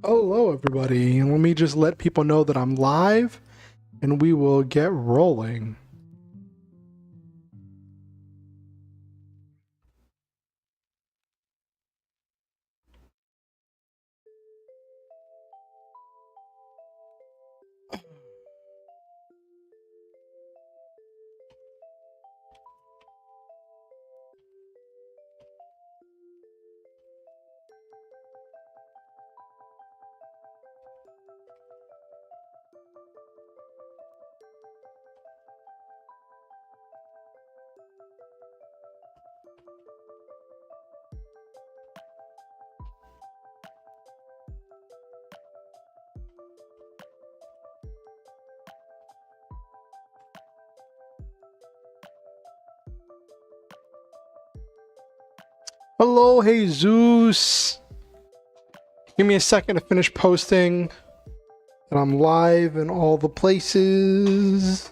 Hello, everybody. Let me just let people know that I'm live and we will get rolling. Hello, Jesus. Give me a second to finish posting that I'm live in all the places.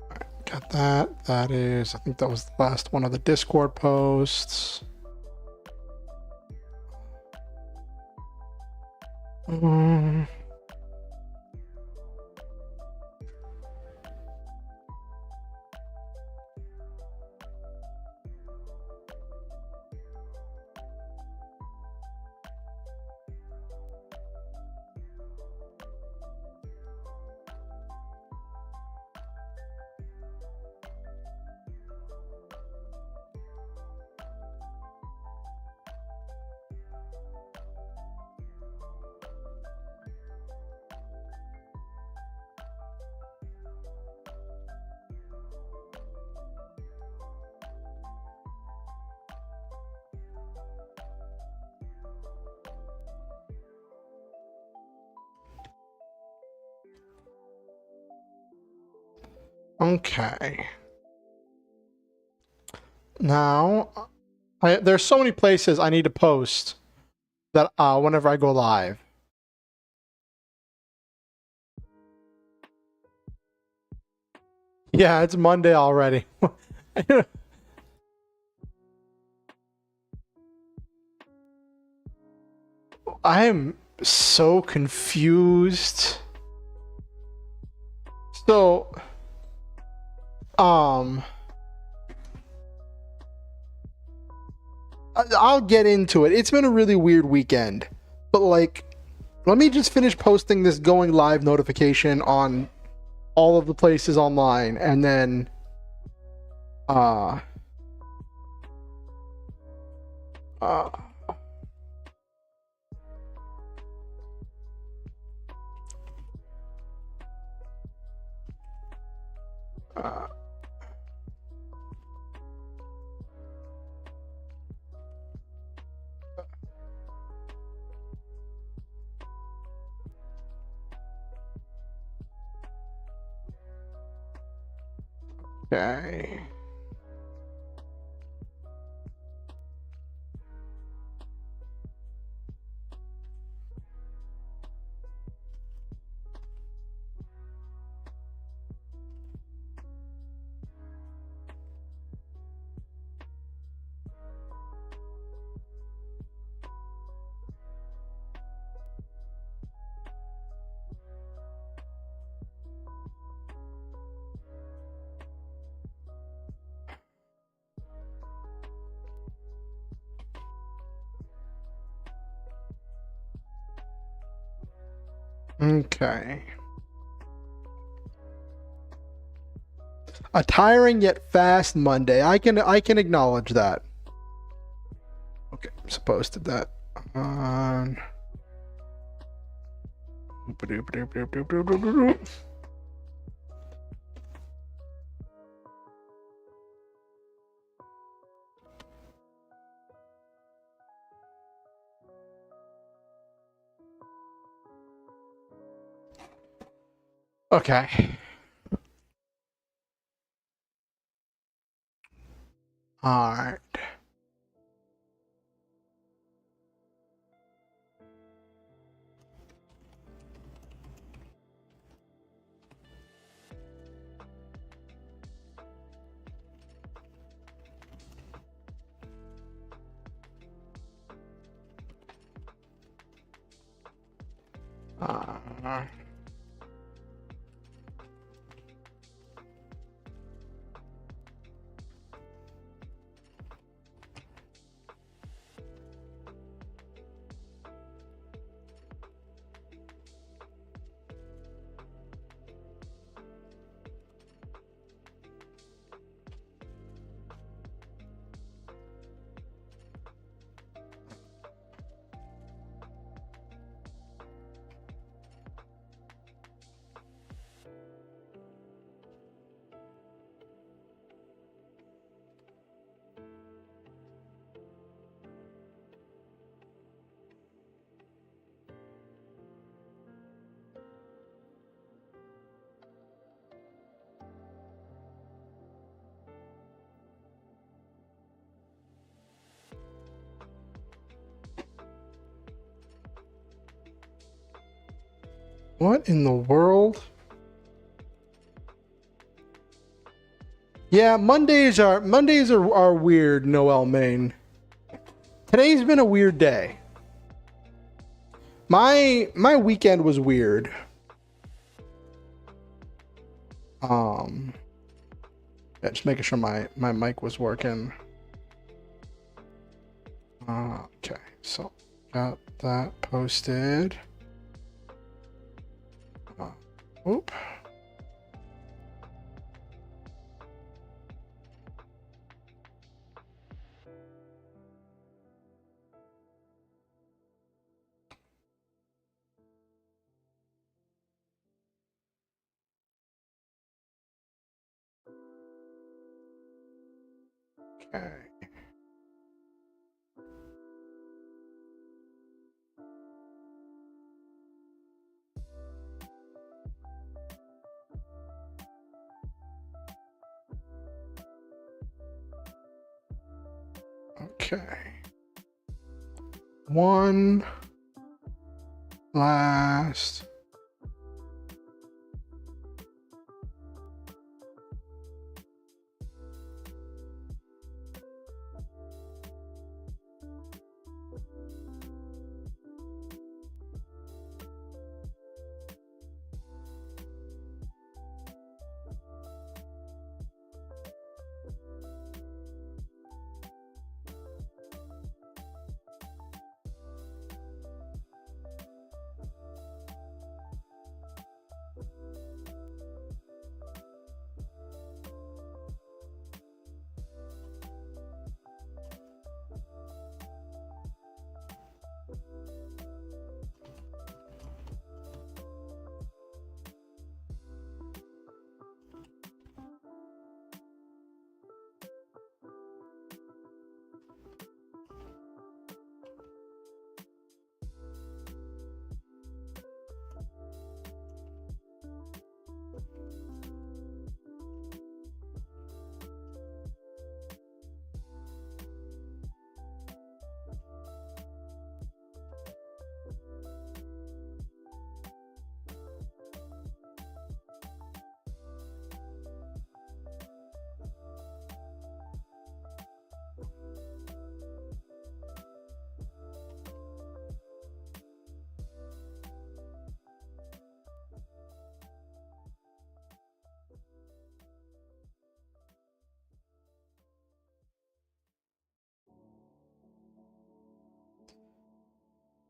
All right, got that. That is, I think that was the last one of the Discord posts. Okay. Now, there's so many places I need to post that whenever I go live. Yeah, it's Monday already. I am so confused. So, I'll get into it. It's been a really weird weekend, but like, let me just finish posting this going live notification on all of the places online, and then, okay. Okay. A tiring yet fast Monday. I can acknowledge that. Okay, so posted that on. Okay. All right. Uh, what in the world? Yeah, Mondays are weird, Noel Main. Today's been a weird day. My weekend was weird. Yeah, just making sure my mic was working. Okay, so got that posted. Oop. Okay. Okay. One last.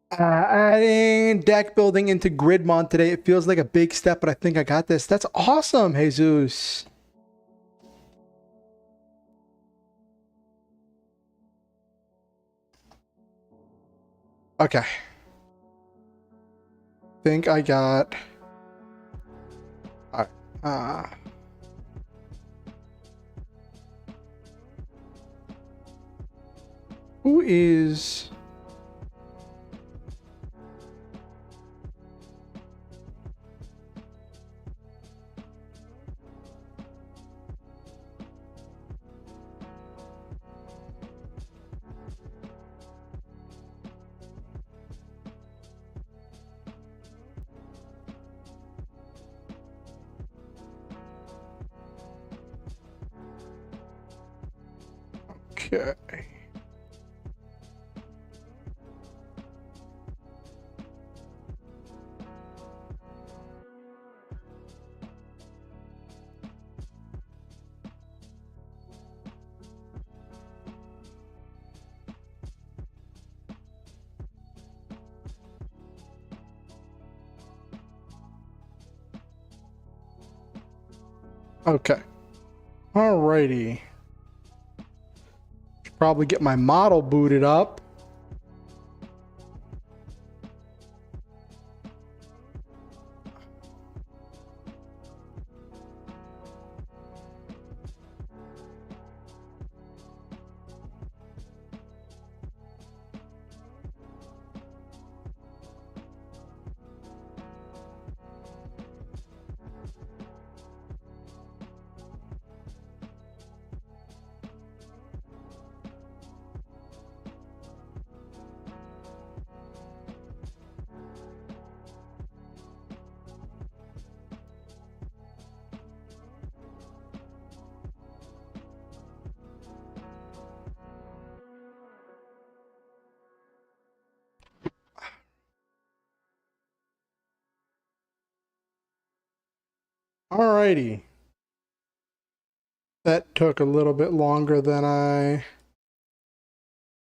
Adding deck building into Gridmon today. It feels like a big step, but I think I got this. That's awesome, Jesus. Okay. Think I got. All right. Who is? Okay. Okay. Alrighty. Should probably get my model booted up. Alrighty. That took a little bit longer than I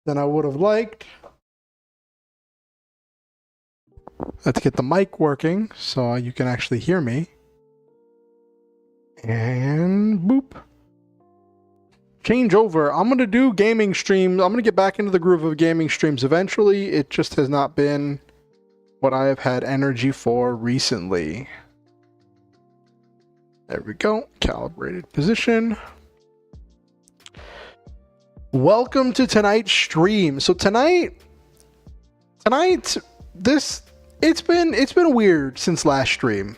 would have liked. Let's get the mic working so you can actually hear me. And boop. Change over. I'm going to do gaming streams. I'm going to get back into the groove of gaming streams eventually. It just has not been what I have had energy for recently. There we go. Calibrated position. Welcome to tonight's stream. So tonight it's been weird since last stream.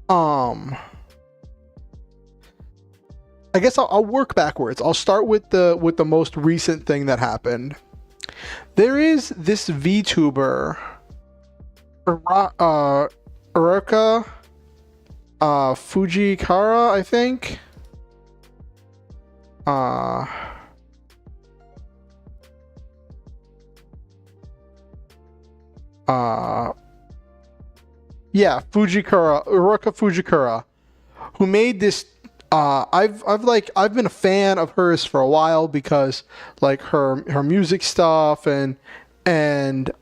I guess I'll work backwards. I'll start with the most recent thing that happened. There is this VTuber, Uruka Fujikara, I think. Yeah, Uruka Fujikara, who made this. I've been a fan of hers for a while because like her music stuff and some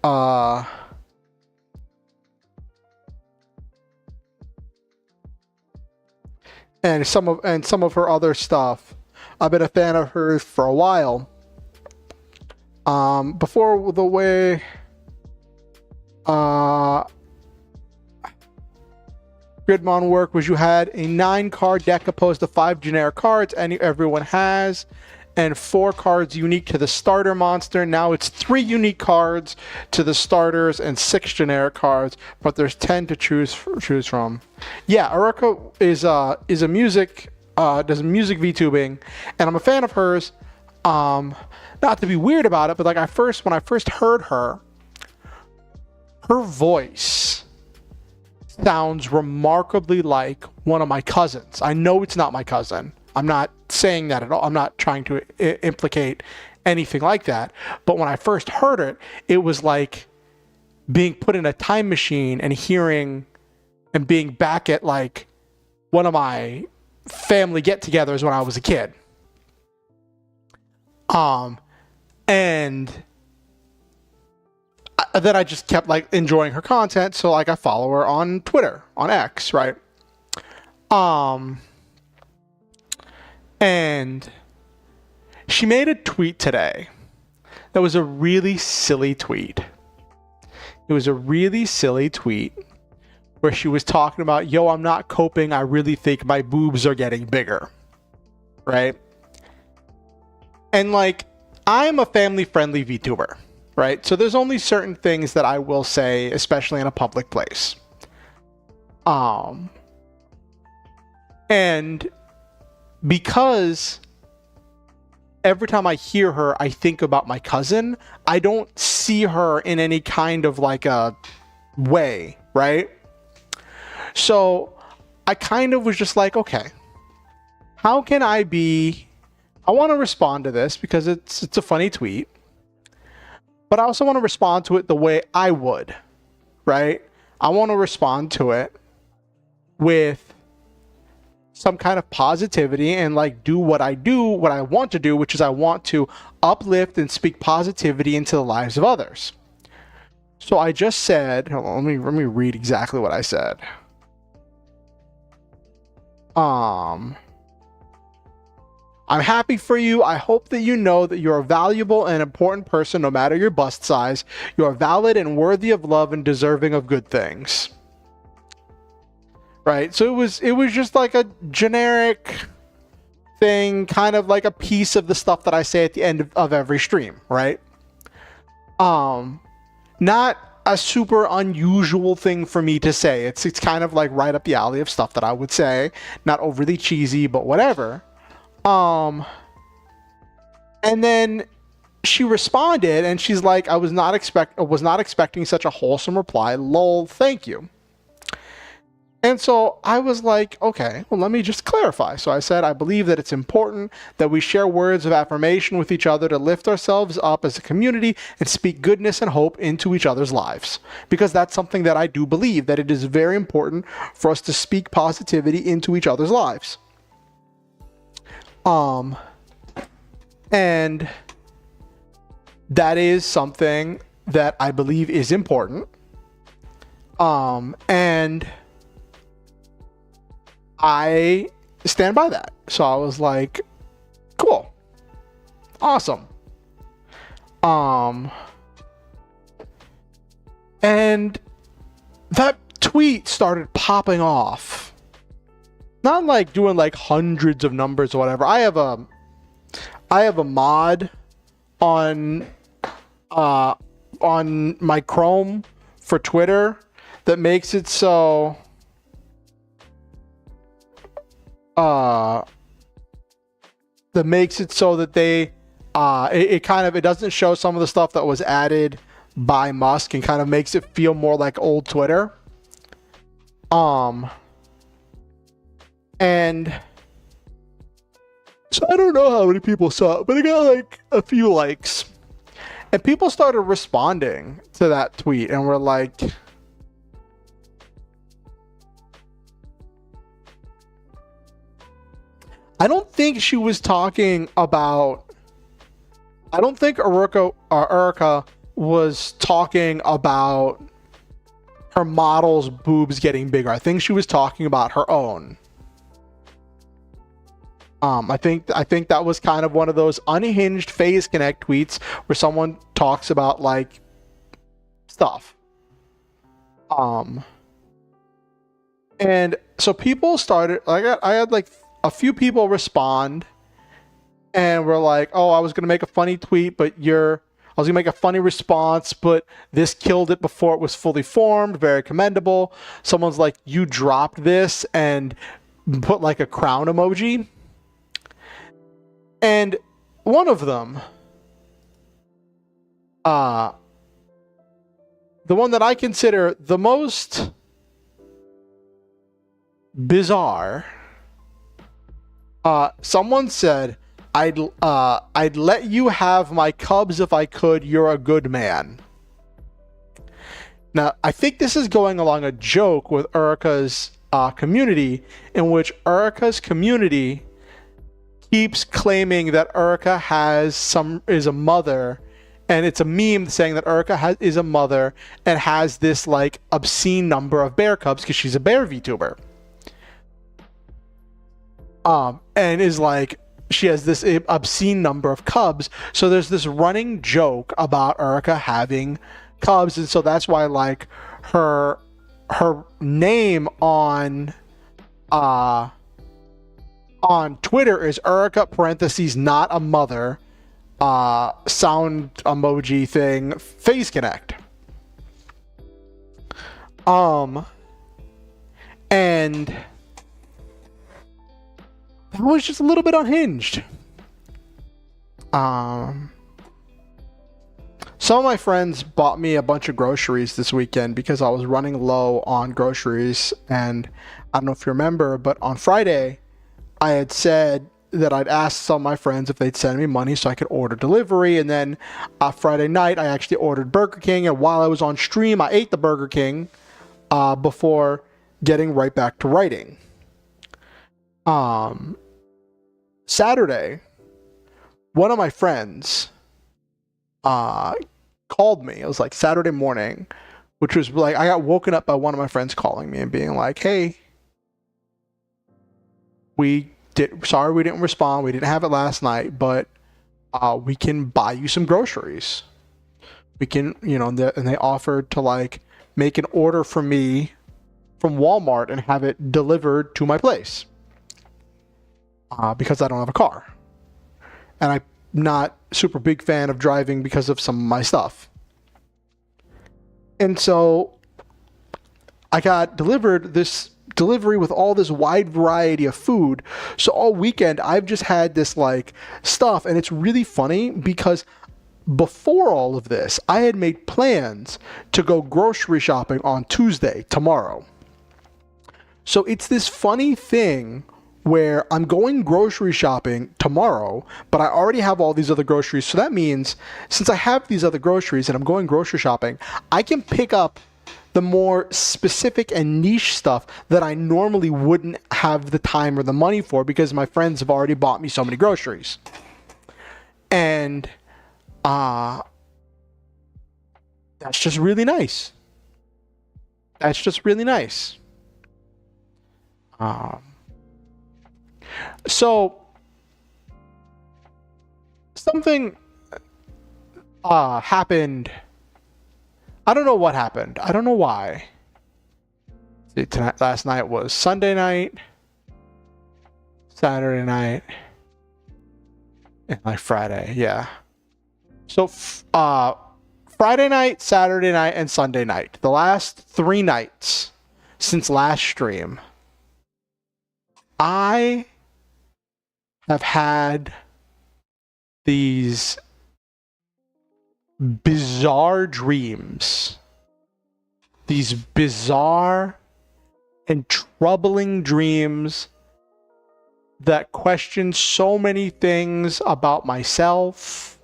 of her other stuff. I've been a fan of hers for a while. Before the way Gridmon work was you had a 9-card deck opposed to 5 generic cards everyone has, and 4 cards unique to the starter monster. Now it's 3 unique cards to the starters and 6 generic cards, but there's 10 to choose from. Yeah, Uruka is a music does music VTubing, and I'm a fan of hers. Not to be weird about it, but like when I first heard her voice sounds remarkably like one of my cousins. I know it's not my cousin. I'm not saying that at all. I'm not trying to implicate anything like that. But when I first heard it, it was like being put in a time machine and hearing and being back at like one of my family get-togethers when I was a kid. And then I just kept like enjoying her content, so like I follow her on Twitter, on X, right? And she made a tweet today that was a really silly tweet. It was a really silly tweet where she was talking about, yo, I'm not coping, I really think my boobs are getting bigger, right? And like, I'm a family-friendly VTuber, right? So there's only certain things that I will say, especially in a public place. And because every time I hear her, I think about my cousin, I don't see her in any kind of like a way, right? So I kind of was just like, okay, how can I want to respond to this because it's a funny tweet, but I also want to respond to it the way I would, right? I want to respond to it with some kind of positivity and like do what I want to do, which is I want to uplift and speak positivity into the lives of others. So I just said, hold on, let me read exactly what I said. I'm happy for you. I hope that you know that you're a valuable and important person no matter your bust size. You are valid and worthy of love and deserving of good things. Right? So it was just like a generic thing, kind of like a piece of the stuff that I say at the end of every stream, right? Not a super unusual thing for me to say. It's kind of like right up the alley of stuff that I would say. Not overly cheesy, but whatever. And then she responded and she's like, I was not expecting such a wholesome reply. Lol, thank you. And so I was like, okay, well, let me just clarify. So I said, I believe that it's important that we share words of affirmation with each other to lift ourselves up as a community and speak goodness and hope into each other's lives. Because that's something that I do believe, that it is very important for us to speak positivity into each other's lives. And that is something that I believe is important. And I stand by that. So I was like, cool. Awesome. And that tweet started popping off. Not like doing like hundreds of numbers or whatever. I have a mod on my Chrome for Twitter that makes it so that they it doesn't show some of the stuff that was added by Musk and kind of makes it feel more like old Twitter. And so I don't know how many people saw it, but it got like a few likes. And people started responding to that tweet and were like, I don't think Erica was talking about her model's boobs getting bigger. I think she was talking about her own. I think that was kind of one of those unhinged phase connect tweets where someone talks about like stuff. And so people started, I had like a few people respond and were like, oh, I was going to make a funny tweet, but I was going to make a funny response, but this killed it before it was fully formed. Very commendable. Someone's like, you dropped this, and put like a crown emoji. And one of them, the one that I consider the most bizarre, someone said, I'd let you have my cubs if I could. You're a good man. Now, I think this is going along a joke with Erica's community, in which Erica's community keeps claiming that Erica is a mother, and it's a meme saying that Erica is a mother and has this like obscene number of bear cubs because she's a bear VTuber. And is like, she has this obscene number of cubs. So there's this running joke about Erica having cubs, and so that's why like her name on Twitter is Erica parentheses not a mother sound emoji thing phase connect. And that was just a little bit unhinged. Some of my friends bought me a bunch of groceries this weekend because I was running low on groceries. And I don't know if you remember, but on Friday, I had said that I'd asked some of my friends if they'd send me money so I could order delivery. And then Friday night, I actually ordered Burger King. And while I was on stream, I ate the Burger King before getting right back to writing. Saturday, one of my friends called me. It was like Saturday morning, which was like, I got woken up by one of my friends calling me and being like, hey, sorry we didn't respond. We didn't have it last night, but we can buy you some groceries. We can, and they offered to like make an order for me from Walmart and have it delivered to my place because I don't have a car. And I'm not super big fan of driving because of some of my stuff. And so I got this delivery with all this wide variety of food. So all weekend I've just had this like stuff, and it's really funny because before all of this, I had made plans to go grocery shopping on Tuesday, tomorrow. So it's this funny thing where I'm going grocery shopping tomorrow, but I already have all these other groceries. So that means since I have these other groceries and I'm going grocery shopping, I can pick up the more specific and niche stuff that I normally wouldn't have the time or the money for because my friends have already bought me so many groceries. And that's just really nice. That's just really nice. So something happened. I don't know what happened. I don't know why. See, last night was Sunday night, Saturday night, and like Friday. Yeah. So Friday night, Saturday night, and Sunday night. The last 3 nights since last stream, I have had these bizarre dreams. These bizarre and troubling dreams that question so many things about myself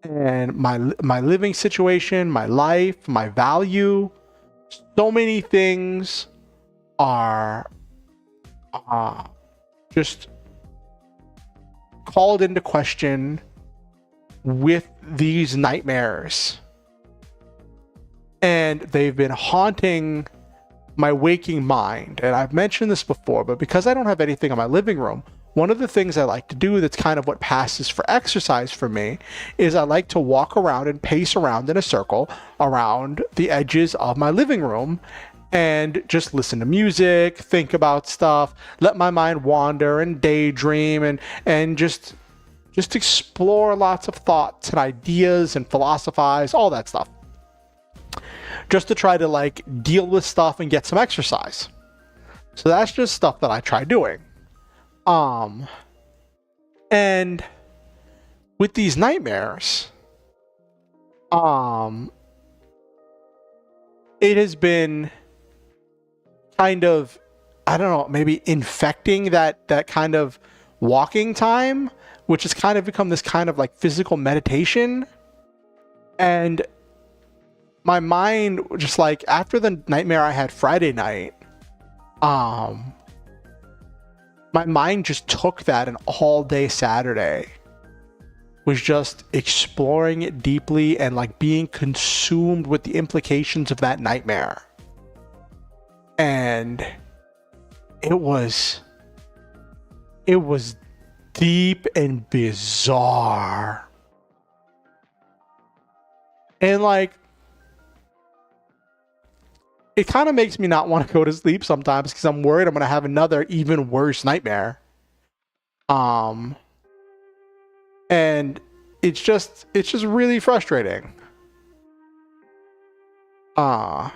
and my living situation, my life, my value. So many things are just called into question with these nightmares. And they've been haunting my waking mind. And I've mentioned this before, but because I don't have anything in my living room, one of the things I like to do that's kind of what passes for exercise for me is I like to walk around and pace around in a circle around the edges of my living room and just listen to music, think about stuff, let my mind wander and daydream and just explore lots of thoughts and ideas and philosophize, all that stuff. Just to try to like deal with stuff and get some exercise. So that's just stuff that I try doing. And with these nightmares, it has been kind of, I don't know, maybe infecting that kind of walking time, which has kind of become this kind of like physical meditation. And my mind, just like after the nightmare I had Friday night, my mind just took that, and all day Saturday was just exploring it deeply and like being consumed with the implications of that nightmare. And it was deep and bizarre. And like, it kind of makes me not want to go to sleep sometimes because I'm worried I'm going to have another even worse nightmare. And it's just really frustrating. Oh,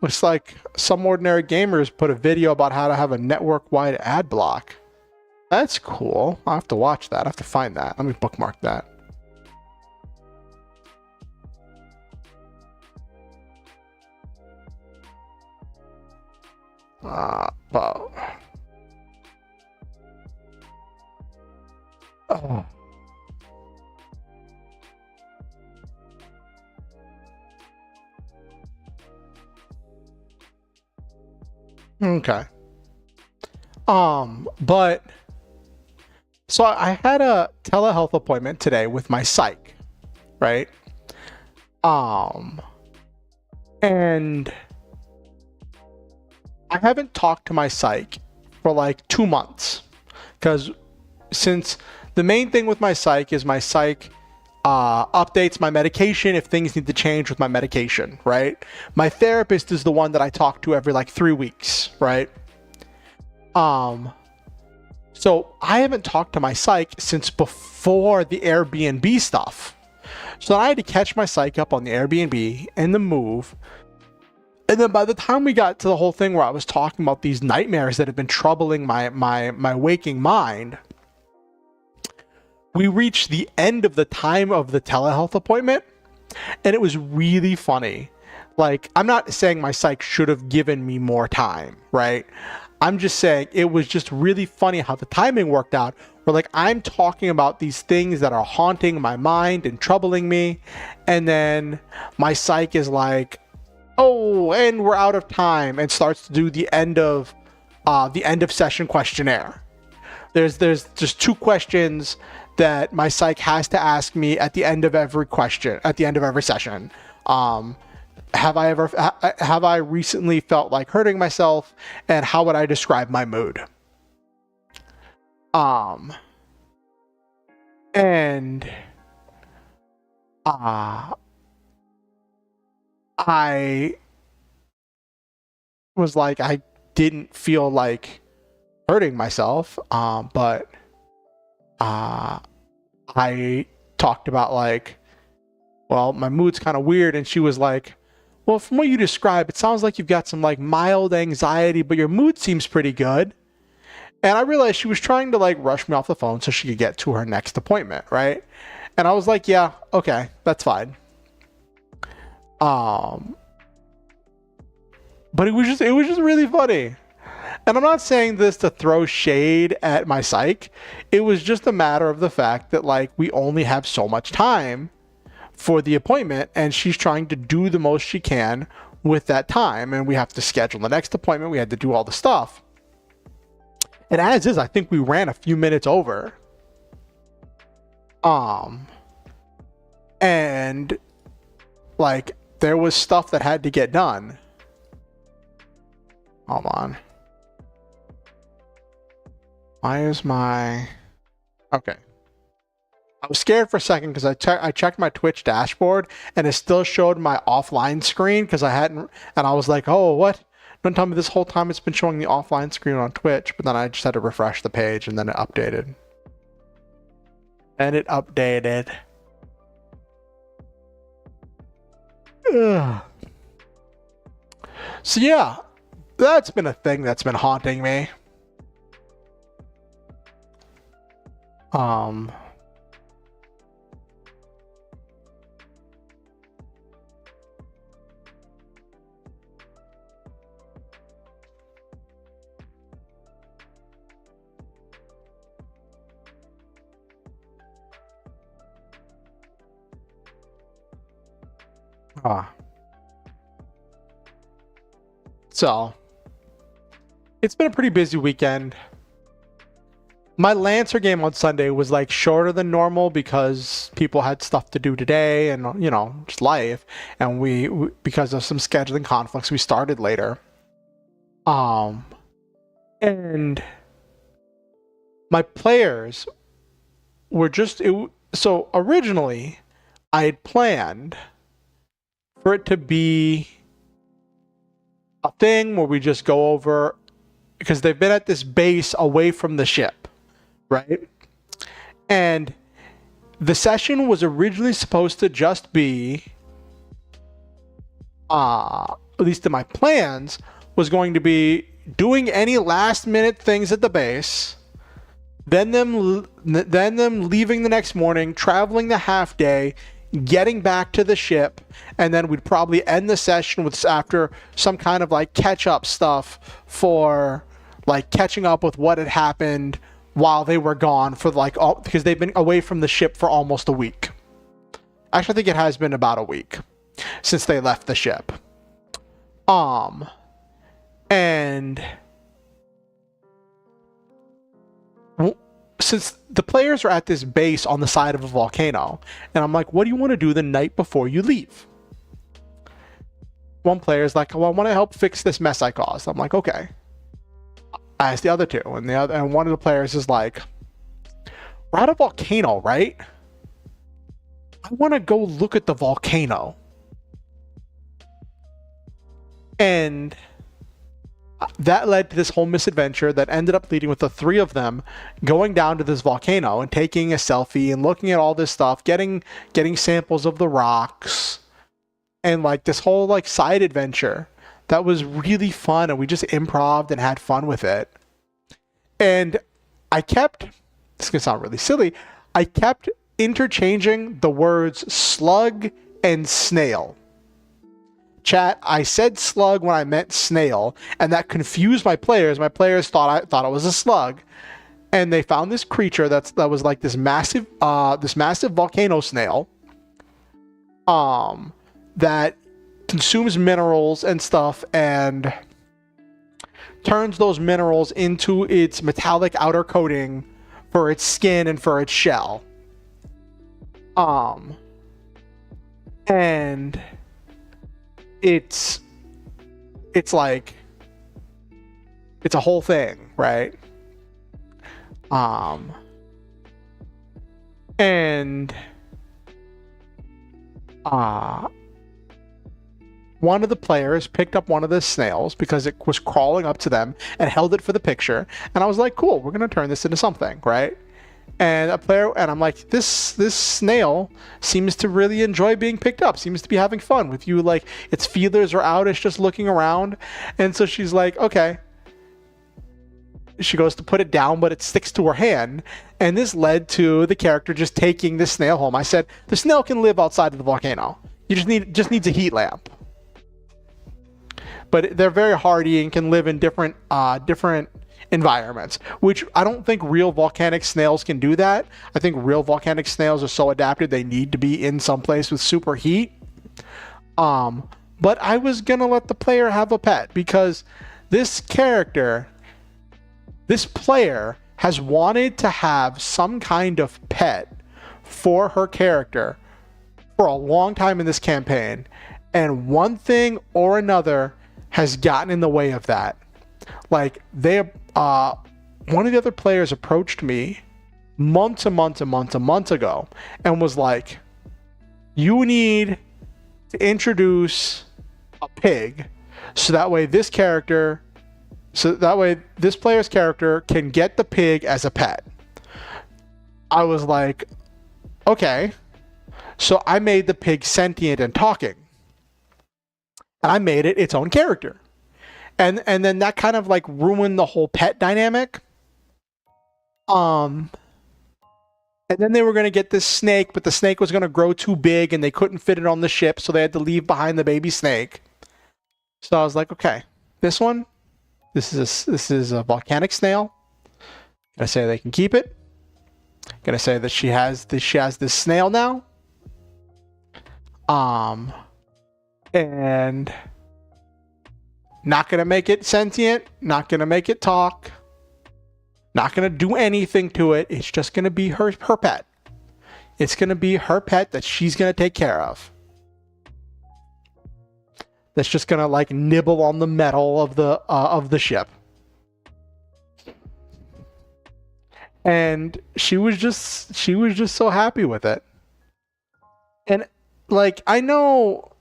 looks like Some Ordinary Gamers put a video about how to have a network-wide ad block. That's cool. I'll have to watch that. I have to find that. Let me bookmark that. Well. Oh. Okay. But so I had a telehealth appointment today with my psych, right? And I haven't talked to my psych for like 2 months, because since the main thing with my psych is my psych updates my medication if things need to change with my medication, right? My therapist is the one that I talk to every like 3 weeks, right? So I haven't talked to my psych since before the Airbnb stuff. So I had to catch my psych up on the Airbnb and the move. And then by the time we got to the whole thing where I was talking about these nightmares that have been troubling my waking mind, we reached the end of the time of the telehealth appointment, and it was really funny. Like, I'm not saying my psych should have given me more time, right? I'm just saying it was just really funny how the timing worked out. Where like I'm talking about these things that are haunting my mind and troubling me, and then my psych is like, "Oh, and we're out of time," and starts to do the end of session questionnaire. There's just 2 questions that my psych has to ask me at the end of every session. Have I recently felt like hurting myself, and how would I describe my mood? And I was like, I didn't feel like hurting myself, but I talked about like, well, my mood's kind of weird, and she was like, well, from what you describe, it sounds like you've got some like mild anxiety, but your mood seems pretty good. And I realized she was trying to like rush me off the phone so she could get to her next appointment, right? And I was like, yeah, okay, that's fine. But it was just really funny. And I'm not saying this to throw shade at my psych. It was just a matter of the fact that like we only have so much time for the appointment, and she's trying to do the most she can with that time, and we have to schedule the next appointment. We had to do all the stuff. And as is, I think we ran a few minutes over. And like there was stuff that had to get done. Hold on. Why is my... Okay. I was scared for a second because I checked my Twitch dashboard and it still showed my offline screen because I hadn't... And I was like, oh, what? Don't tell me this whole time it's been showing the offline screen on Twitch. But then I just had to refresh the page and then it updated. And it updated. Ugh. So yeah, that's been a thing that's been haunting me. So it's been a pretty busy weekend. My Lancer game on Sunday was like shorter than normal because people had stuff to do today and, you know, just life. And we because of some scheduling conflicts, we started later. And my players were just, so originally I had planned for it to be a thing where we just go over, because they've been at this base away from the ship, right? And the session was originally supposed to just be, at least in my plans, was going to be doing any last minute things at the base, then them leaving the next morning, traveling the half day, getting back to the ship, and then we'd probably end the session with after some kind of like catch up stuff for like catching up with what had happened while they were gone for like all, because they've been away from the ship for almost a week. Actually, I think it has been about a week since they left the ship. And since the players are at this base on the side of a volcano, and I'm like, what do you want to do the night before you leave? one player is like, well, I want to help fix this mess I caused. I'm like, okay. I asked the other two, and one of the players is like, we're at a volcano, right? I want to go look at the volcano. And that led to this whole misadventure that ended up leading with the three of them going down to this volcano and taking a selfie and looking at all this stuff, getting samples of the rocks, and like this whole like side adventure that was really fun, and we just improv'd and had fun with it. And I kept, this is gonna sound really silly, I kept interchanging the words slug and snail. Chat, I said slug when I meant snail, and that confused my players. My players thought it was a slug, and they found this creature that was like this massive volcano snail, that consumes minerals and stuff and turns those minerals into its metallic outer coating for its skin and for its shell. And it's like, it's a whole thing, right? And one of the players picked up one of the snails because it was crawling up to them and held it for the picture. And I was like, cool, we're going to turn this into something, right? And I'm like, this snail seems to really enjoy being picked up, seems to be having fun with you. Like, its feelers are out, it's just looking around. And so she's like, okay. She goes to put it down, but it sticks to her hand. And this led to the character just taking the snail home. I said, the snail can live outside of the volcano. You just needs a heat lamp. But they're very hardy and can live in different environments, which I don't think real volcanic snails can do that. I think real volcanic snails are so adapted they need to be in some place with super heat. But I was gonna let the player have a pet because this player has wanted to have some kind of pet for her character for a long time in this campaign, and one thing or another has gotten in the way of that. Like, one of the other players approached me months ago and was like, you need to introduce a pig so that way this player's character can get the pig as a pet. I was like, okay. So I made the pig sentient and talking. And I made it its own character. And then that kind of like ruined the whole pet dynamic. And then they were going to get this snake, but the snake was going to grow too big and they couldn't fit it on the ship, so they had to leave behind the baby snake. So I was like, okay, this is a volcanic snail. Gonna say they can keep it. Gonna say that she has this snail now. And not gonna make it sentient, not gonna make it talk, not gonna do anything to it. It's just gonna be her pet. It's gonna be her pet that she's gonna take care of. That's just gonna like nibble on the metal of the ship. And she was just so happy with it. And like, I know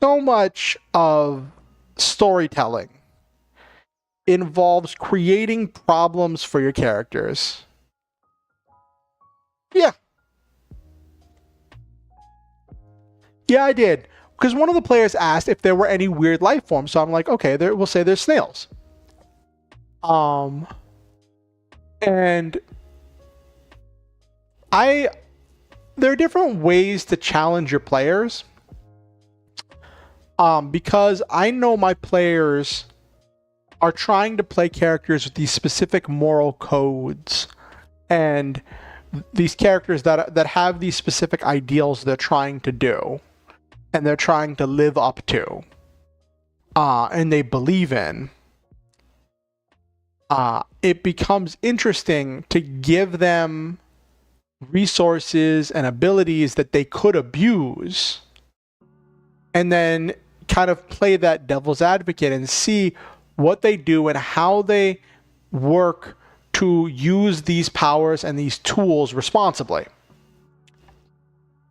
so much of storytelling involves creating problems for your characters. Yeah, I did. Because one of the players asked if there were any weird life forms. So I'm like, okay, we'll say there's snails. And there are different ways to challenge your players. Because I know my players are trying to play characters with these specific moral codes, and these characters that have these specific ideals they're trying to do, and they're trying to live up to, and they believe in. It becomes interesting to give them resources and abilities that they could abuse, and then kind of play that devil's advocate and see what they do and how they work to use these powers and these tools responsibly.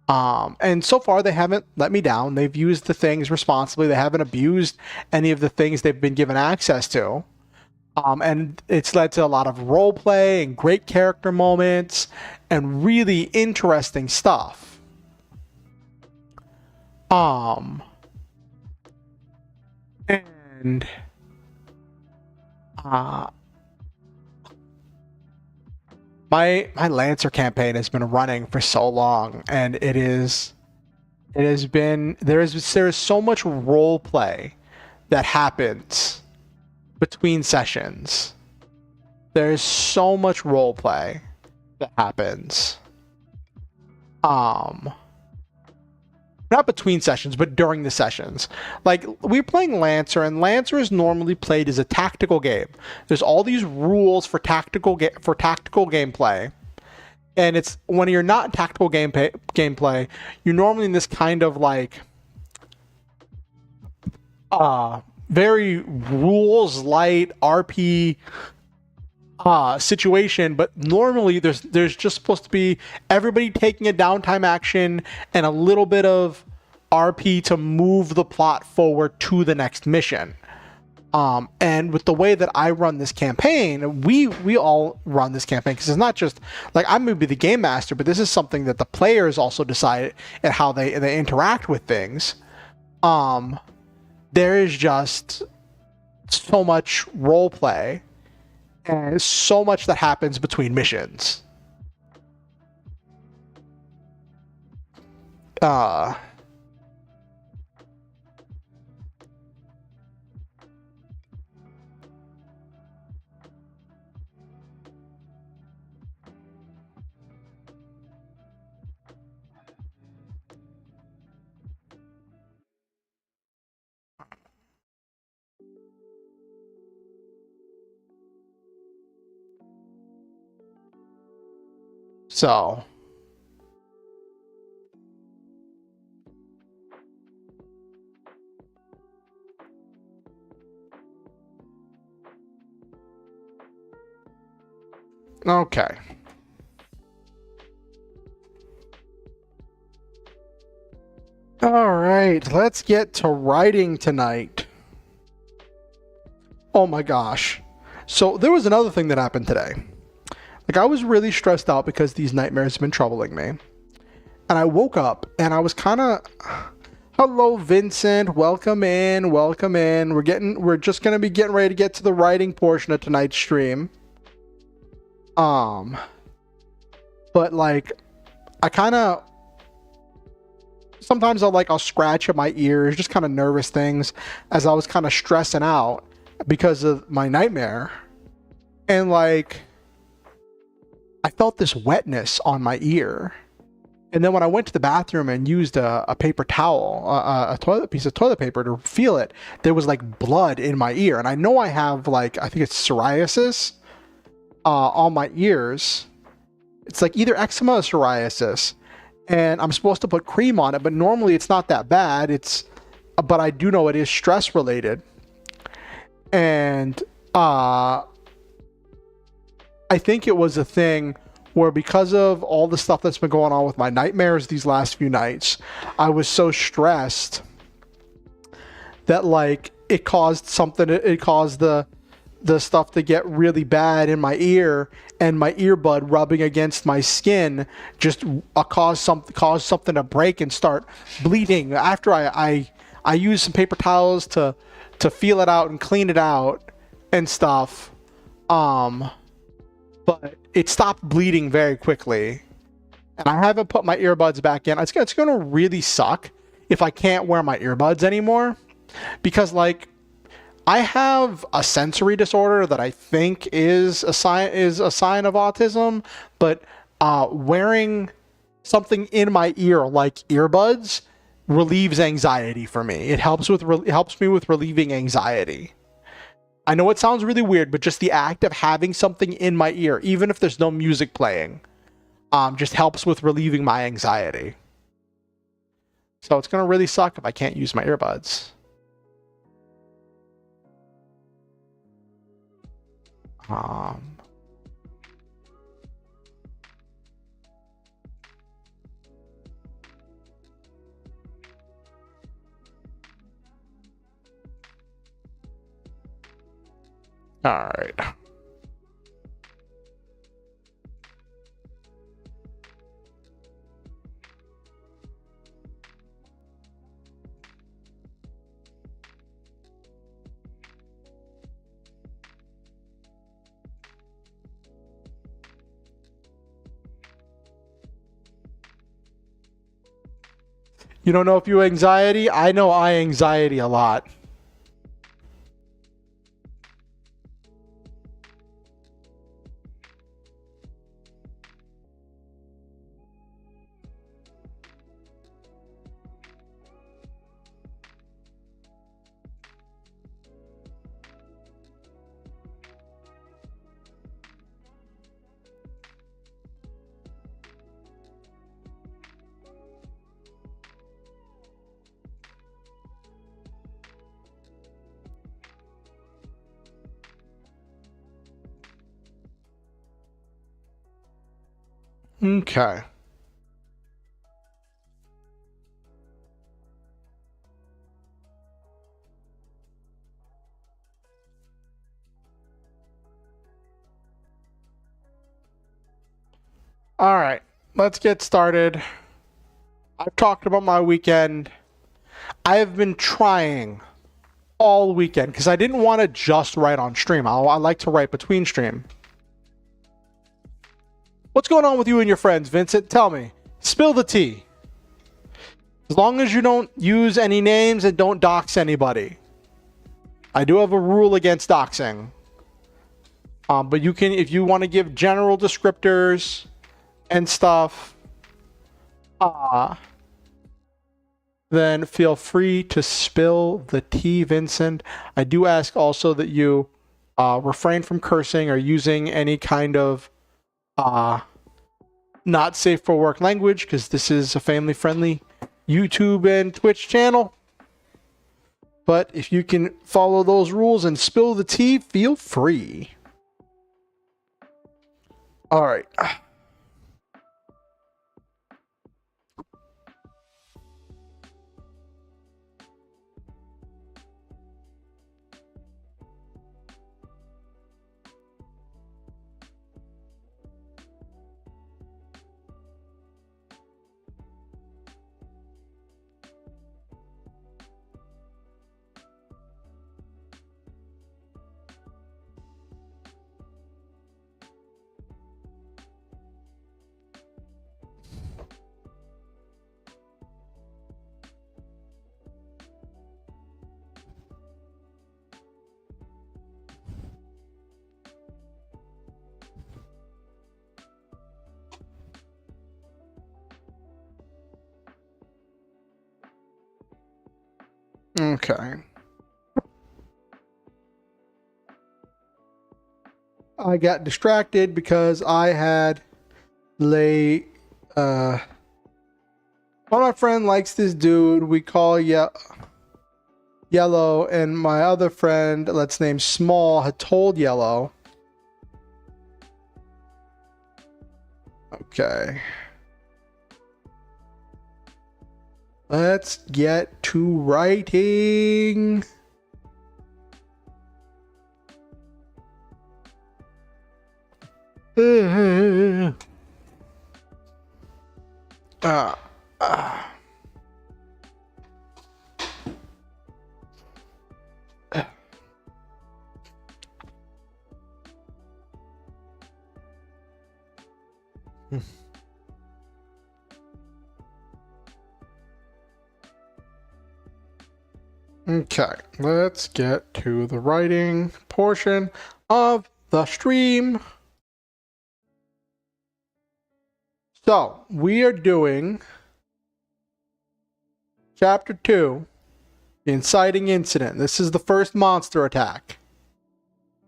And so far they haven't let me down. They've used the things responsibly. They haven't abused any of the things they've been given access to. And it's led to a lot of role play and great character moments and really interesting stuff. And my Lancer campaign has been running for so long, and there is so much role play that happens between sessions. There is so much role play that happens. Not between sessions, but during the sessions. Like, we're playing Lancer, and Lancer is normally played as a tactical game. There's all these rules for tactical gameplay. And it's when you're not in tactical gameplay, you're normally in this kind of like very rules light RP situation, but normally there's just supposed to be everybody taking a downtime action and a little bit of RP to move the plot forward to the next mission. And with the way that I run this campaign, we all run this campaign, because it's not just like I'm going to be the game master, but this is something that the players also decide at how they interact with things. There is just so much role play and so much that happens between missions. So, okay. All right, let's get to writing tonight. Oh my gosh. So there was another thing that happened today. Like, I was really stressed out because these nightmares have been troubling me. And I woke up and I was kind of, hello, Vincent, welcome in. We're just going to be getting ready to get to the writing portion of tonight's stream. But like, I kind of, sometimes I'll scratch at my ears, just kind of nervous things as I was kind of stressing out because of my nightmare. And like, I felt this wetness on my ear. And then when I went to the bathroom and used a paper towel, a piece of toilet paper to feel it, there was like blood in my ear. And I know I have I think it's psoriasis on my ears. It's like either eczema or psoriasis. And I'm supposed to put cream on it, but normally it's not that bad. But I do know it is stress related. And I think it was a thing where, because of all the stuff that's been going on with my nightmares these last few nights, I was so stressed that like it caused the stuff to get really bad in my ear, and my earbud rubbing against my skin just caused something to break and start bleeding. After I used some paper towels to feel it out and clean it out and stuff. But it stopped bleeding very quickly. And I haven't put my earbuds back in. It's going to really suck if I can't wear my earbuds anymore. Because, like, I have a sensory disorder that I think is a sign of autism. But wearing something in my ear, like earbuds, relieves anxiety for me. It helps me with relieving anxiety. I know it sounds really weird, but just the act of having something in my ear, even if there's no music playing, just helps with relieving my anxiety. So it's going to really suck if I can't use my earbuds. Um, all right. You don't know if you anxiety? I know I anxiety a lot. Okay. All right. Let's get started. I've talked about my weekend. I have been trying all weekend because I didn't want to just write on stream. I like to write between stream. What's going on with you and your friends, Vincent? Tell me. Spill the tea. As long as you don't use any names and don't dox anybody. I do have a rule against doxing. But you can, if you want to give general descriptors and stuff, then feel free to spill the tea, Vincent. I do ask also that you refrain from cursing or using any kind of not safe for work language, because this is a family friendly YouTube and Twitch channel. But if you can follow those rules and spill the tea, feel free. All right. Okay. I got distracted because I had one of my friend likes this dude we call Yellow, and my other friend, let's name Small, had told Yellow. Okay. Let's get to writing. Okay, let's get to the writing portion of the stream. So, we are doing Chapter 2, the Inciting Incident. This is the first monster attack.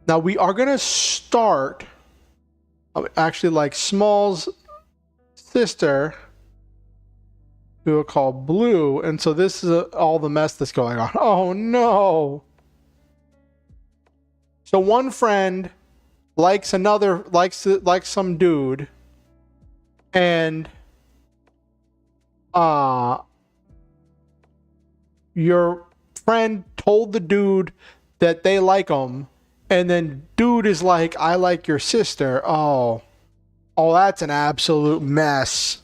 Now, we are going to start, actually, like Small's sister, who we'll call Blue, and so this is all the mess that's going on. Oh, no! So one friend likes some dude, and your friend told the dude that they like him, and then dude is like, I like your sister. Oh, that's an absolute mess.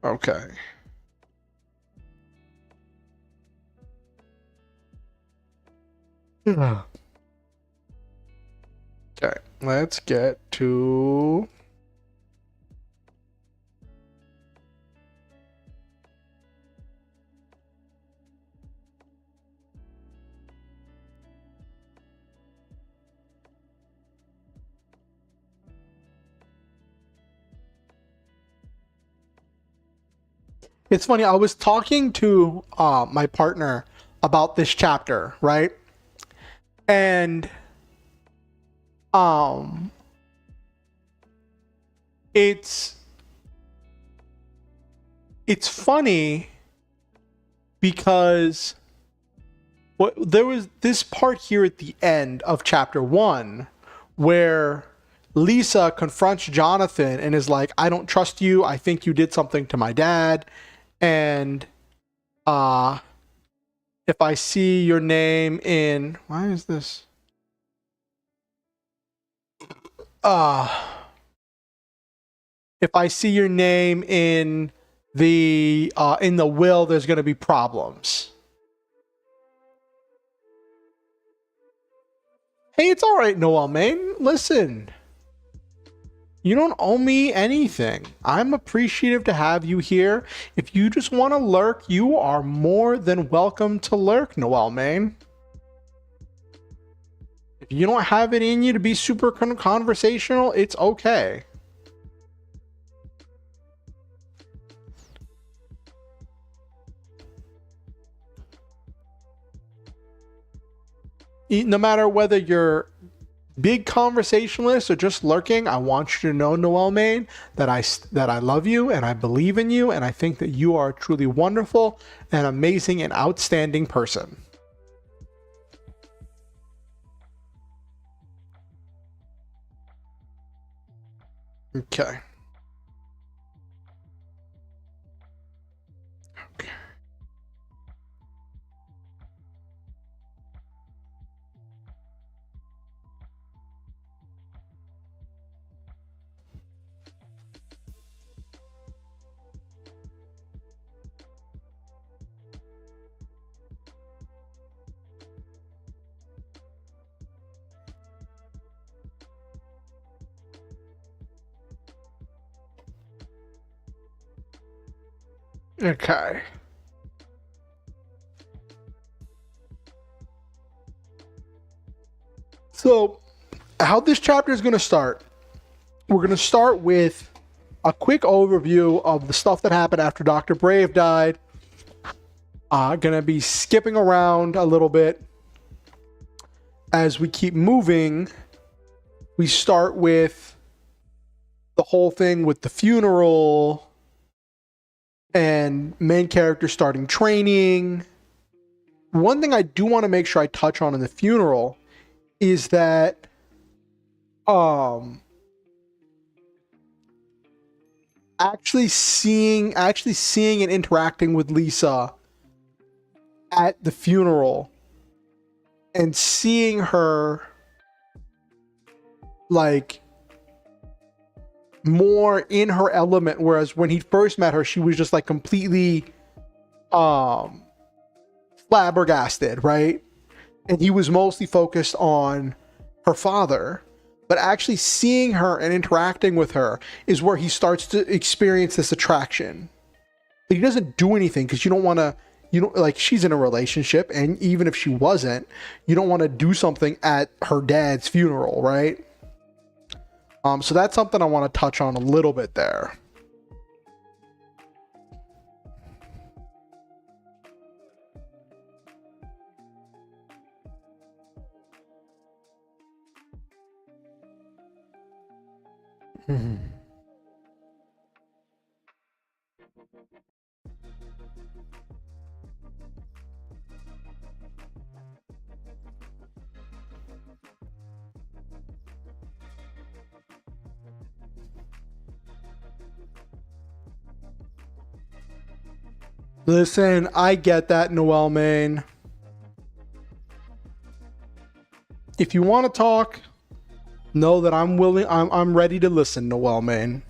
Okay. Okay, let's get to It's funny, I was talking to my partner about this chapter, right? And um it's funny because there was this part here at the end of chapter 1 where Lisa confronts Jonathan and is like, I don't trust you. I think you did something to my dad. And if I see your name in, why is this? If I see your name in the will, there's going to be problems. Hey, it's all right, Noel Main. Listen, you don't owe me anything. I'm appreciative to have you here. If you just want to lurk, you are more than welcome to lurk, Noel Main. If you don't have it in you to be super conversational, it's okay. No matter whether you're big conversationalist or just lurking, I want you to know, Noel Main, that I love you and I believe in you, and I think that you are a truly wonderful and amazing and outstanding person. Okay. Okay. So, how this chapter is going to start, we're going to start with a quick overview of the stuff that happened after Dr. Brave died. Going to be skipping around a little bit as we keep moving. We start with the whole thing with the funeral and main character starting training. One thing I do want to make sure I touch on in the funeral is that actually seeing and interacting with Lisa at the funeral and seeing her like more in her element, whereas when he first met her she was just like completely flabbergasted, right? And he was mostly focused on her father. But actually seeing her and interacting with her is where he starts to experience this attraction. But he doesn't do anything because you don't want to, like, she's in a relationship, and even if she wasn't, you don't want to do something at her dad's funeral, right? So that's something I want to touch on a little bit there. Listen, I get that, Noel Main. If you want to talk, know that I'm willing. I'm ready to listen, Noel Main.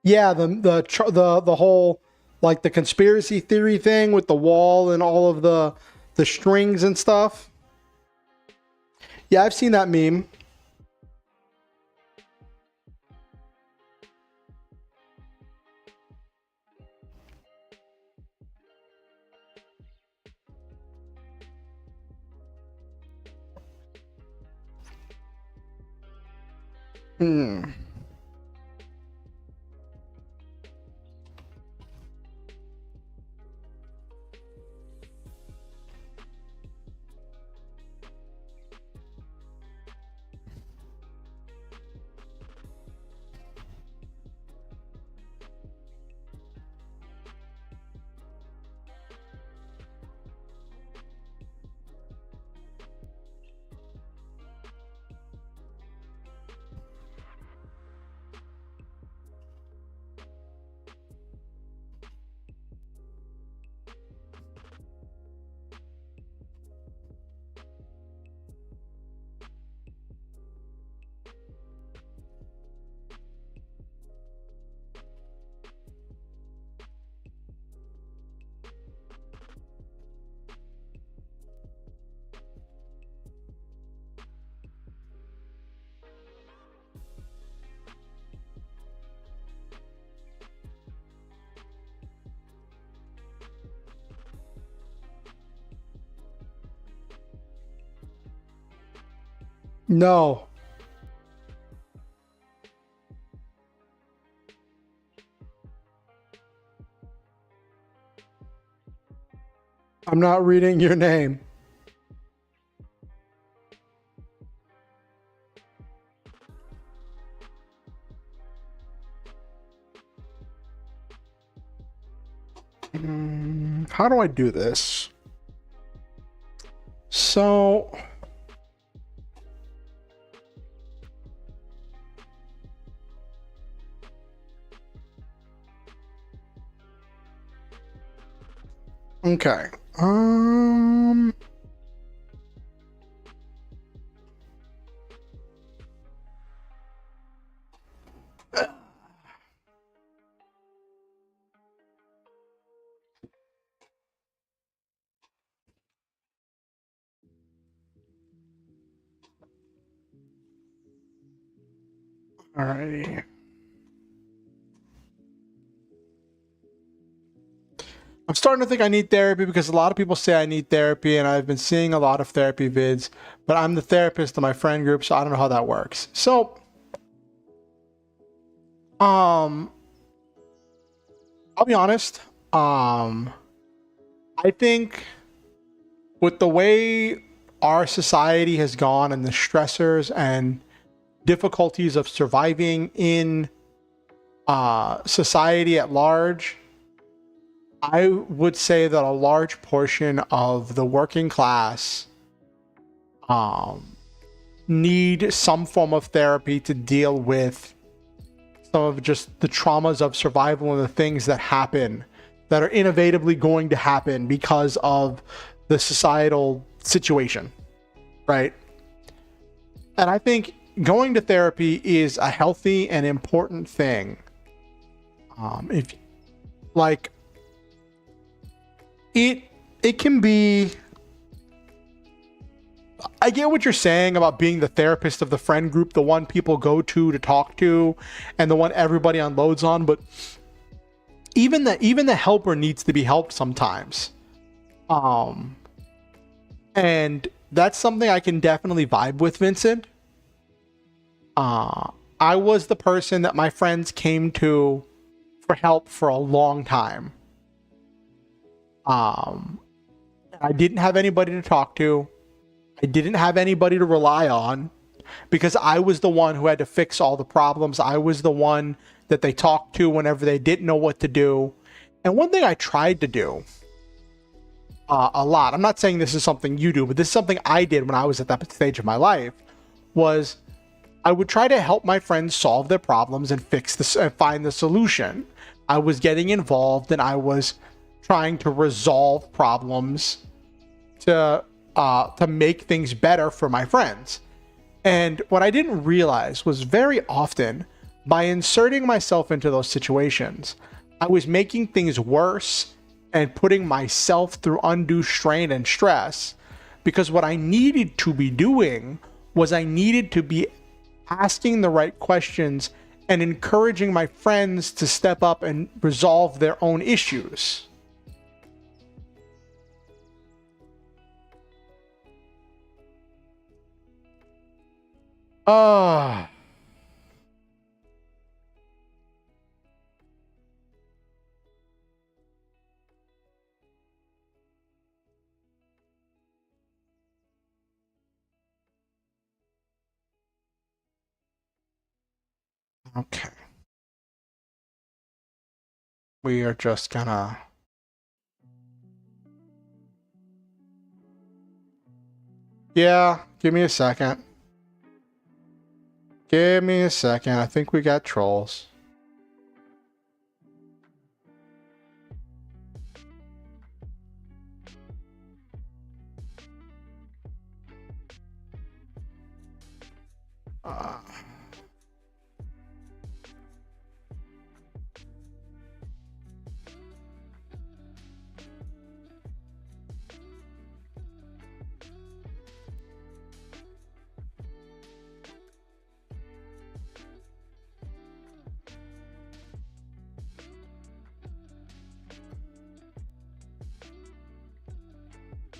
Yeah, the whole like the conspiracy theory thing with the wall and all of the strings and stuff. Yeah, I've seen that meme. Hmm. No, I'm not reading your name. How do I do this? So, okay. Alrighty. I'm starting to think I need therapy because a lot of people say I need therapy, and I've been seeing a lot of therapy vids, but I'm the therapist in my friend group, so I don't know how that works. So, I'll be honest. I think with the way our society has gone and the stressors and difficulties of surviving in society at large, I would say that a large portion of the working class need some form of therapy to deal with some of just the traumas of survival and the things that happen that are inevitably going to happen because of the societal situation, right? And I think going to therapy is a healthy and important thing. If like it can be I get what you're saying about being the therapist of the friend group, the one people go to talk to, and the one everybody unloads on. But even the helper needs to be helped sometimes. And that's something I can definitely vibe with, Vincent. I was the person that my friends came to for help for a long time. I didn't have anybody to talk to. I didn't have anybody to rely on because I was the one who had to fix all the problems. I was the one that they talked to whenever they didn't know what to do. And one thing I tried to do a lot, I'm not saying this is something you do, but this is something I did when I was at that stage of my life, was I would try to help my friends solve their problems and fix this and find the solution. I was getting involved and I was trying to resolve problems to make things better for my friends. And what I didn't realize was very often by inserting myself into those situations, I was making things worse and putting myself through undue strain and stress, because what I needed to be doing was I needed to be asking the right questions and encouraging my friends to step up and resolve their own issues. Ah. Okay. We are just gonna... Yeah, give me a second. Give me a second. I think we got trolls.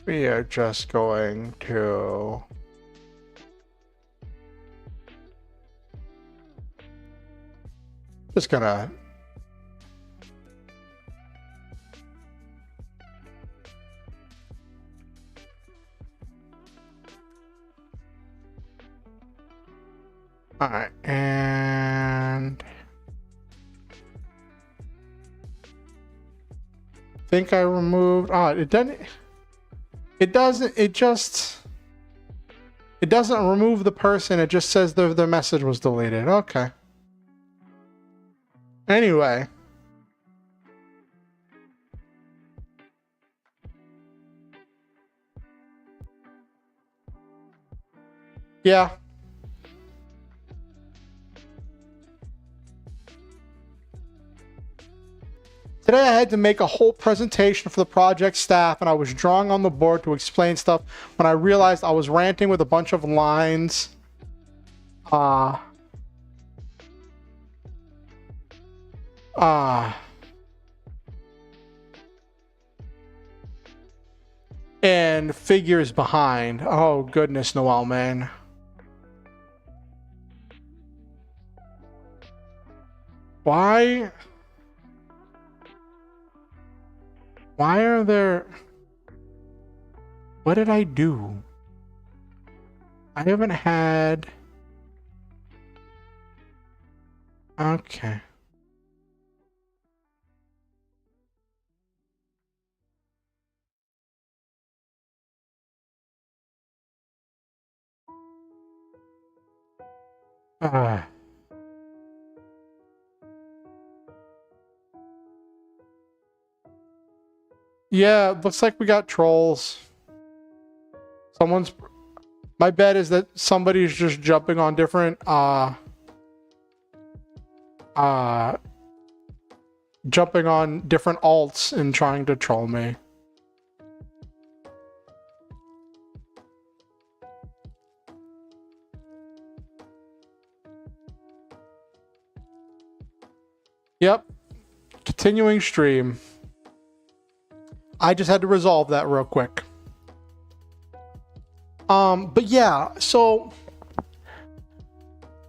We are just going to... Just gonna... Alright, and... I think I removed... Oh, it doesn't... It doesn't... It just... It doesn't remove the person, it just says the message was deleted. Okay. Anyway. Yeah. Today I had to make a whole presentation for the project staff and I was drawing on the board to explain stuff when I realized I was ranting with a bunch of lines. And figures behind. Oh goodness, Noel, man. Why are there... What did I do? I haven't had... Okay. Yeah, looks like we got trolls. Someone's... My bet is that somebody's just jumping on different, jumping on different alts and trying to troll me. Yep. Continuing stream. I just had to resolve that real quick. But yeah, so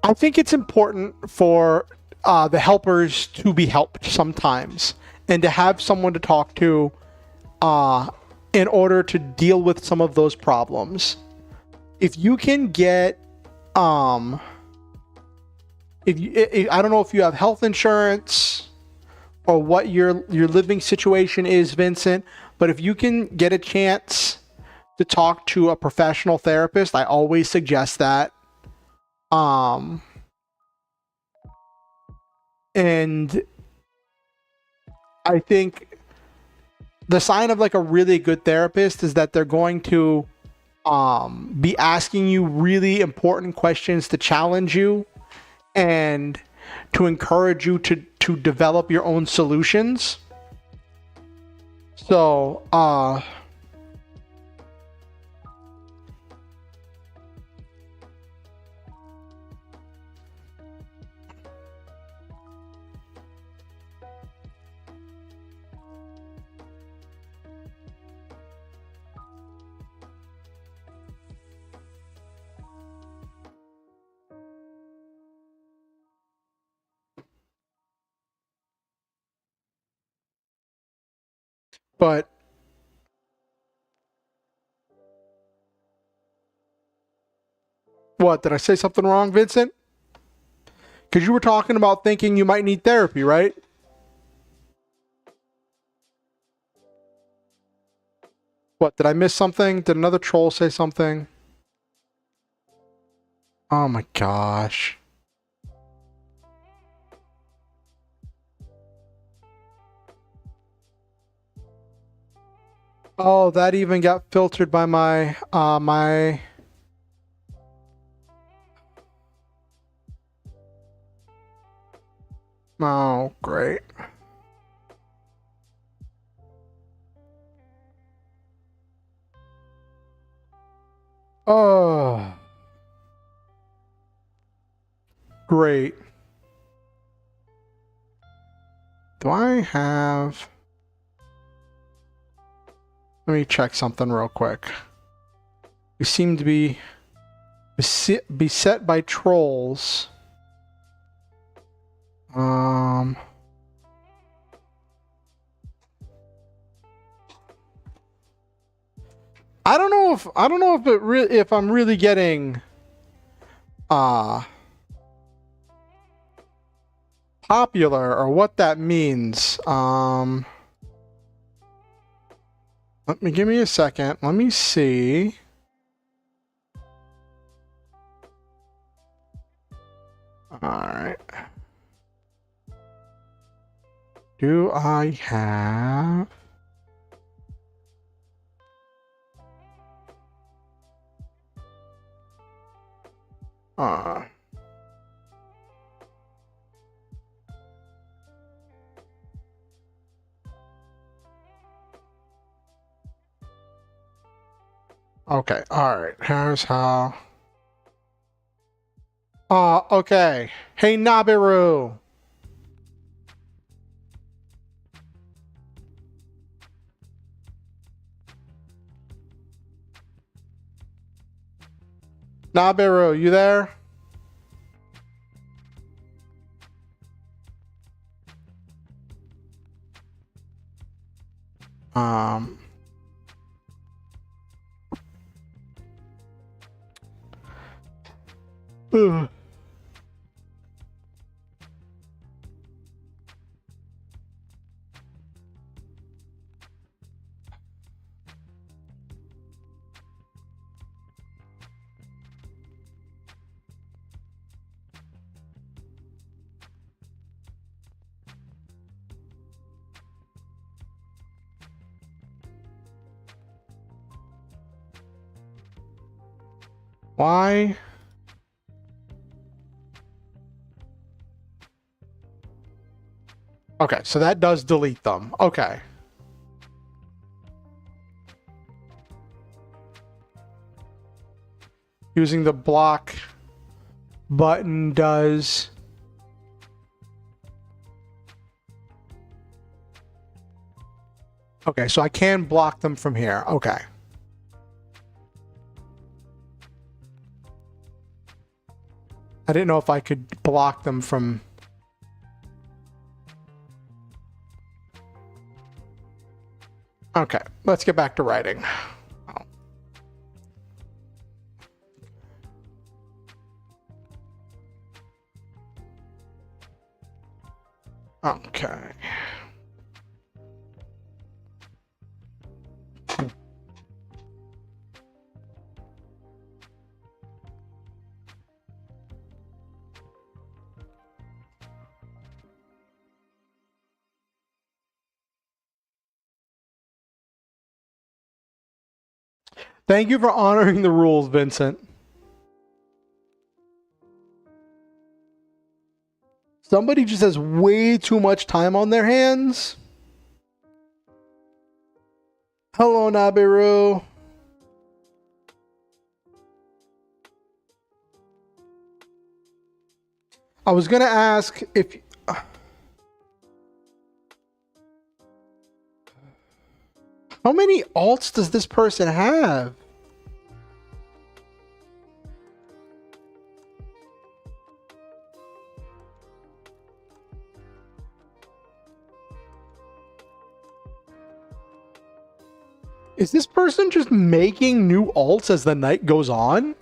I think it's important for the helpers to be helped sometimes and to have someone to talk to in order to deal with some of those problems. If you can get if I don't know if you have health insurance or what your living situation is, Vincent, but if you can get a chance to talk to a professional therapist, I always suggest that. And I think the sign of like a really good therapist is that they're going to be asking you really important questions to challenge you and to encourage you to develop your own solutions. So but what, did I say something wrong, Vincent? Because you were talking about thinking you might need therapy, right? What, did I miss something? Did another troll say something? Oh my gosh. Oh, that even got filtered by my my. Oh, great. Oh, great. Do I have... Let me check something real quick. We seem to be beset by trolls. I don't know if I'm really getting popular or what that means. Give me a second. Let me see. All right. Do I have... Okay, alright. Here's how... okay. Hey, Nabiru! Nabiru, you there? Ugh. Why? Okay, so that does delete them. Okay. Using the block button does... Okay, so I can block them from here. Okay. I didn't know if I could block them from... Okay, let's get back to writing. Okay. Thank you for honoring the rules, Vincent. Somebody just has way too much time on their hands. Hello, Nabiru. I was gonna ask if... How many alts does this person have? Is this person just making new alts as the night goes on?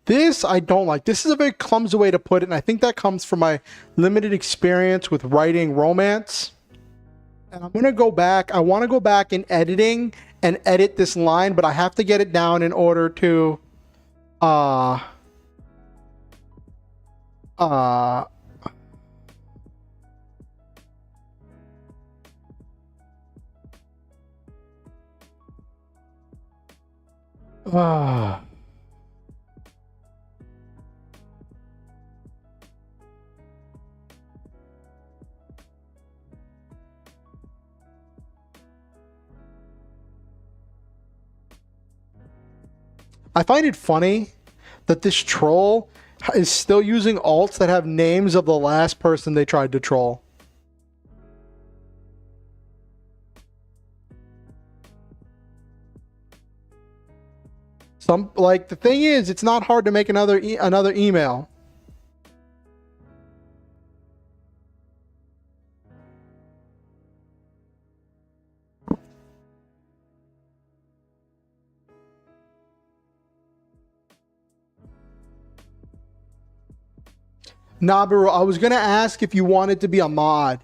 This I don't like. This is a very clumsy way to put it, and I think that comes from my limited experience with writing romance. And I'm gonna go back. I want to go back in editing and edit this line, but I have to get it down in order to uh uh uh I find it funny that this troll is still using alts that have names of the last person they tried to troll. Like the thing is, it's not hard to make another email. Nabiru, I was gonna ask if you wanted to be a mod.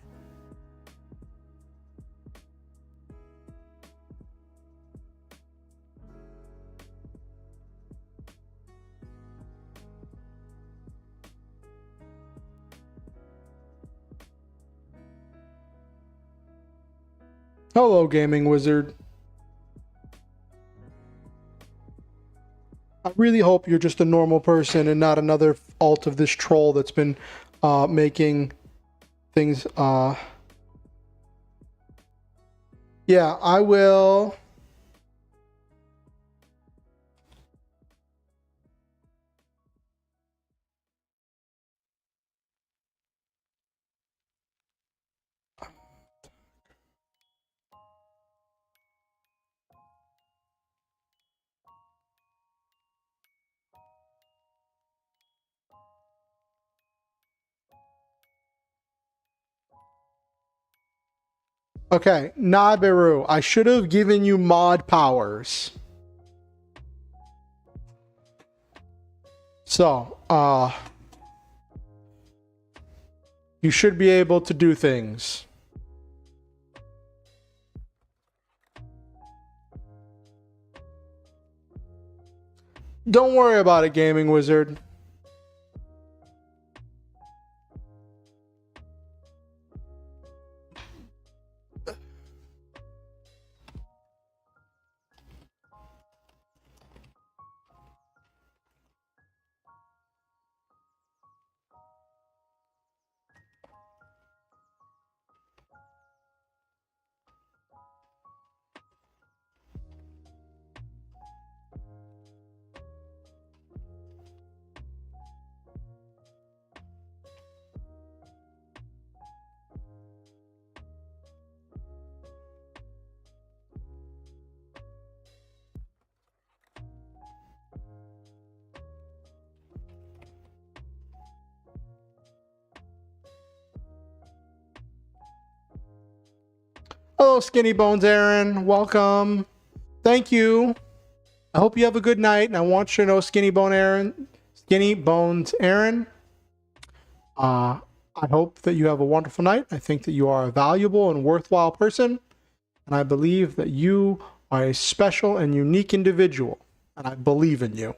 Hello, Gaming Wizard. I really hope you're just a normal person and not another alt of this troll that's been making things... Yeah, I will... Okay, Naberu, I should have given you mod powers. So, you should be able to do things. Don't worry about it, Gaming Wizard. Hello, Skinny Bones Aaron. Welcome. Thank you. I hope you have a good night, and I want you to know, Skinny Bones Aaron. I hope that you have a wonderful night. I think that you are a valuable and worthwhile person, and I believe that you are a special and unique individual, and I believe in you.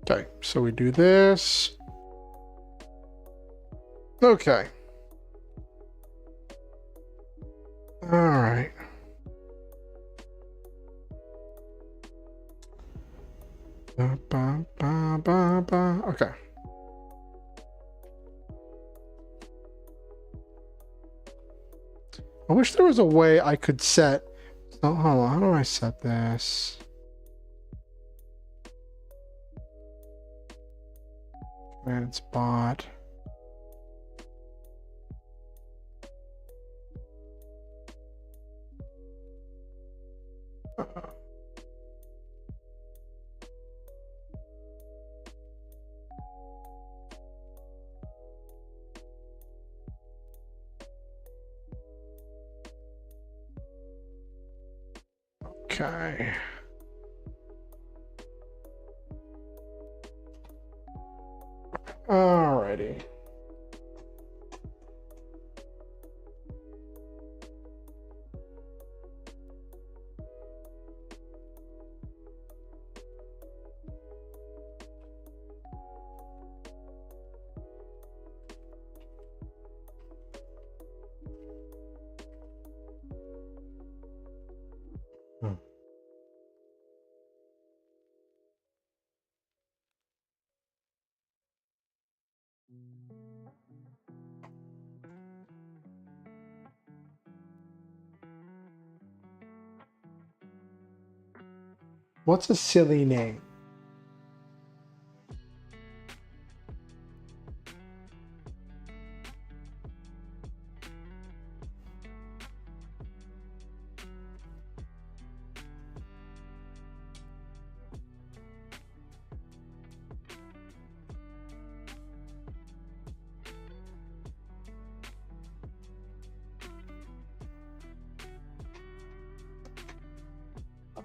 Okay, so we do this. Okay. All right. Okay. I wish there was a way I could set. Oh, hold on. How do I set this? Command spot. Okay. Alrighty. What's a silly name?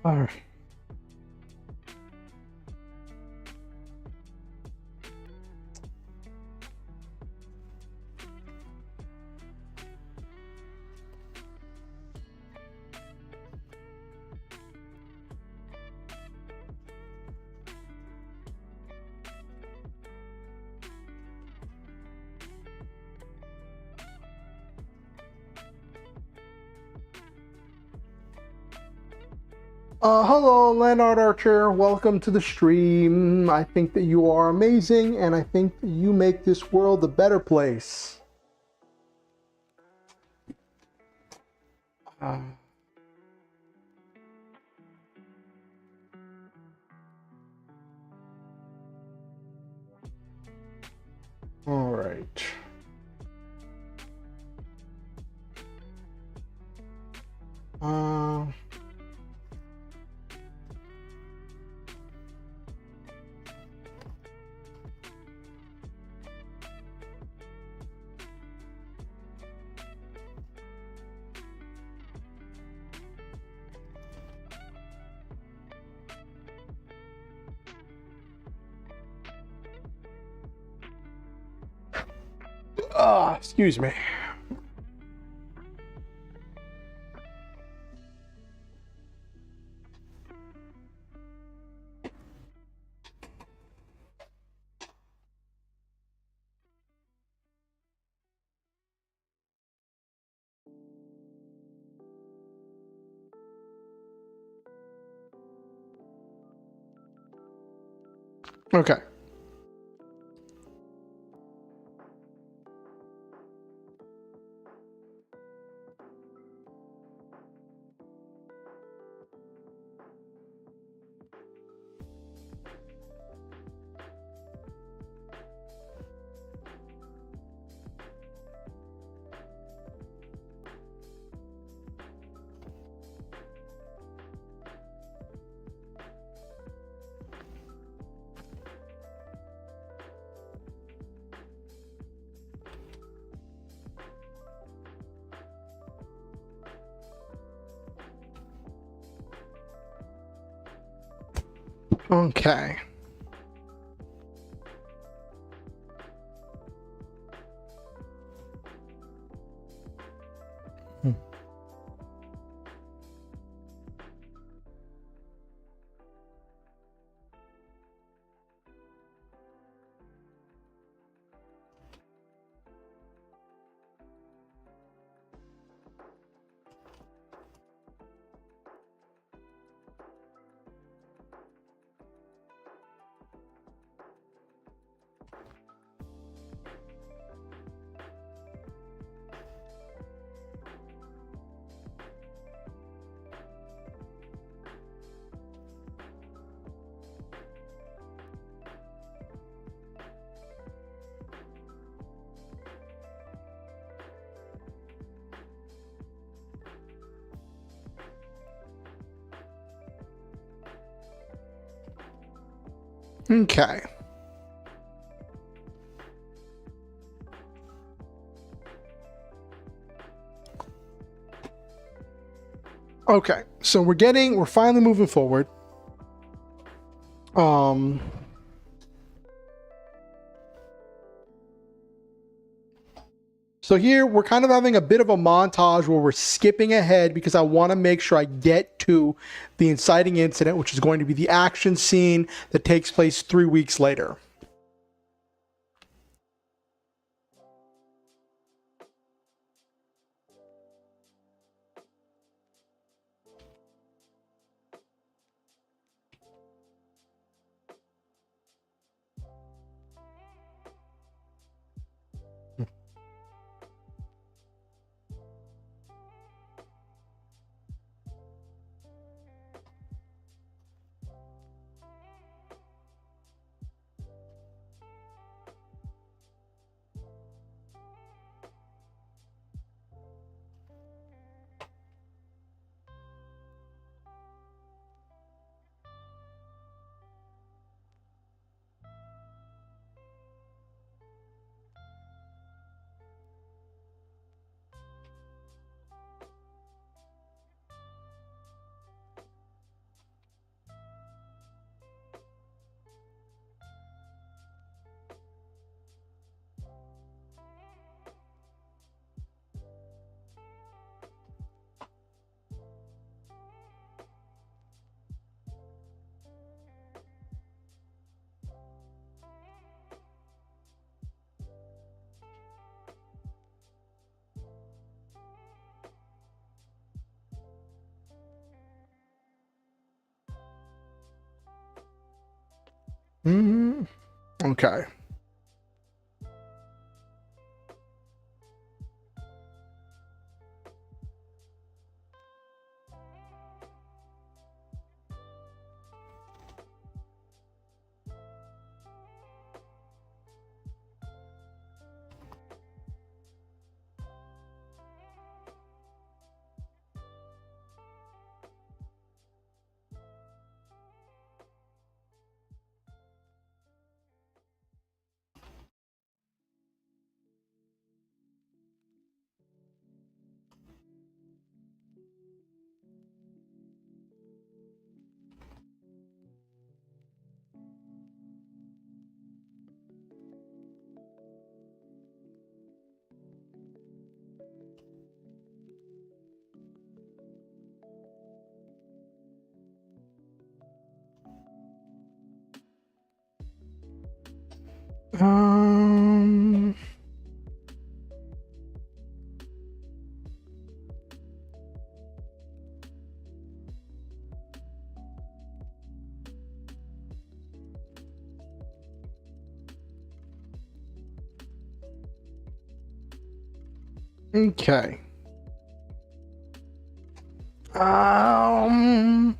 All right. Hello, Leonard Archer. Welcome to the stream. I think that you are amazing, and I think that you make this world a better place. All right. Excuse me. Okay. Okay. Okay. Okay. So we're finally moving forward. So here we're kind of having a bit of a montage where we're skipping ahead because I want to make sure I get to the inciting incident, which is going to be the action scene that takes place 3 weeks later. Okay. Um. Okay. Um.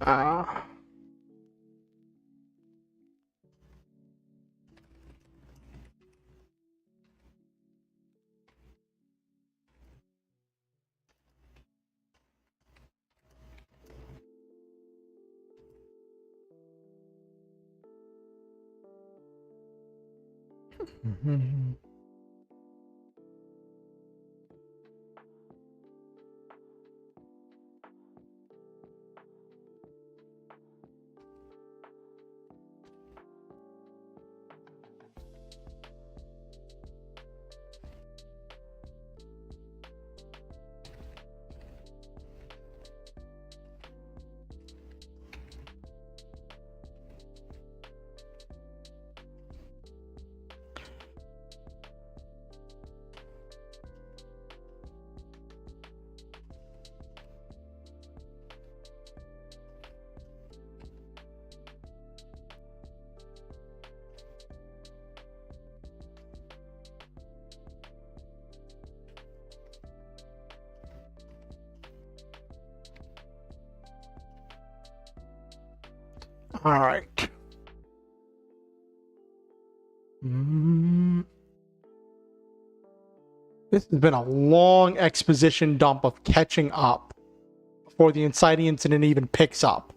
Ah. All right. This has been a long exposition dump of catching up before the inciting incident even picks up.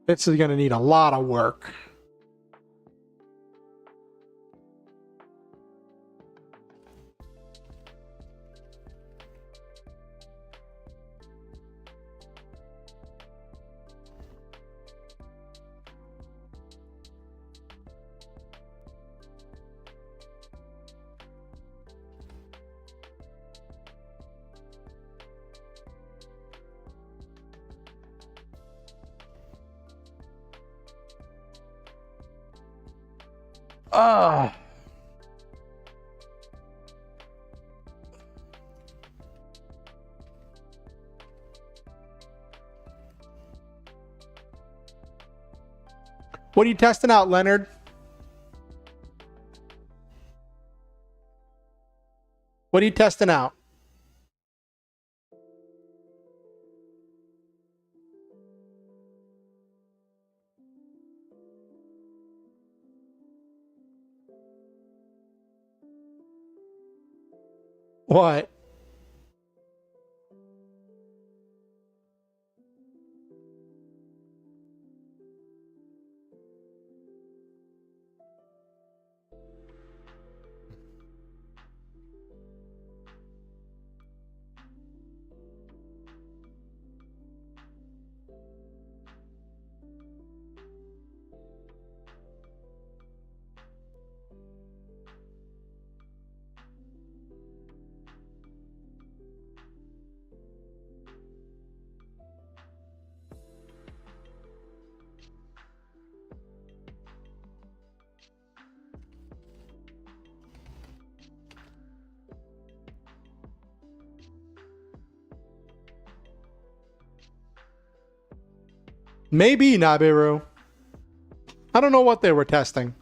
This is going to need a lot of work. Ah. What are you testing out, Leonard? What are you testing out? What? Maybe, Nabiru. I don't know what they were testing.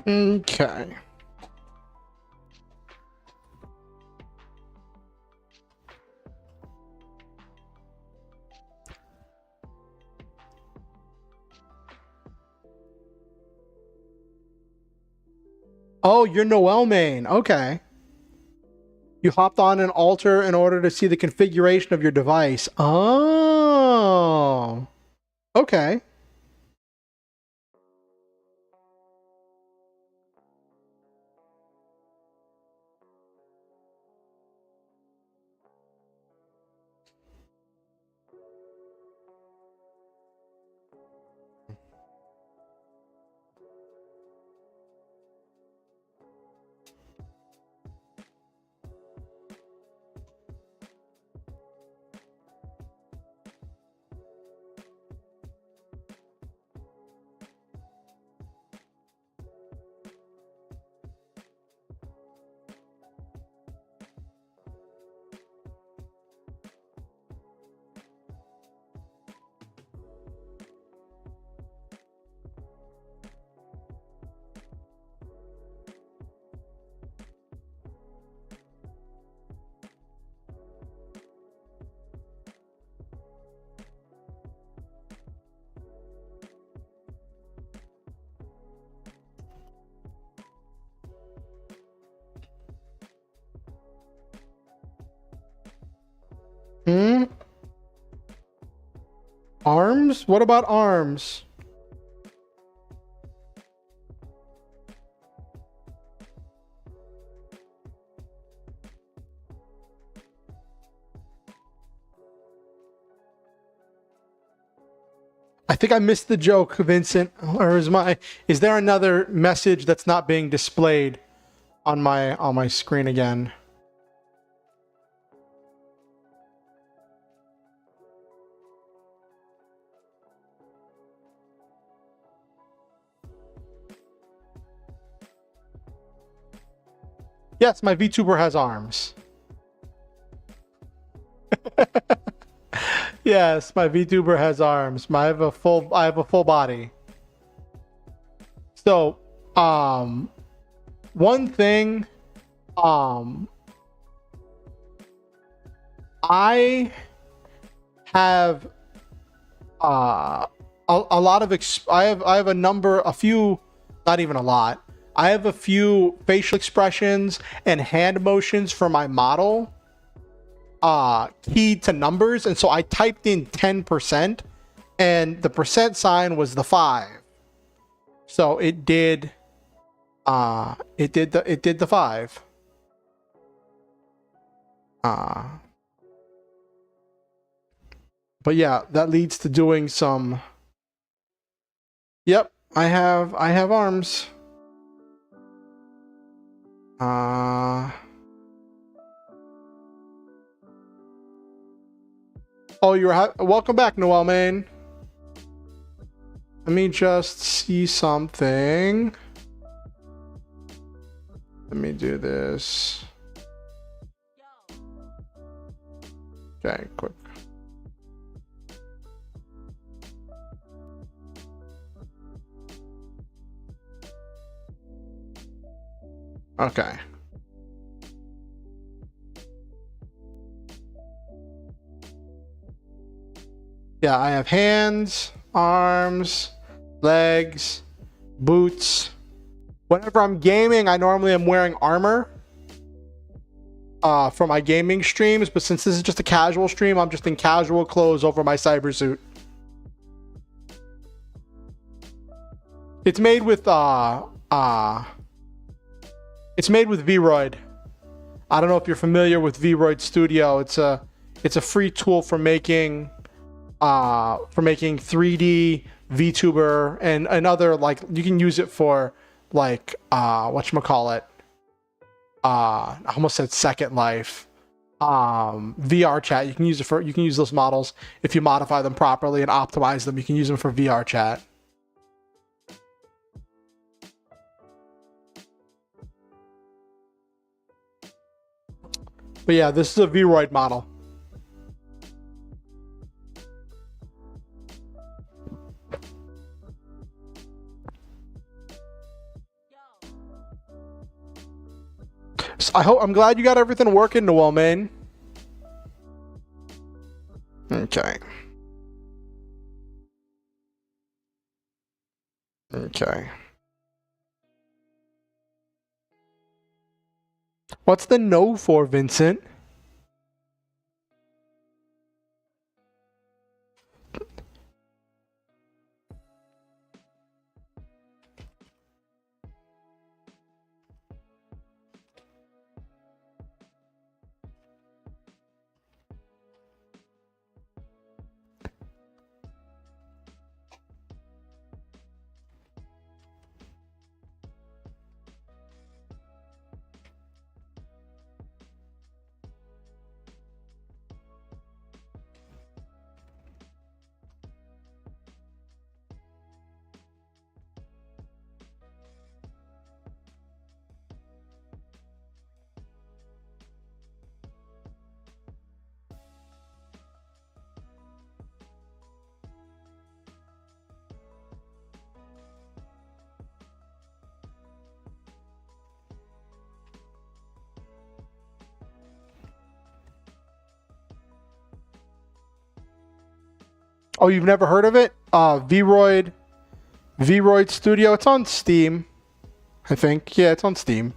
Okay. Oh, you're Noel main. Okay. You hopped on an altar in order to see the configuration of your device. Oh. Okay. Hmm? Arms? What about arms? I think I missed the joke, Vincent. Or is there another message that's not being displayed on my screen again? Yes, my VTuber has arms. Yes, my VTuber has arms. I have a full body. So, one thing, I have a lot of I have a few, not even a lot. I have a few facial expressions and hand motions for my model keyed to numbers, and so I typed in 10% and the percent sign was the 5. So it did the 5. But yeah, that leads to doing some. Yep, I have arms. Oh, welcome back, Noel main. Let me just see something. Let me do this. Okay, quick. Okay. Yeah, I have hands, arms, legs, boots. Whenever I'm gaming, I normally am wearing armor for my gaming streams, but since this is just a casual stream, I'm just in casual clothes over my cyber suit. It's made with Vroid. I don't know if you're familiar with Vroid Studio. It's a free tool for making 3D VTuber and other, like, you can use it for like whatchamacallit, I almost said Second Life, VR chat. You can use those models if you modify them properly and optimize them. You can use them for VR chat. But yeah, this is a Vroid model. So I'm glad you got everything working, Noel, man. Okay. What's the no for, Vincent? Oh, you've never heard of it? Vroid Studio. It's on Steam, I think. Yeah, it's on Steam.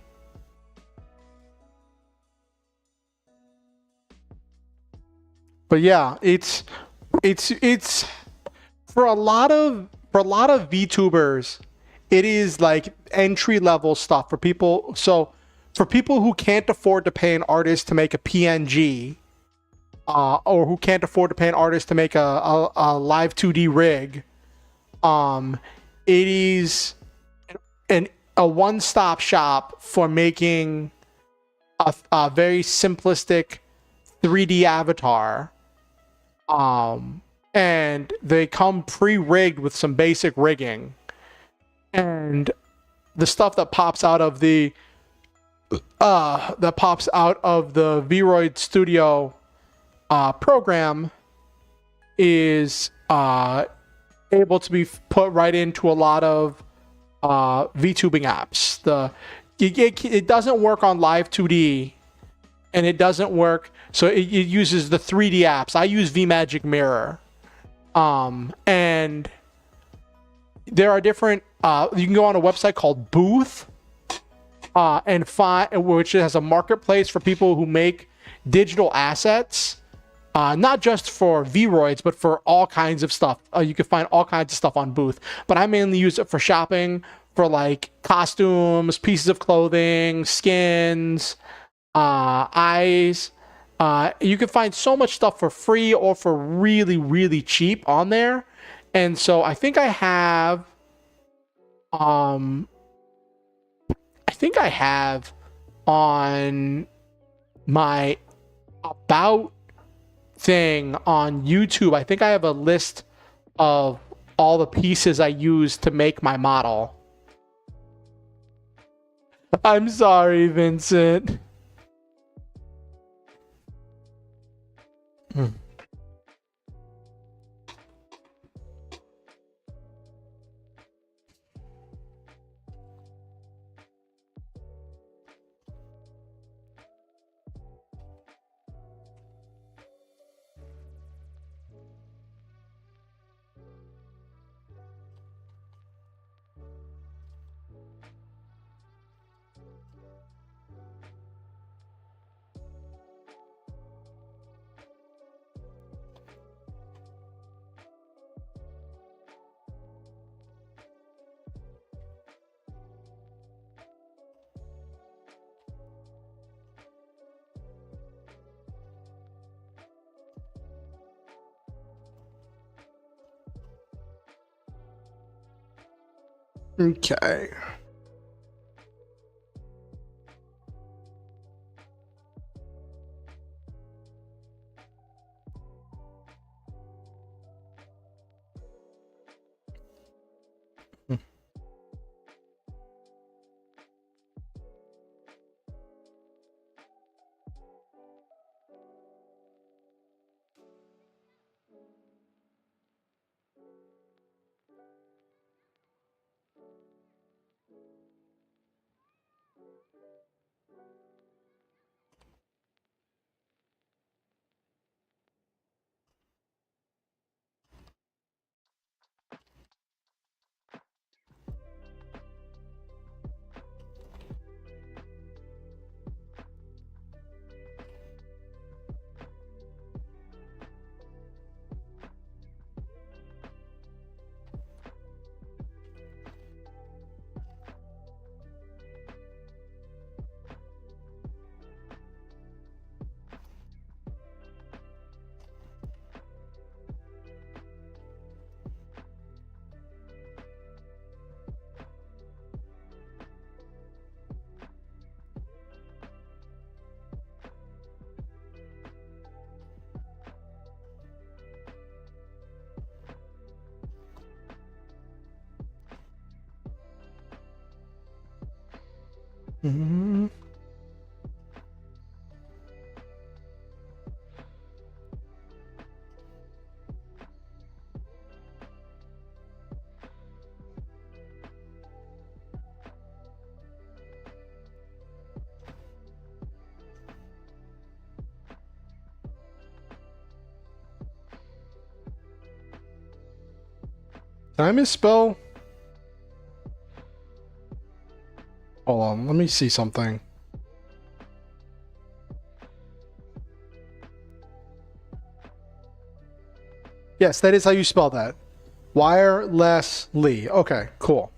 But yeah, it's for a lot of VTubers, it is like entry level stuff for people. So for people who can't afford to pay an artist to make a PNG, or who can't afford to pay an artist to make a live 2D rig, it is a one-stop shop for making a very simplistic 3D avatar. And they come pre-rigged with some basic rigging, and the stuff that pops out of the Vroid Studio program is able to be put right into a lot of VTubing apps. It doesn't work on live 2D, and it doesn't work. So it uses the 3D apps. I use VMagic Mirror, and there are different. You can go on a website called Booth, and find, which has a marketplace for people who make digital assets. Not just for Vroids, but for all kinds of stuff. You can find all kinds of stuff on Booth. But I mainly use it for shopping, for like costumes, pieces of clothing, skins, eyes. You can find so much stuff for free or for really, really cheap on there. And so I think I have, on my about thing on YouTube, I think I have a list of all the pieces I use to make my model. I'm sorry, Vincent. Okay. Mm-hmm. Did I misspell? Hold on, let me see something. Yes, that is how you spell that. Wirelessly. Okay, cool.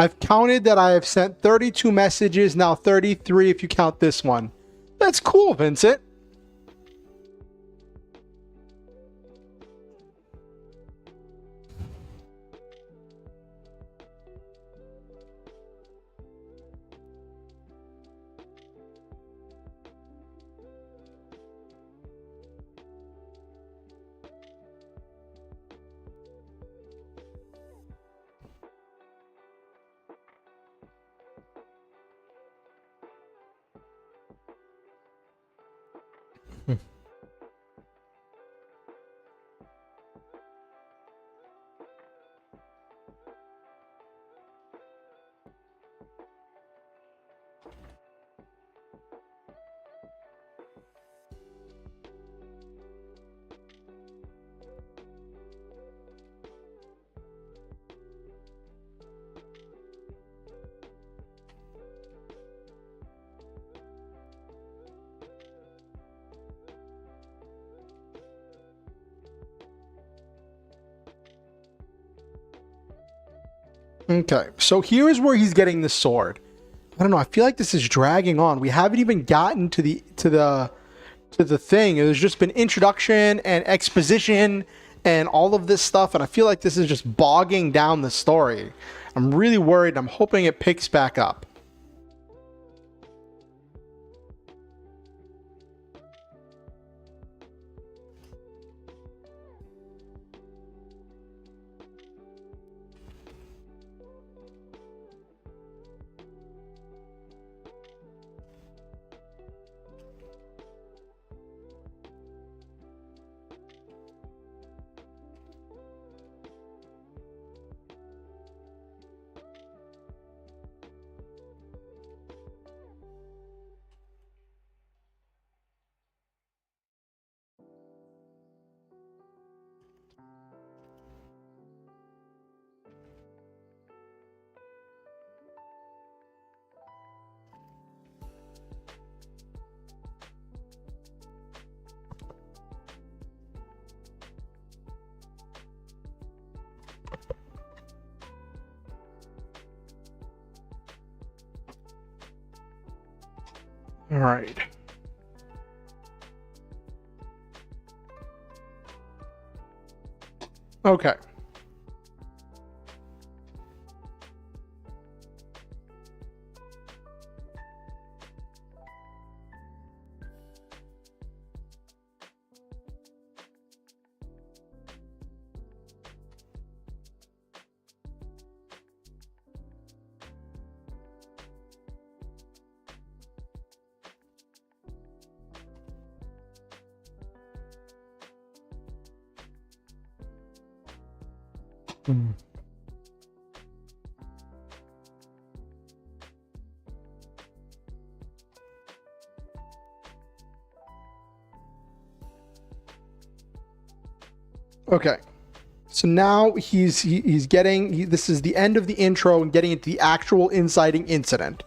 I've counted that I have sent 32 messages, now 33 if you count this one. That's cool, Vincent. Okay, so here is where he's getting the sword. I don't know. I feel like this is dragging on. We haven't even gotten to the thing. There's just been introduction and exposition and all of this stuff, and I feel like this is just bogging down the story. I'm really worried. I'm hoping it picks back up. All right. Okay. Hmm. Okay. So now he's getting this is the end of the intro and getting into the actual inciting incident.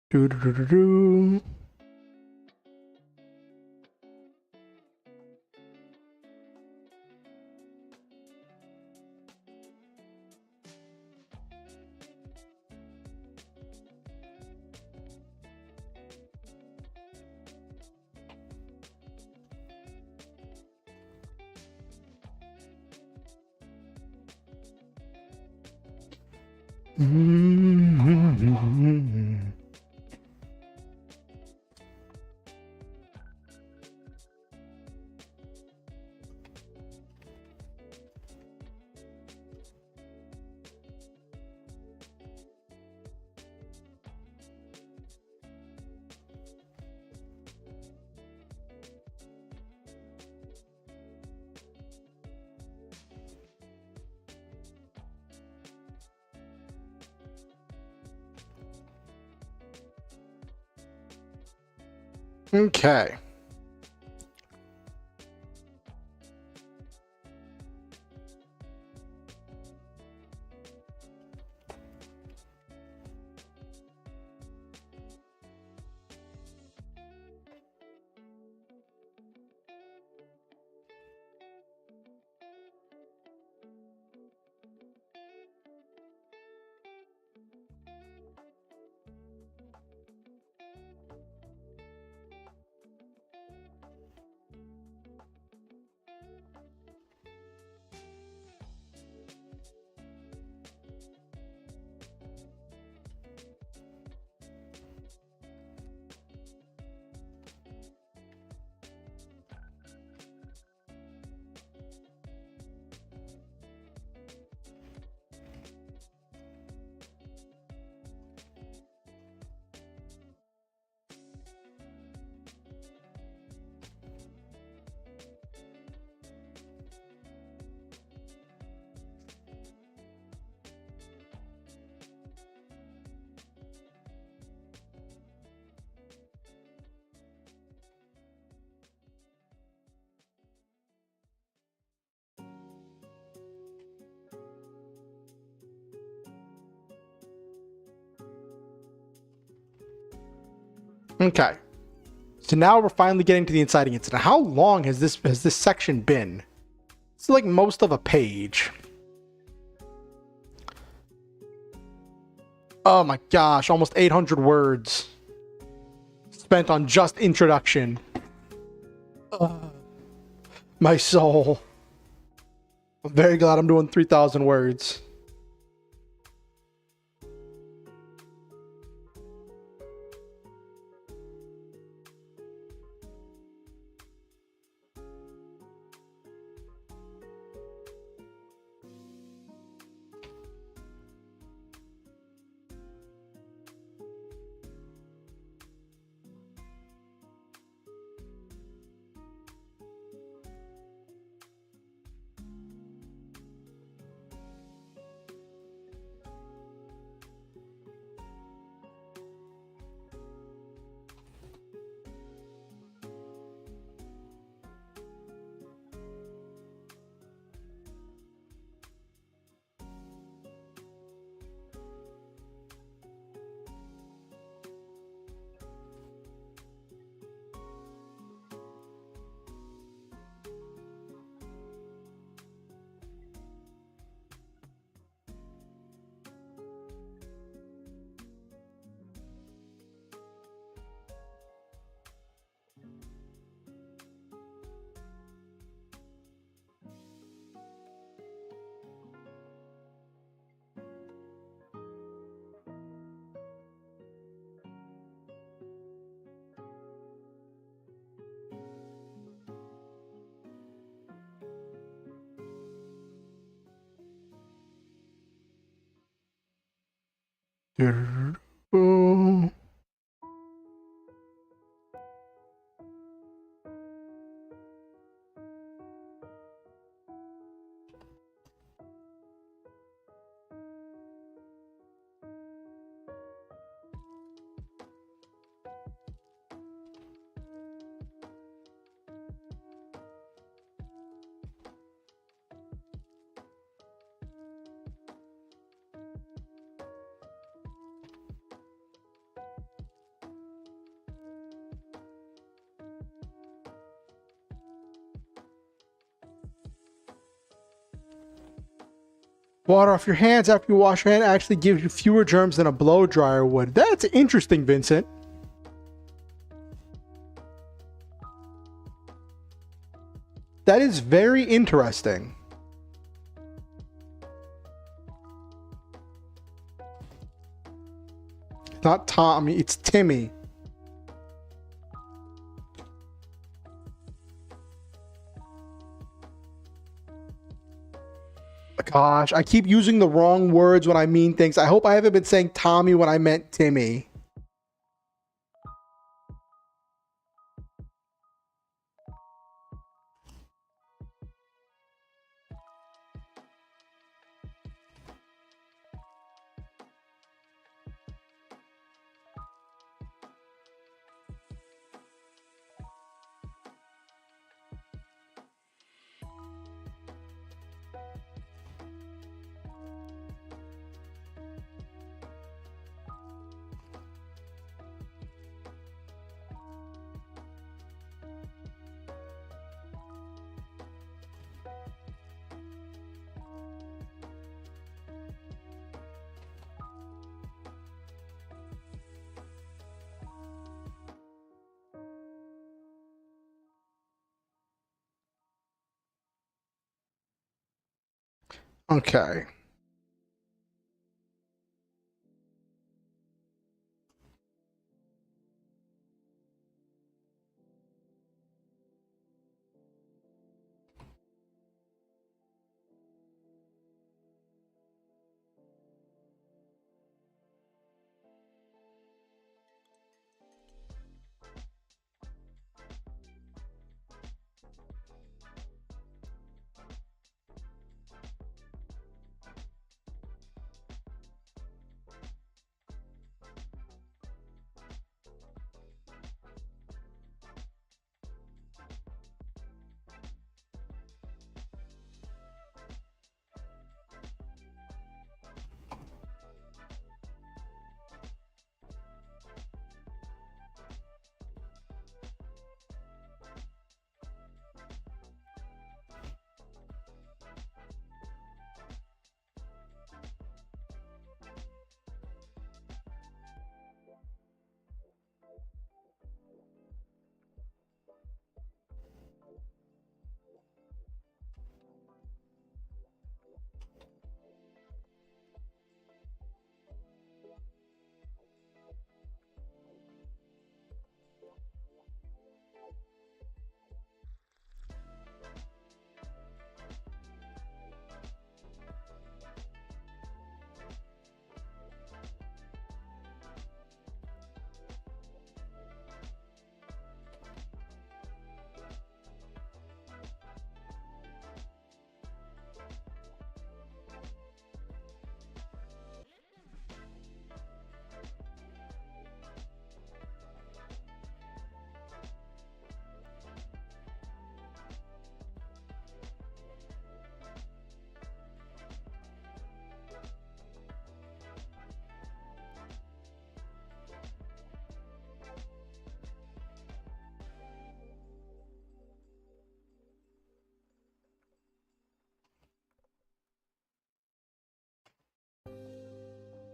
Do-do-do-do-do. Mm-hmm. Okay. Okay. So now we're finally getting to the inciting incident. How long has this section been? It's like most of a page. Oh my gosh, almost 800 words spent on just introduction. My soul. I'm very glad I'm doing 3,000 words. Oh. Water off your hands after you wash your hand actually gives you fewer germs than a blow dryer would. That's interesting, Vincent. That is very interesting. It's not Tommy, it's Timmy. Gosh, I keep using the wrong words when I mean things. I hope I haven't been saying Tommy when I meant Timmy. Okay.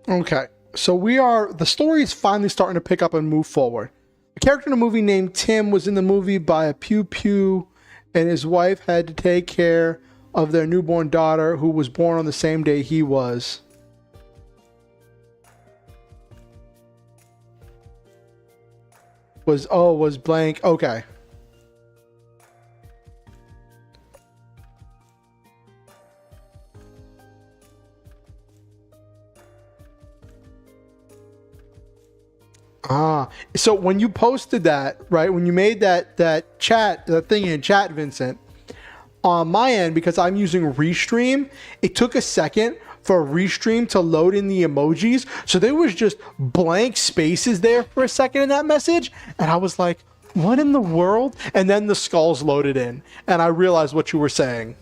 Okay, so the story is finally starting to pick up and move forward. A character in the movie named Tim was in the movie by a pew pew, and his wife had to take care of their newborn daughter who was born on the same day he was. Was blank. Okay. So when you posted that, right, when you made that chat, that thing in chat, Vincent, on my end, because I'm using Restream, it took a second for Restream to load in the emojis. So there was just blank spaces there for a second in that message. And I was like, what in the world? And then the skulls loaded in. And I realized what you were saying.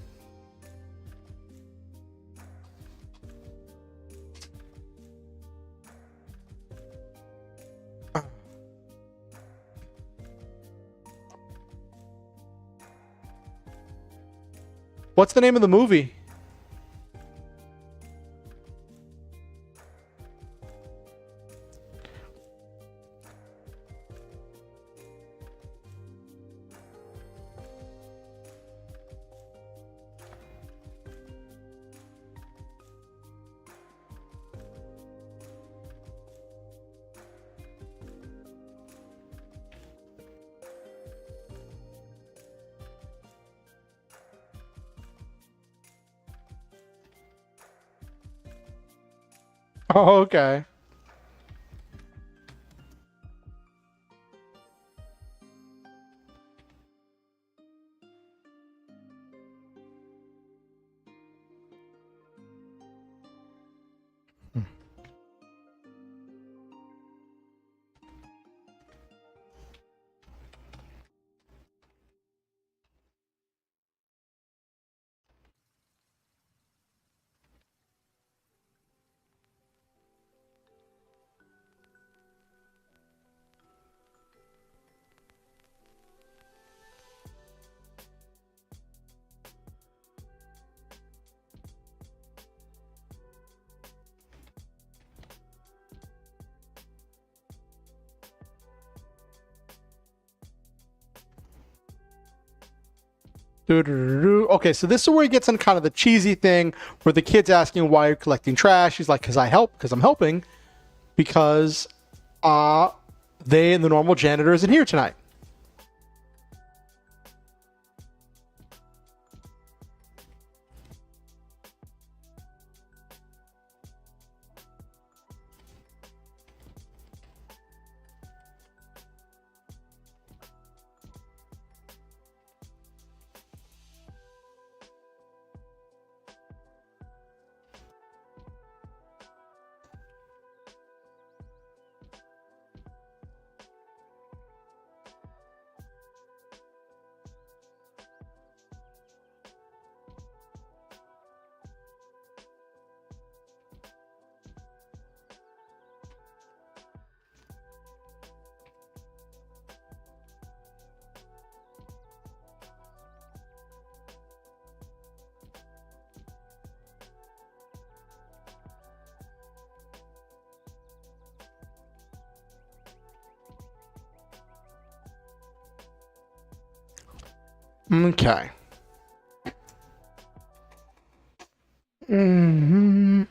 What's the name of the movie? Oh, okay. Okay, so this is where he gets in kind of the cheesy thing where the kid's asking why you're collecting trash. He's like, because I'm helping, because they and the normal janitor isn't here tonight. Okay. Hmm.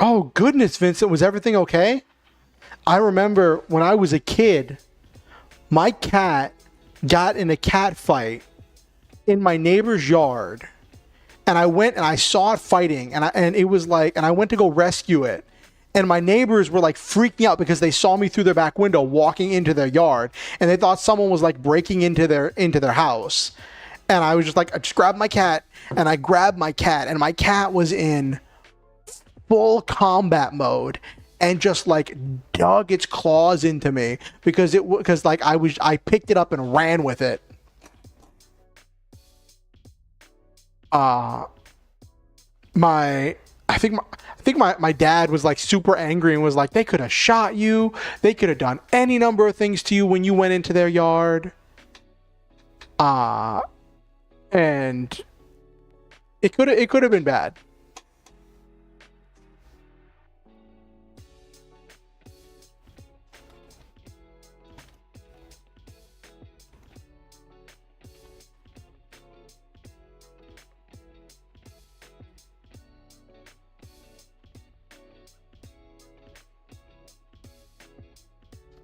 Oh, goodness, Vincent, was everything okay? I remember when I was a kid, my cat got in a cat fight in my neighbor's yard. And I went and I saw it fighting, and it was like, and I went to go rescue it. And my neighbors were like freaking out because they saw me through their back window walking into their yard, and they thought someone was like breaking into their house. And I was just like, I just grabbed my cat, and I grabbed my cat, and my cat was in full combat mode and just like dug its claws into me because I picked it up and ran with it. I think my dad was like super angry and was like, they could have shot you, they could have done any number of things to you when you went into their yard. And it could have been bad.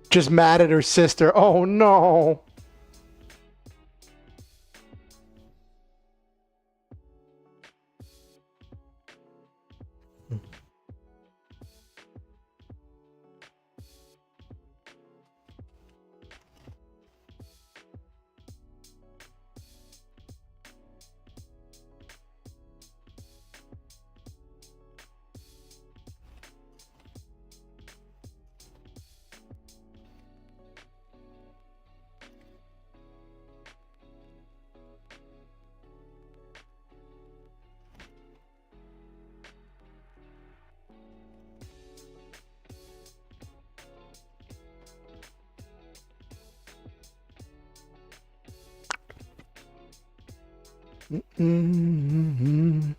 Just mad at her sister. Oh no. Mm-hmm.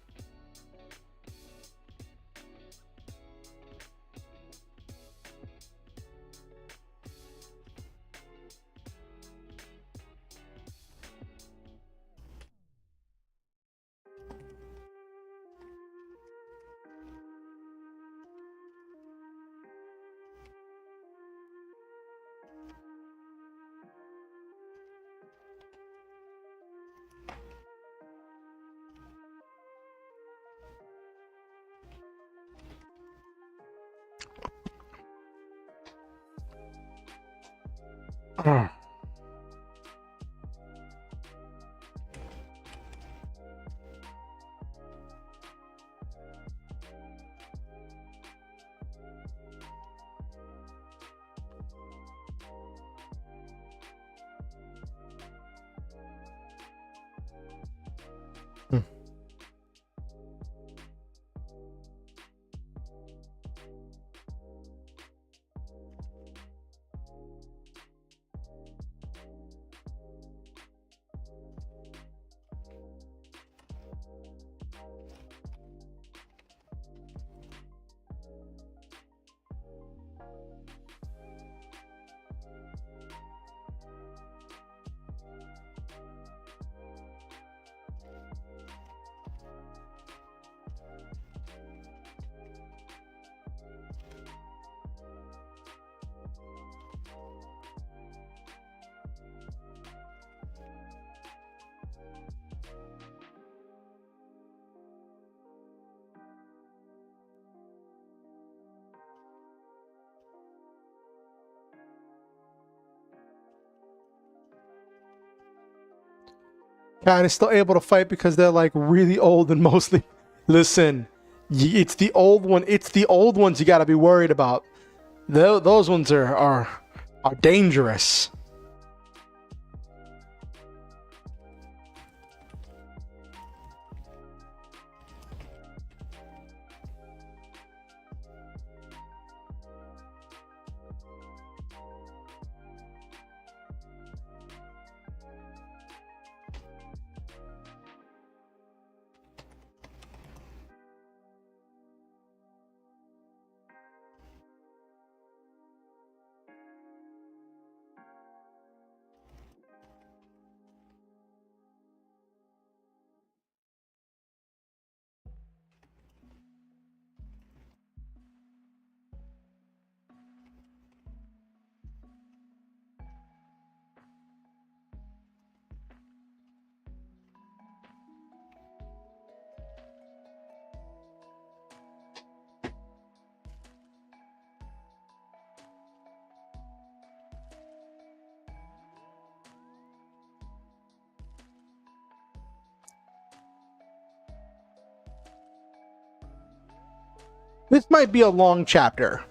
Cat is still able to fight because they're like really old and mostly. Listen, it's the old one. It's the old ones you got to be worried about. Those ones are dangerous. This might be a long chapter.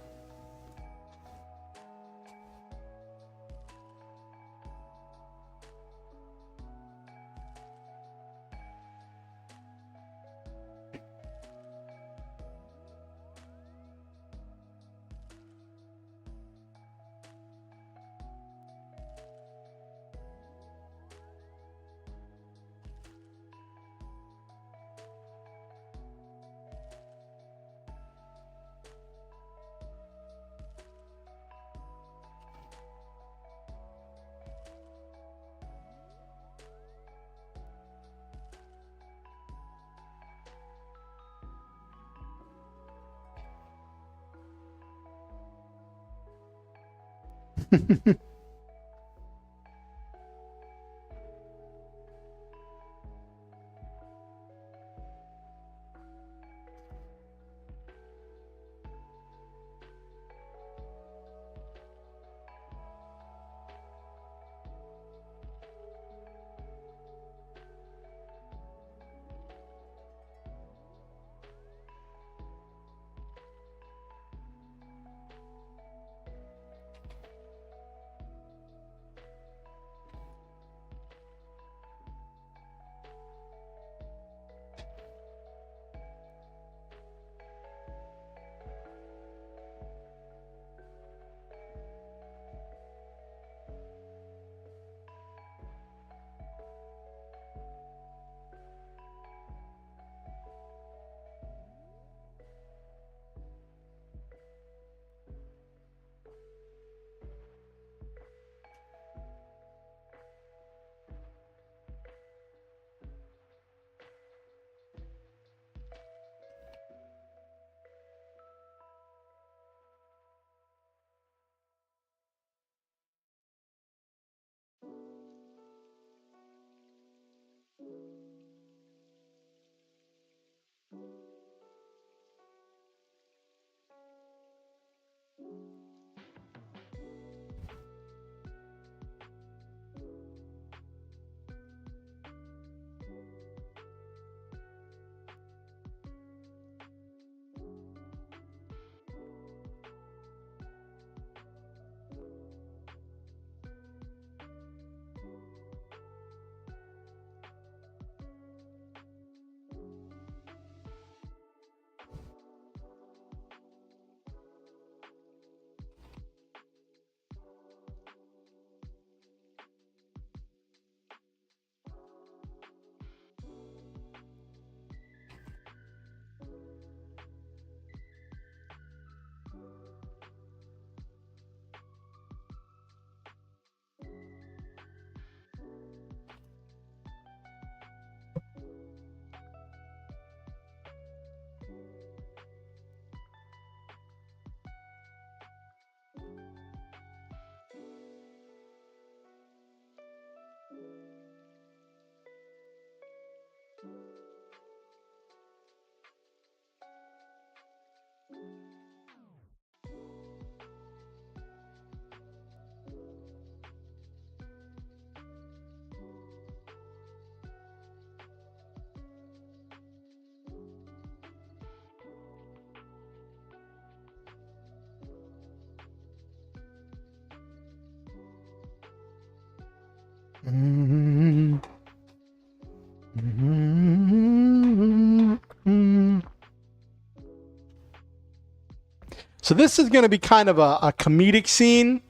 So this is going to be kind of a comedic scene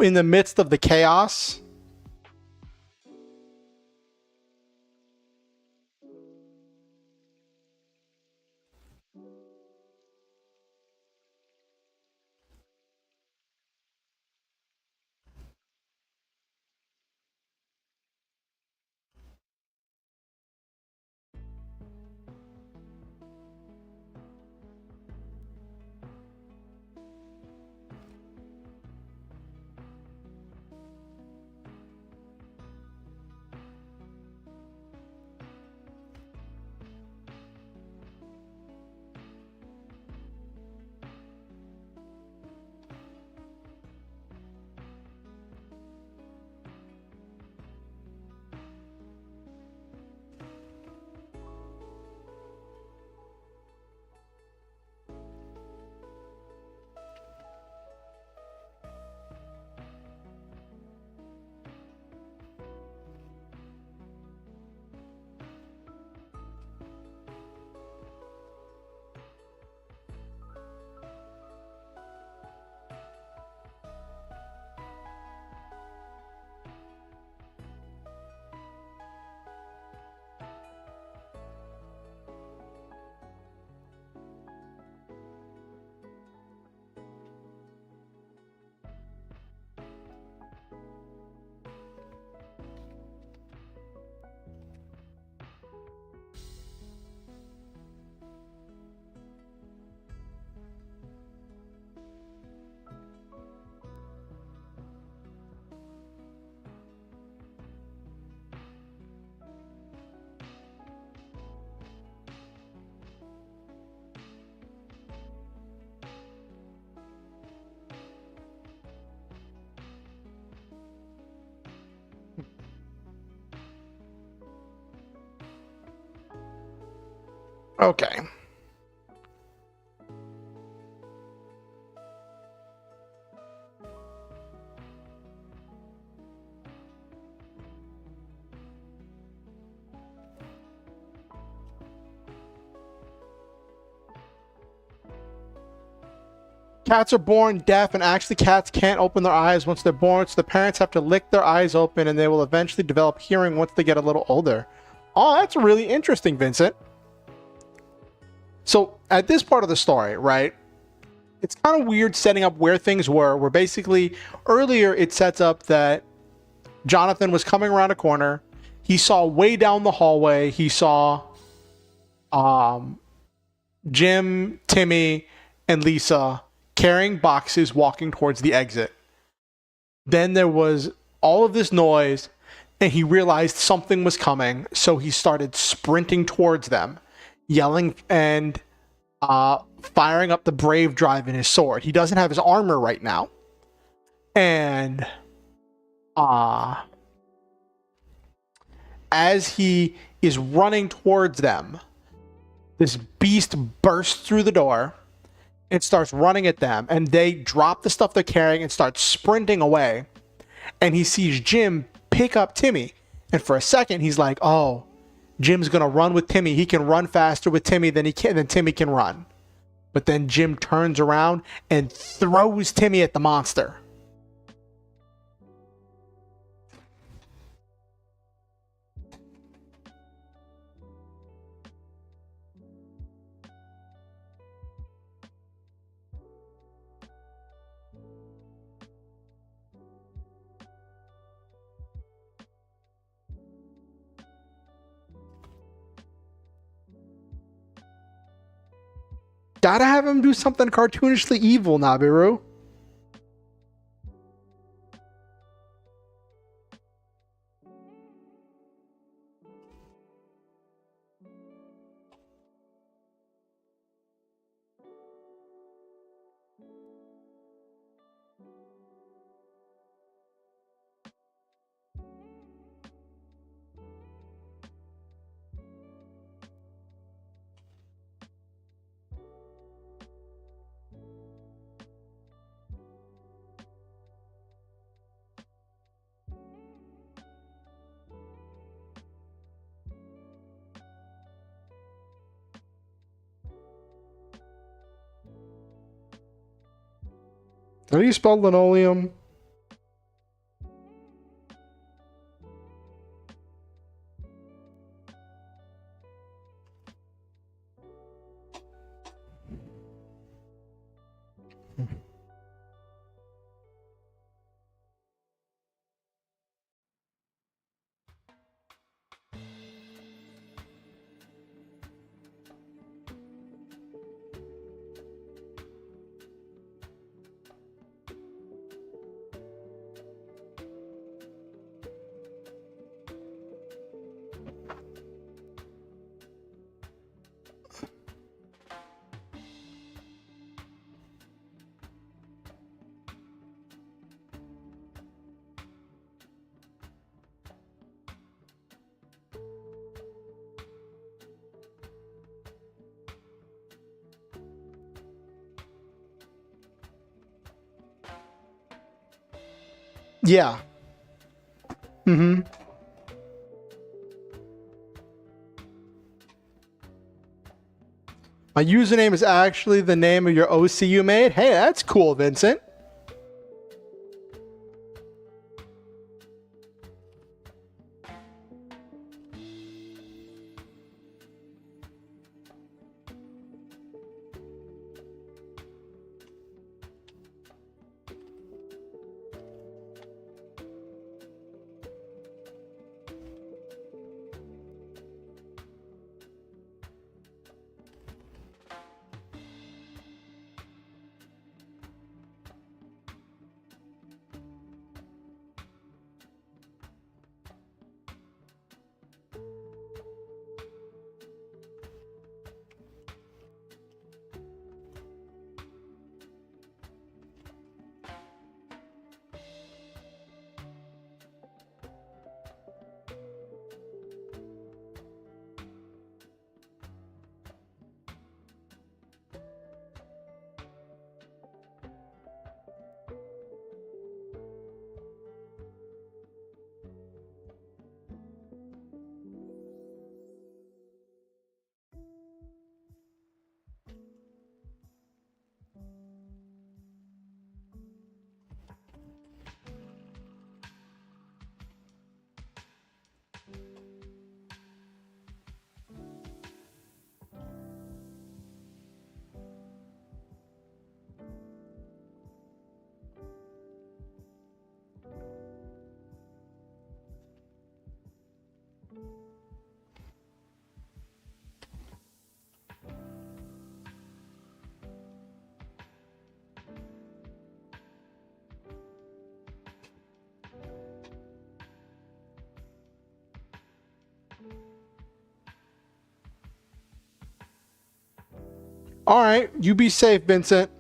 in the midst of the chaos. Okay. Cats are born deaf, and actually cats can't open their eyes once they're born, so the parents have to lick their eyes open, and they will eventually develop hearing once they get a little older. Oh, that's really interesting, Vincent. So at this part of the story, right, it's kind of weird setting up where things were, where basically earlier it sets up that Jonathan was coming around a corner. He saw way down the hallway, he saw Jim, Timmy, and Lisa carrying boxes walking towards the exit. Then there was all of this noise, and he realized something was coming, so he started sprinting towards them, yelling and firing up the brave drive in his sword. He doesn't have his armor right now. And as he is running towards them, this beast bursts through the door and starts running at them, and they drop the stuff they're carrying and start sprinting away. And he sees Jim pick up Timmy, and for a second he's like, oh, Jim's gonna run with Timmy. He can run faster with Timmy than Timmy can run. But then Jim turns around and throws Timmy at the monster. Gotta have him do something cartoonishly evil, Nabiru. How do you spell linoleum? Yeah. Mm-hmm. My username is actually the name of your OC you made. Hey, that's cool, Vincent. All right, you be safe, Vincent.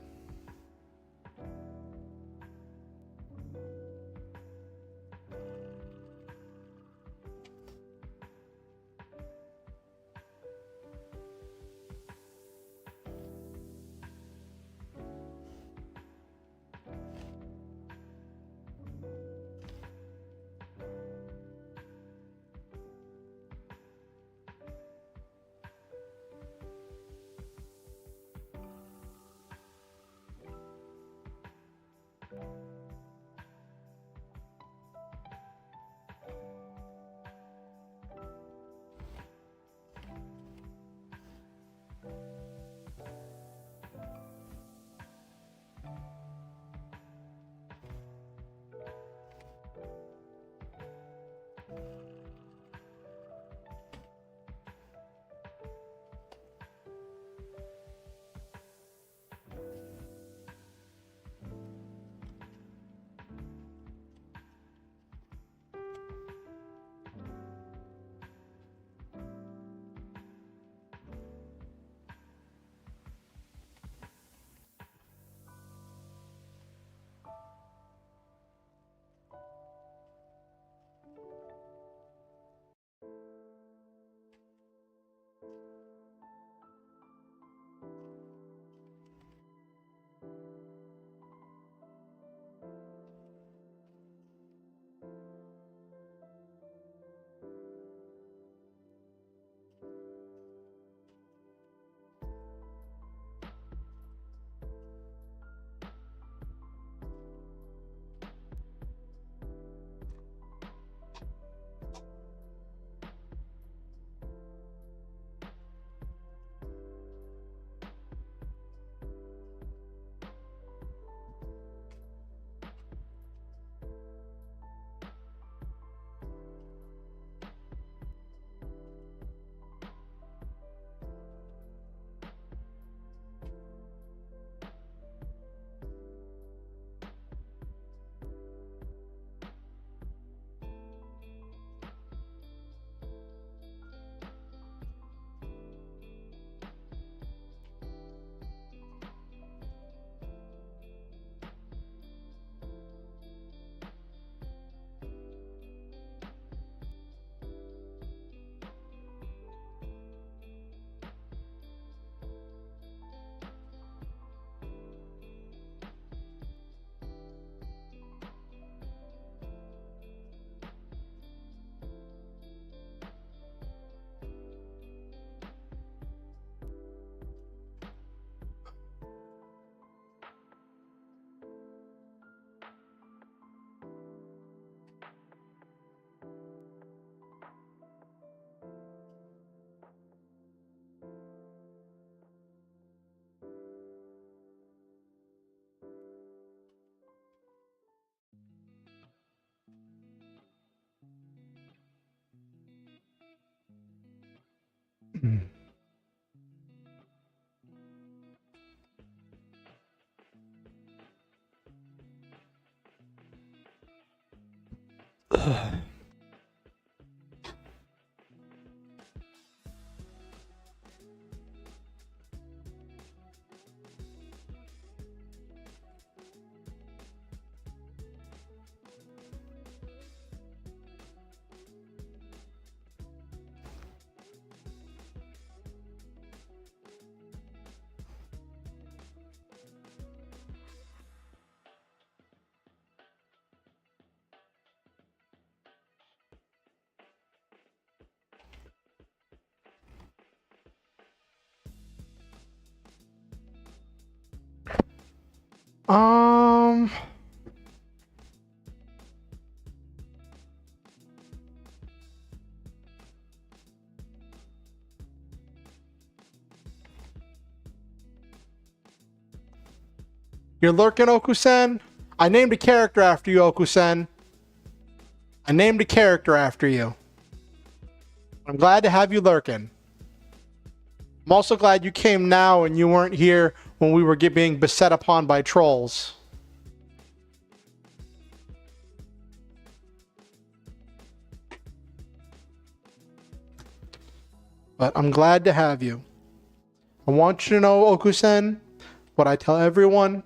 Um, you're lurking, Okusen? I named a character after you, Okusen. I named a character after you. I'm glad to have you lurking. I'm also glad you came now and you weren't here when we were being beset upon by trolls. But I'm glad to have you. I want you to know, Okusen, what I tell everyone,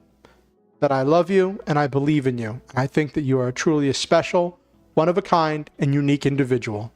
that I love you and I believe in you. I think that you are truly a special, one of a kind, and unique individual.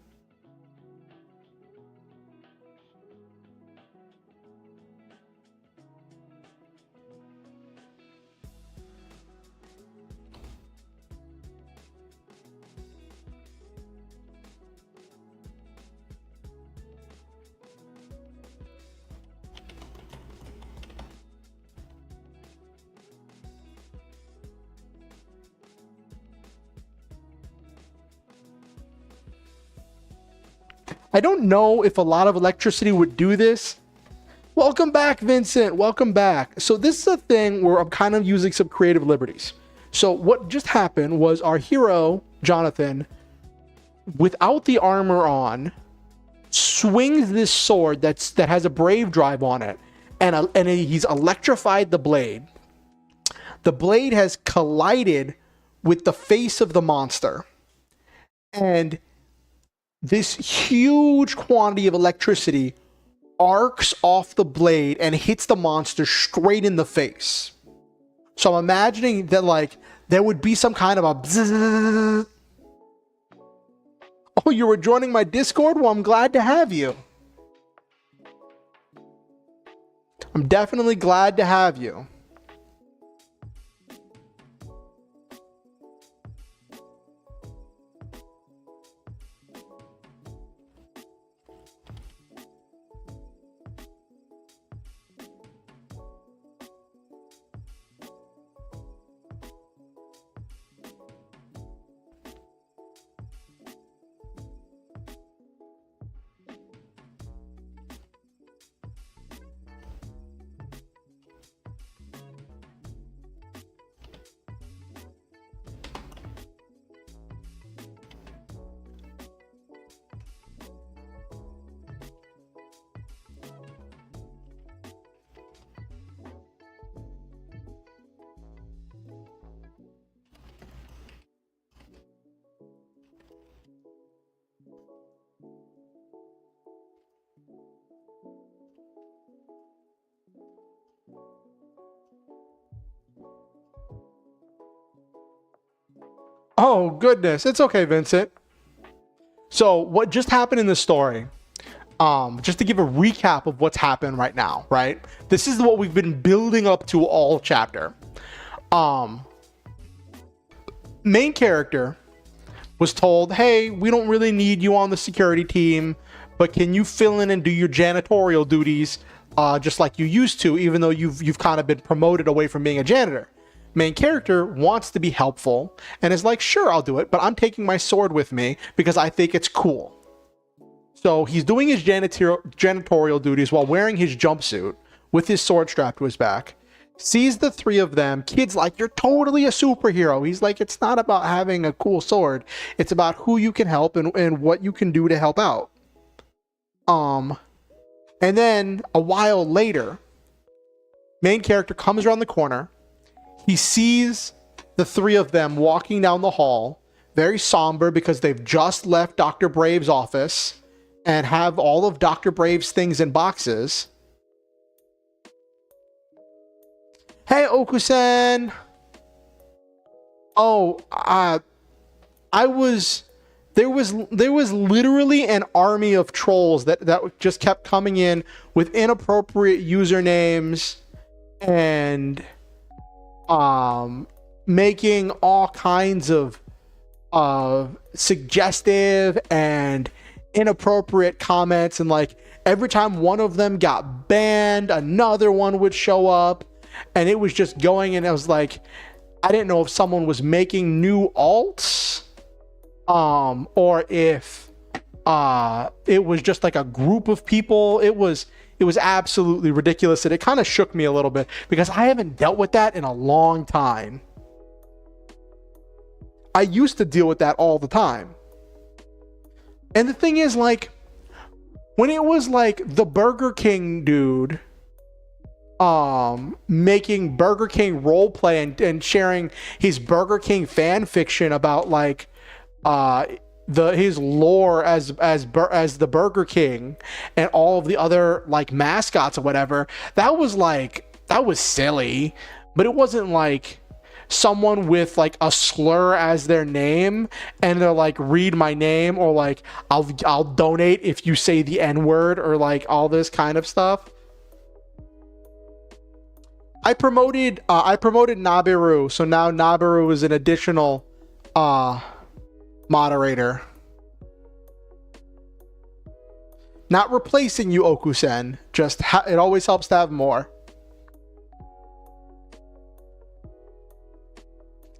I don't know if a lot of electricity would do this. Welcome back, Vincent. Welcome back. So this is a thing where I'm kind of using some creative liberties. So what just happened was our hero, Jonathan, without the armor on, swings this sword that has a brave drive on it, and he's electrified the blade. The blade has collided with the face of the monster. And this huge quantity of electricity arcs off the blade and hits the monster straight in the face. So I'm imagining that like there would be some kind of a bzzz. Oh, you were joining my Discord? Well, I'm glad to have you. I'm definitely glad to have you. Oh, goodness. It's okay, Vincent. So what just happened in the story, just to give a recap of what's happened right now, right? This is what we've been building up to all chapter. Main character was told, hey, we don't really need you on the security team, but can you fill in and do your janitorial duties just like you used to, even though you've kind of been promoted away from being a janitor? Main character wants to be helpful and is like, sure, I'll do it, but I'm taking my sword with me because I think it's cool. So he's doing his janitorial duties while wearing his jumpsuit with his sword strapped to his back. Sees the three of them. Kid's like, you're totally a superhero. He's like, it's not about having a cool sword. It's about who you can help and what you can do to help out. And then a while later, main character comes around the corner. He sees the three of them walking down the hall, very somber because they've just left Dr. Brave's office and have all of Dr. Brave's things in boxes. Hey, Okusen. Oh, there was literally an army of trolls that just kept coming in with inappropriate usernames and making all kinds of suggestive and inappropriate comments, and like every time one of them got banned, another one would show up, and it was just going, and I was like, I didn't know if someone was making new alts or if it was just like a group of people. It was absolutely ridiculous, and it kind of shook me a little bit because I haven't dealt with that in a long time. I used to deal with that all the time. And the thing is, like, when it was like the Burger King dude making Burger King roleplay and sharing his Burger King fan fiction about like his lore as the Burger King and all of the other like mascots or whatever, that was silly, but it wasn't like someone with like a slur as their name and they're like, read my name, or like I'll donate if you say the N-word, or like all this kind of stuff. I promoted Nabiru, so now Nabiru is an additional moderator. Not replacing you, Okusen. Just it always helps to have more.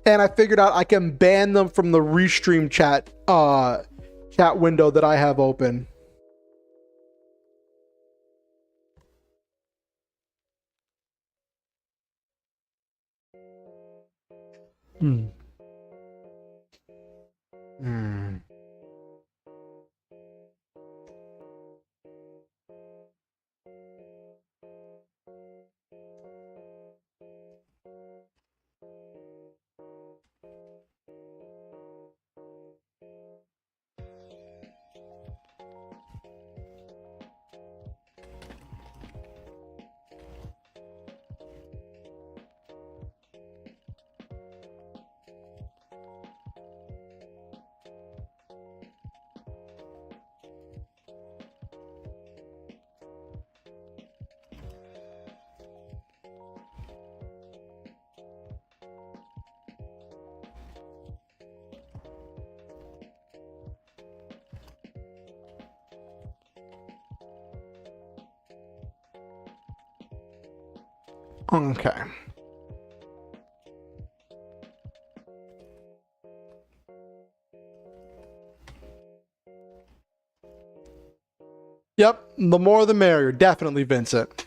And I figured out I can ban them from the restream chat window that I have open. Hmm. Hmm. Okay. Yep, the more the merrier. Definitely, Vincent.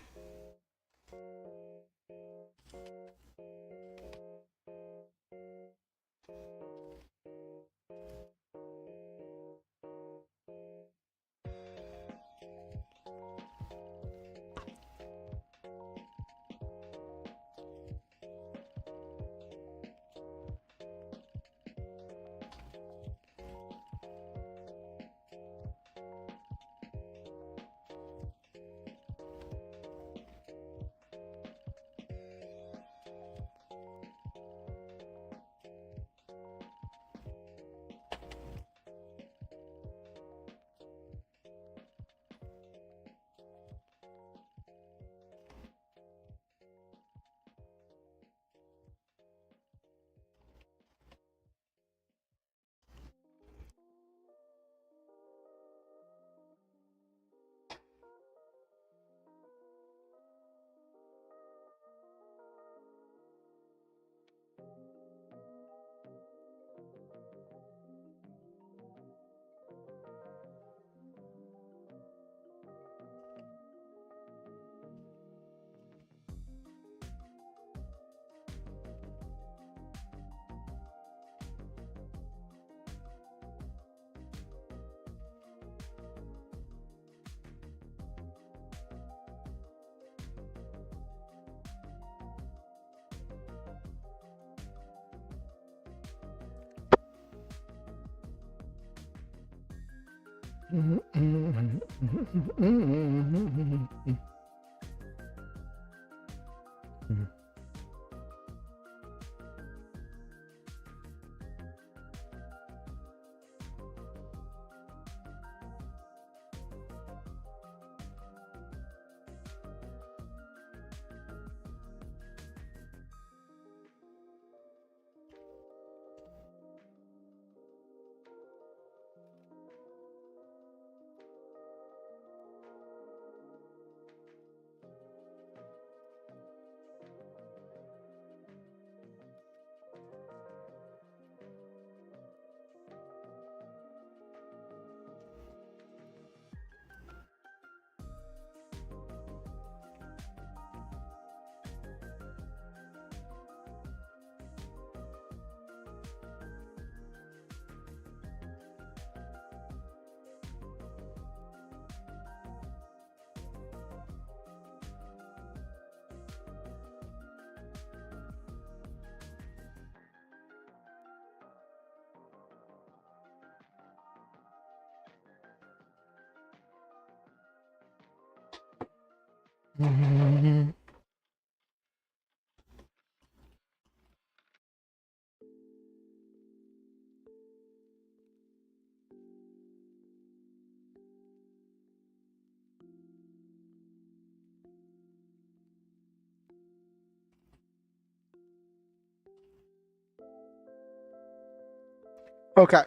Okay.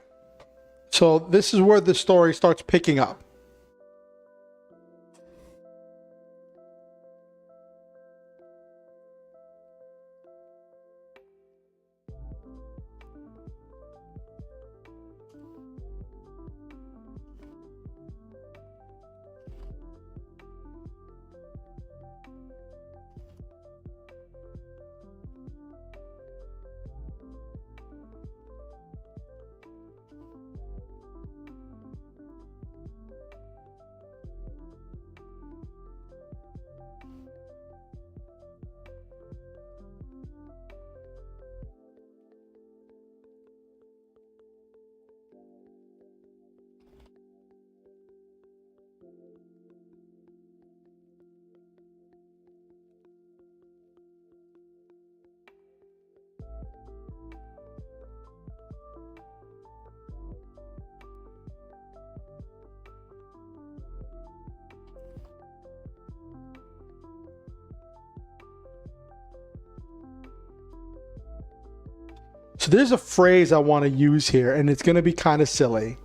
So this is where the story starts picking up. So there's a phrase I want to use here, and it's going to be kind of silly.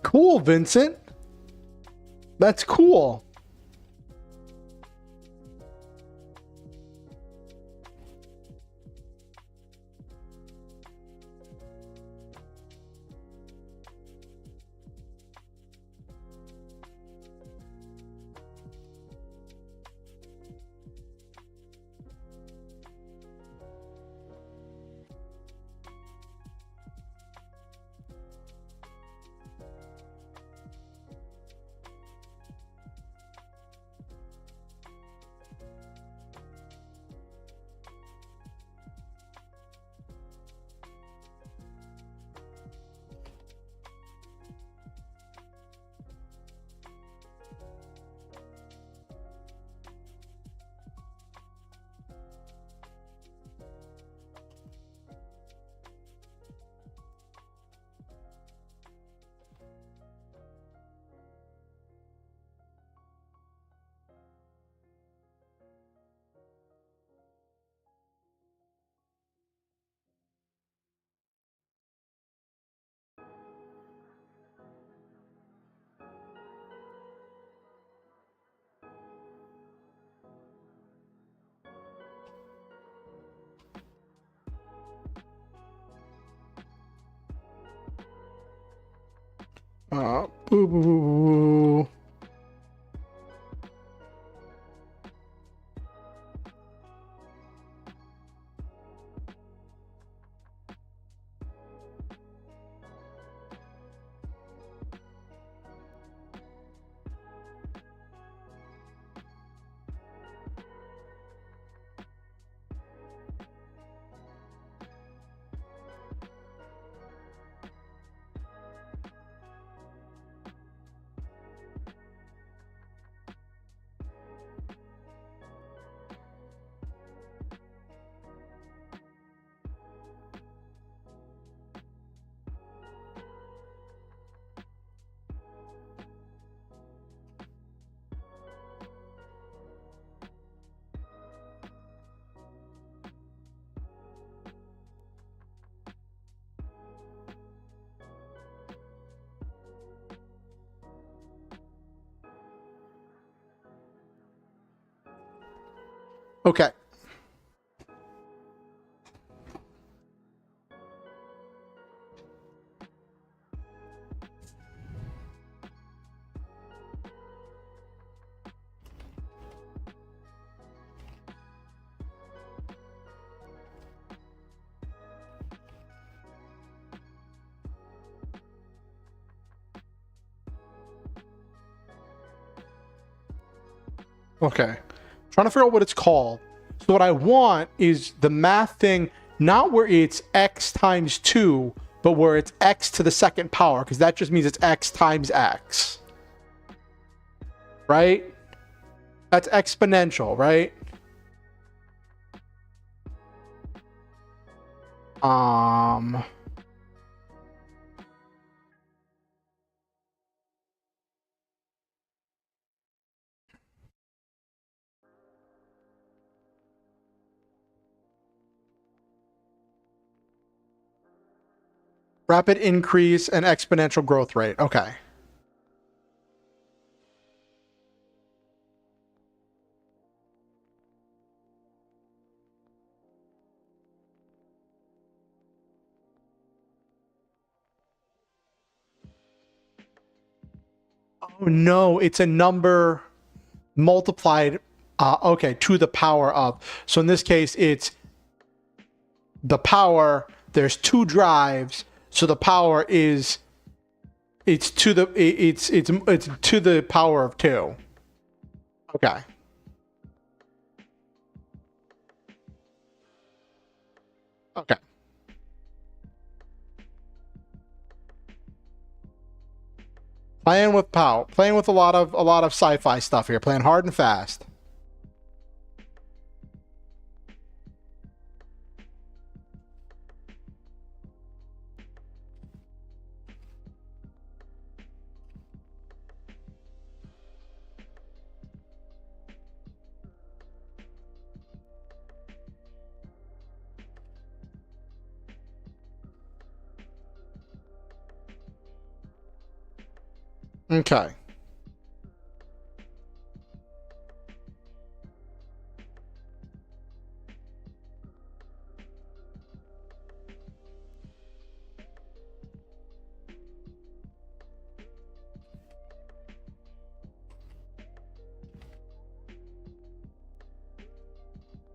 Cool, Vincent. That's cool. Boo, boo, boo, boo. Okay. Okay. Trying to figure out what it's called. So what I want is the math thing, not where it's x times 2, but where it's x to the second power, because that just means it's x times x. Right? That's exponential, right? Rapid increase and exponential growth rate. Okay. Oh no, it's a number multiplied, okay, to the power of. So in this case, it's the power, there's 2 drives, so the power is, it's to the power of 2. Okay. Okay. Playing with power, playing with a lot of sci-fi stuff here, playing hard and fast. Okay.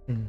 Hmm.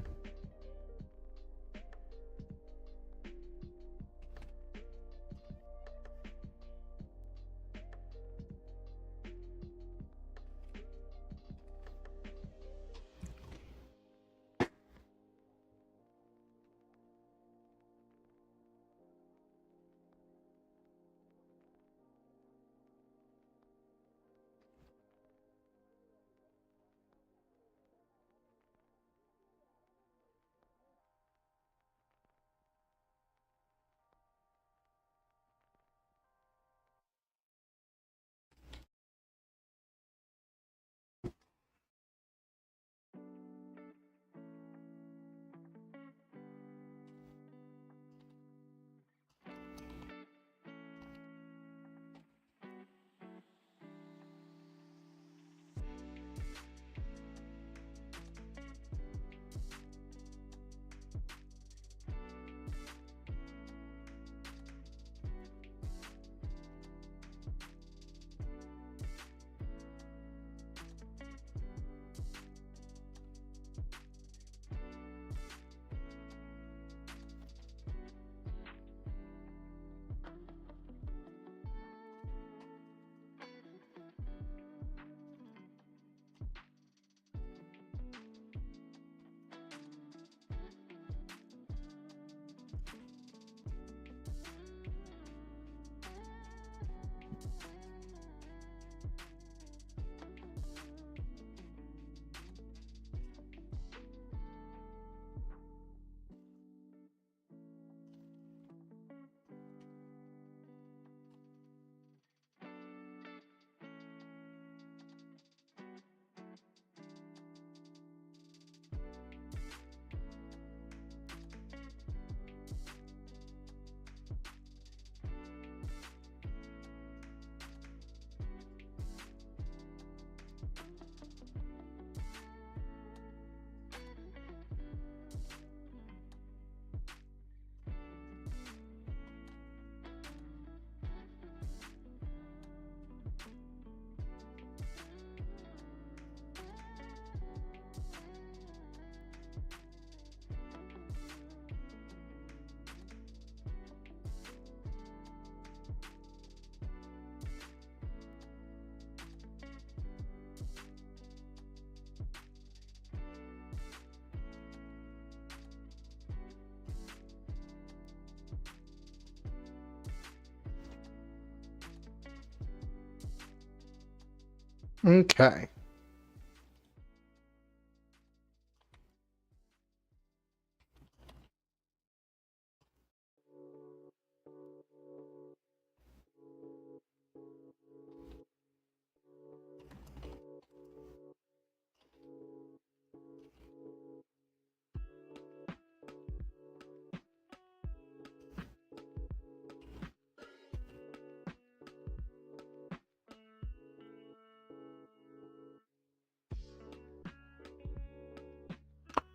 Okay.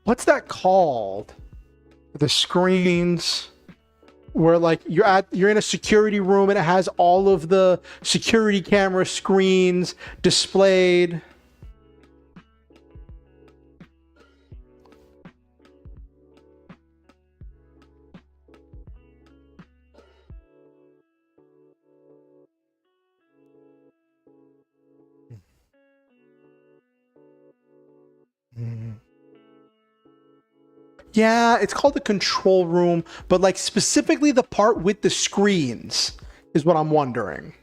What's that called? The screens where like you're in a security room and it has all of the security camera screens displayed. Yeah, it's called the control room, but like specifically the part with the screens is what I'm wondering.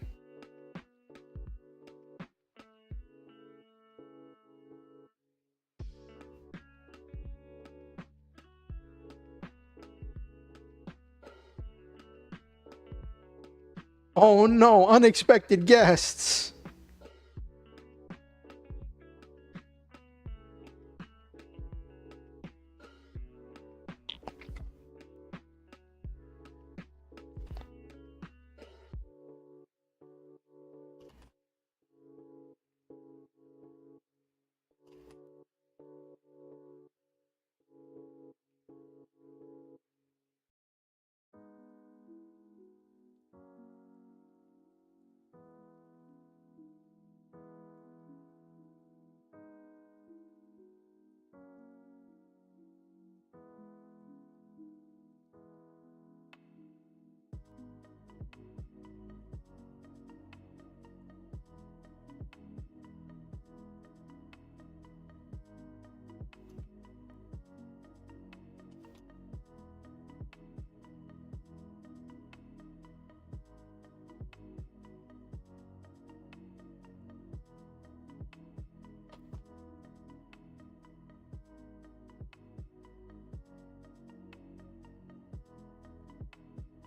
Oh no, unexpected guests.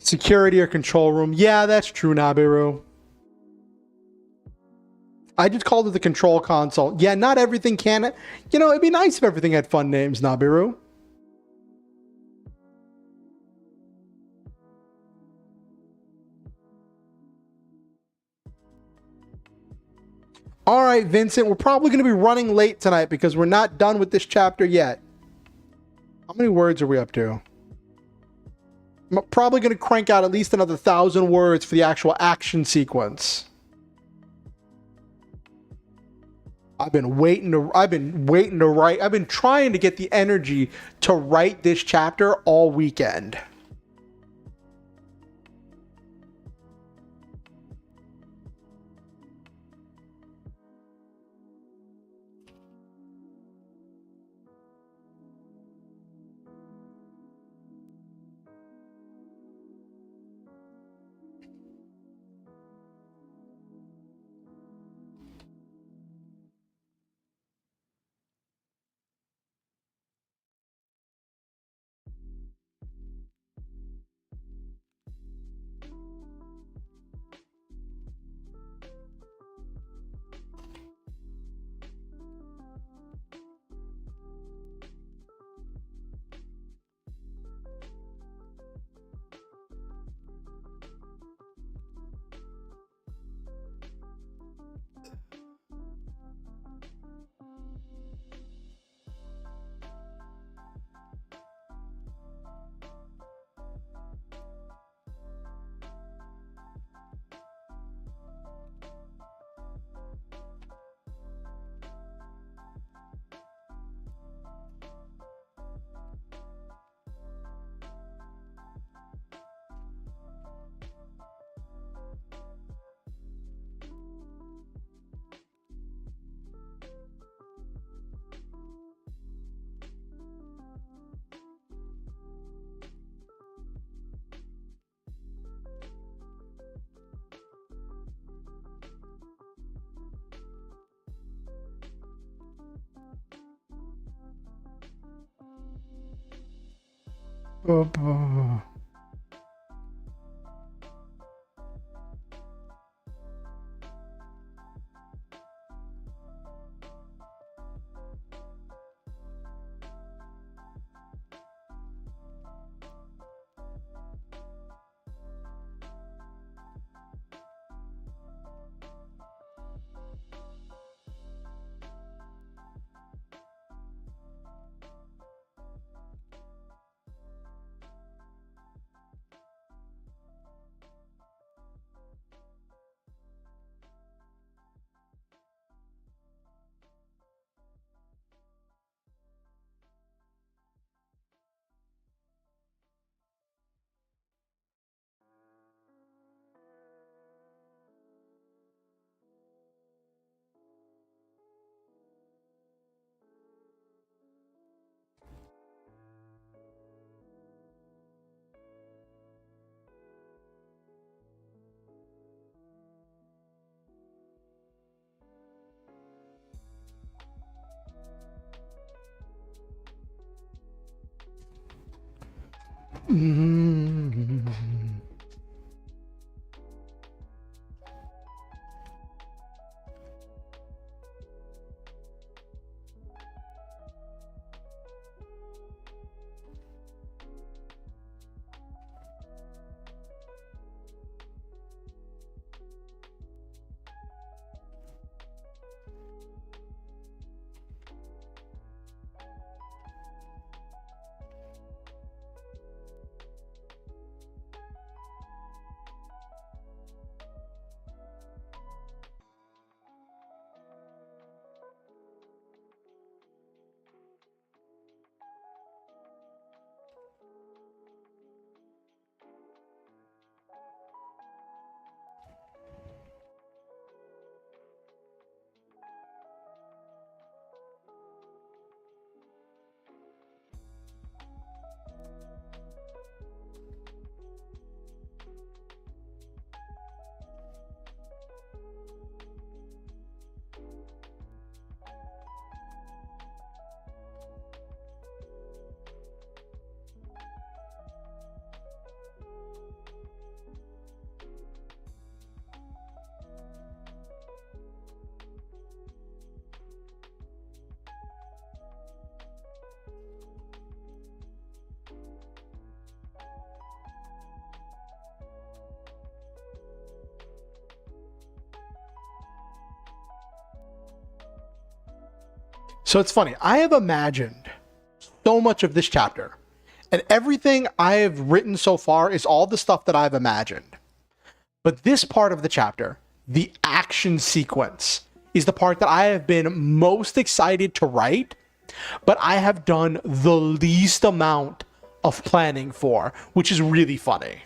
Security or control room. Yeah, that's true, Nabiru. I just called it the control console. Yeah, not everything can. You know, it'd be nice if everything had fun names, Nabiru. All right, Vincent, we're probably going to be running late tonight because we're not done with this chapter yet. How many words are we up to? I'm probably going to crank out at least another 1,000 words for the actual action sequence. I've been waiting to write. I've been trying to get the energy to write this chapter all weekend. So it's funny. I have imagined so much of this chapter, and everything I have written so far is all the stuff that I've imagined. But this part of the chapter, the action sequence, is the part that I have been most excited to write, but I have done the least amount of planning for, which is really funny.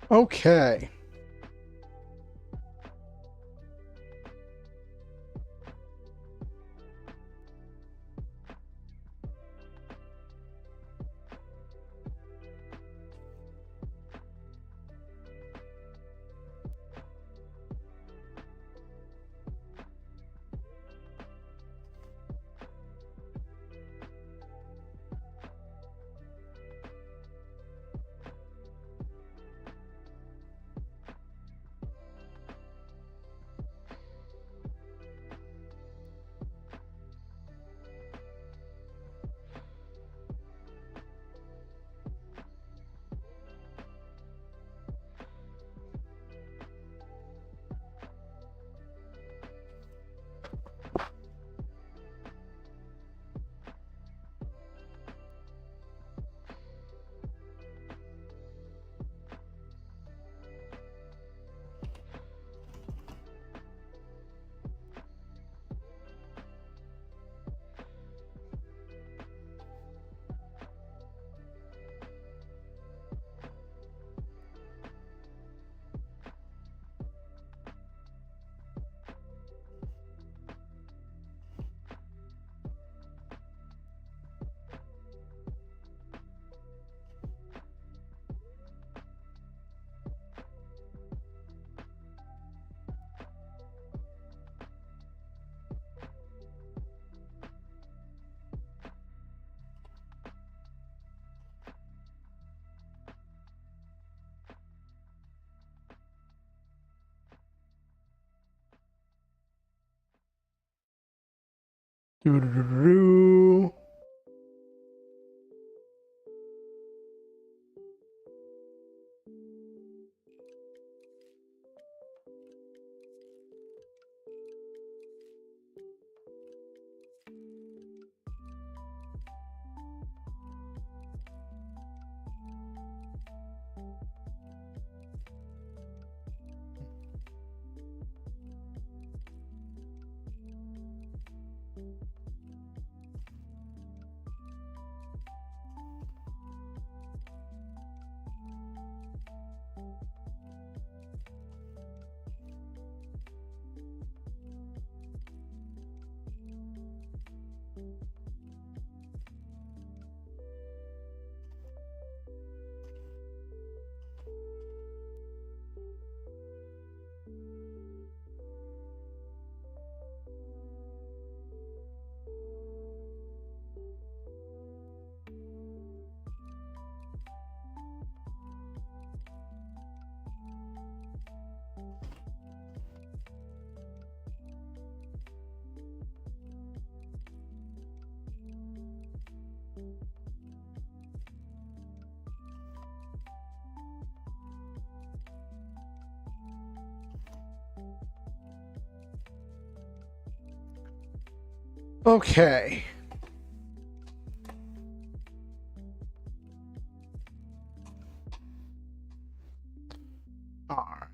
Okay. Doo-doo-doo-doo. Okay. All right.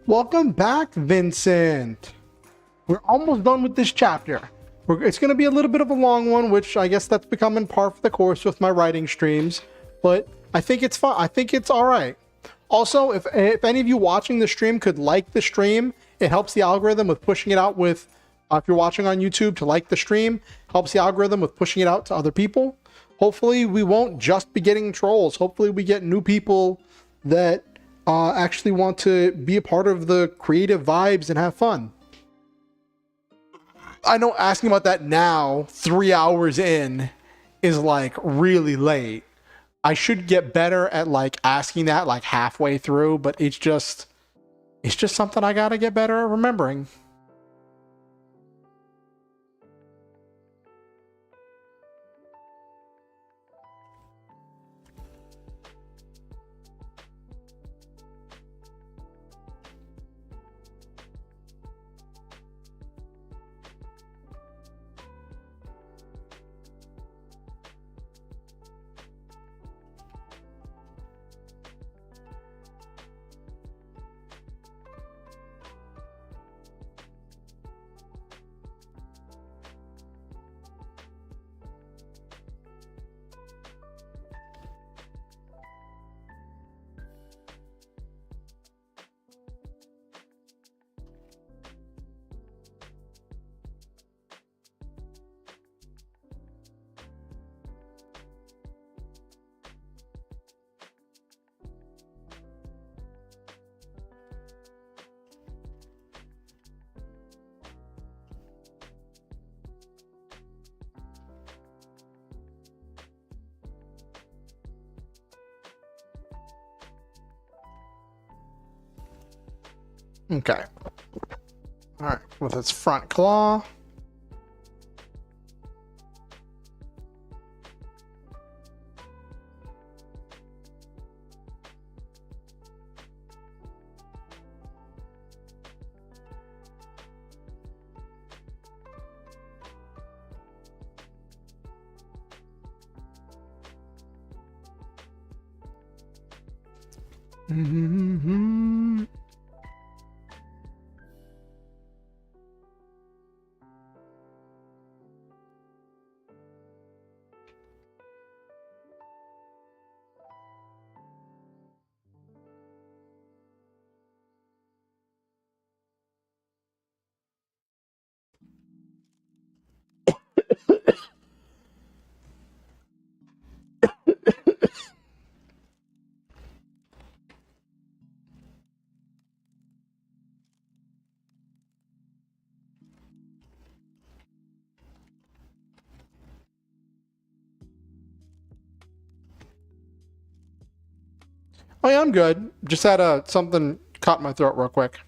Welcome back, Vincent. We're almost done with this chapter. It's going to be a little bit of a long one, which I guess that's becoming par for the course with my writing streams, but I think it's fun. I think it's all right. Also, if any of you watching the stream could like the stream, it helps the algorithm with pushing it out with, if you're watching on YouTube, to like the stream, helps the algorithm with pushing it out to other people. Hopefully we won't just be getting trolls. Hopefully we get new people that actually want to be a part of the creative vibes and have fun. I know asking about that now, 3 hours in, is like really late. I should get better at like asking that like halfway through, but it's just something I gotta get better at remembering. Okay. All right, with its front claw. Mm-hmm. Oh yeah, I'm good. Just had something caught my throat real quick.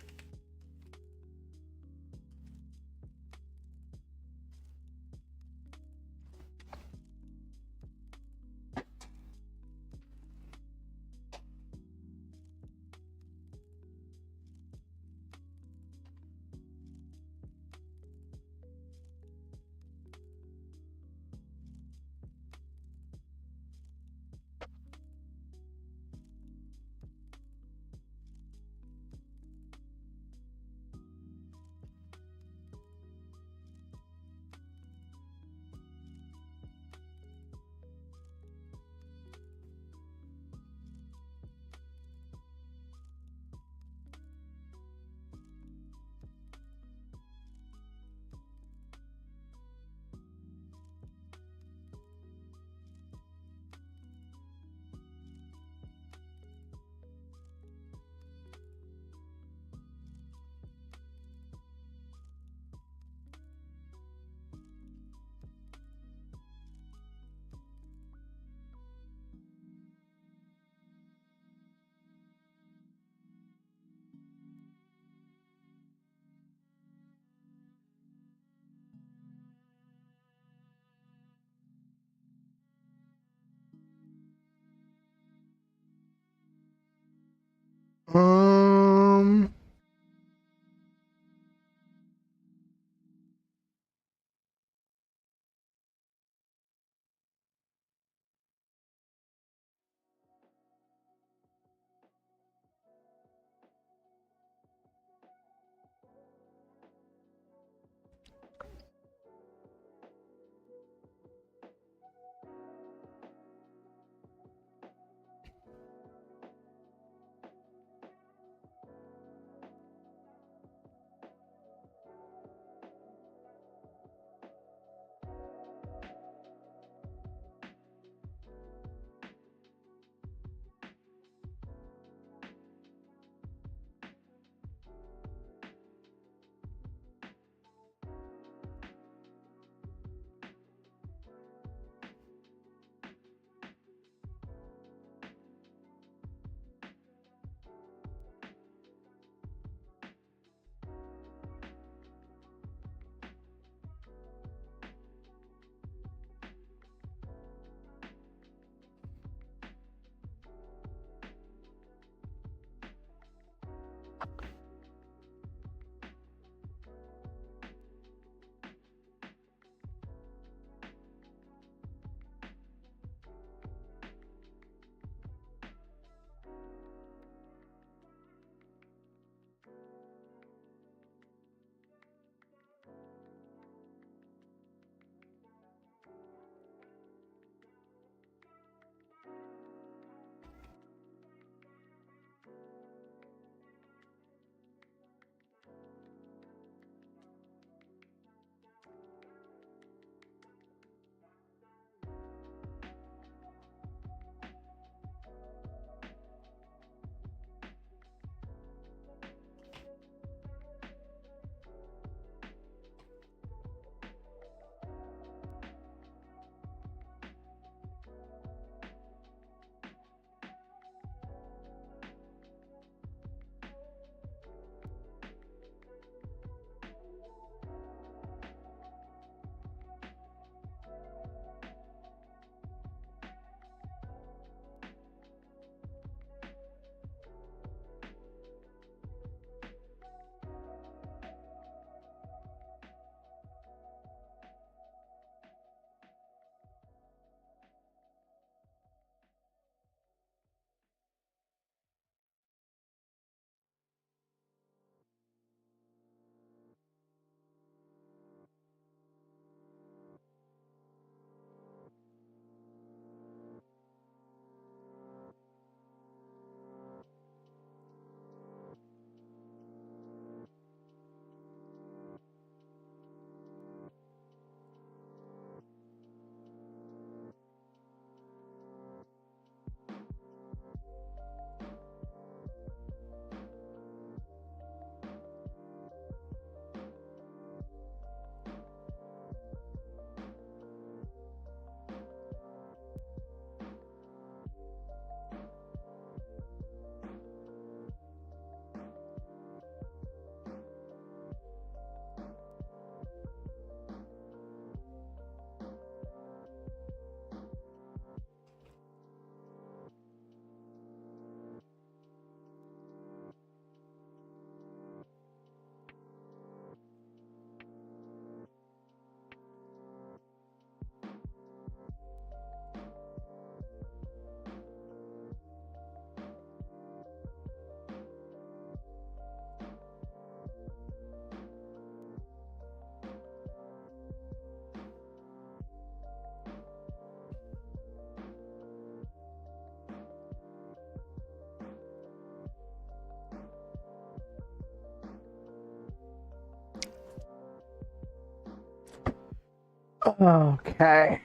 Okay.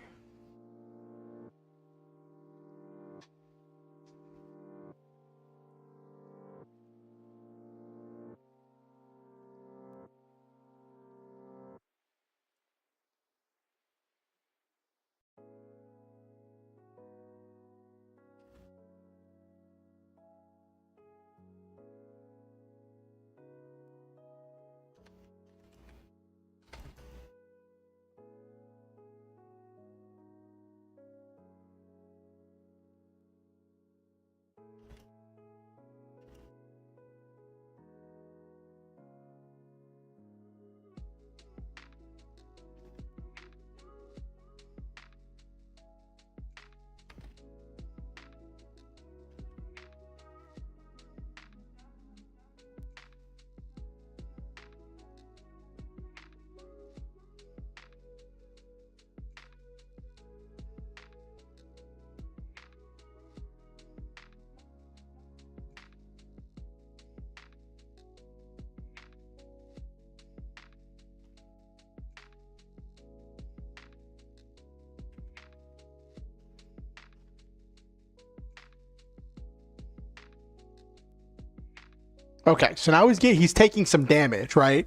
Okay, so now he's taking some damage, right?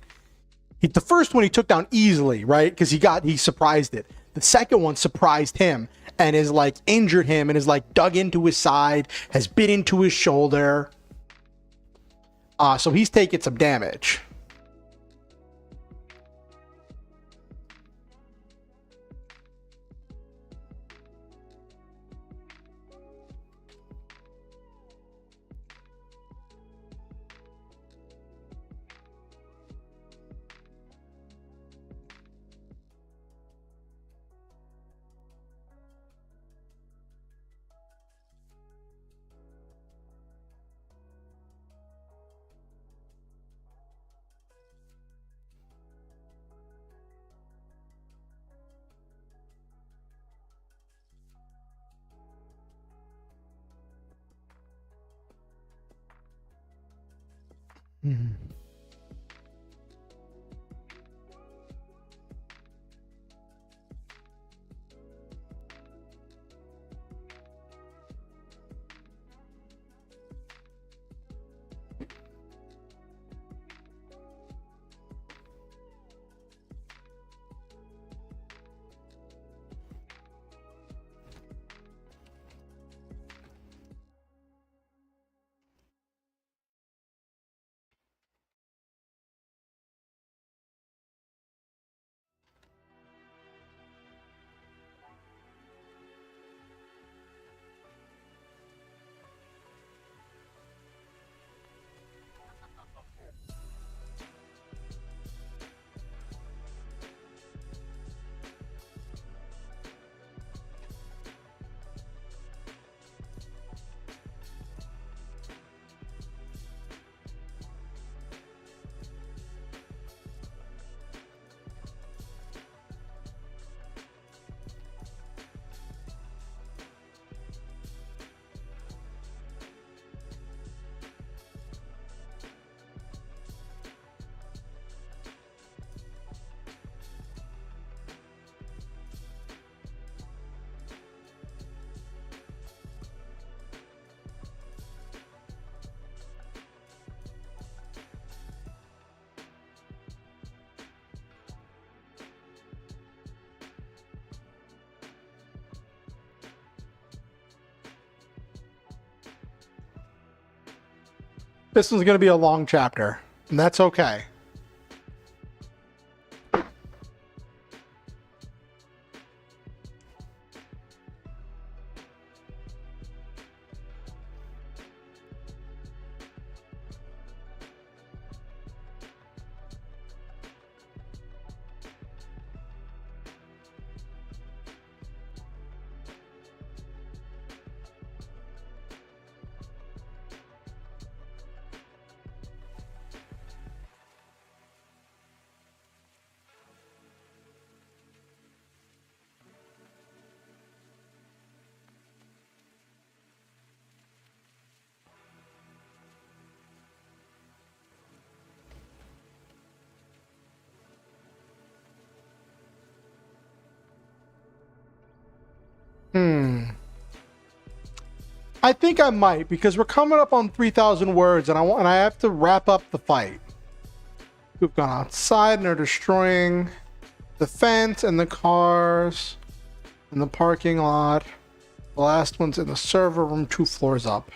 The first one he took down easily, right? Because he surprised it. The second one surprised him and is like injured him and is like dug into his side, has bit into his shoulder. So he's taking some damage. Mm-hmm. This one's going to be a long chapter, and that's okay. I think I might, because we're coming up on 3,000 words, and I have to wrap up the fight. We've gone outside and are destroying the fence and the cars in the parking lot. The last one's in the server room, 2 floors up.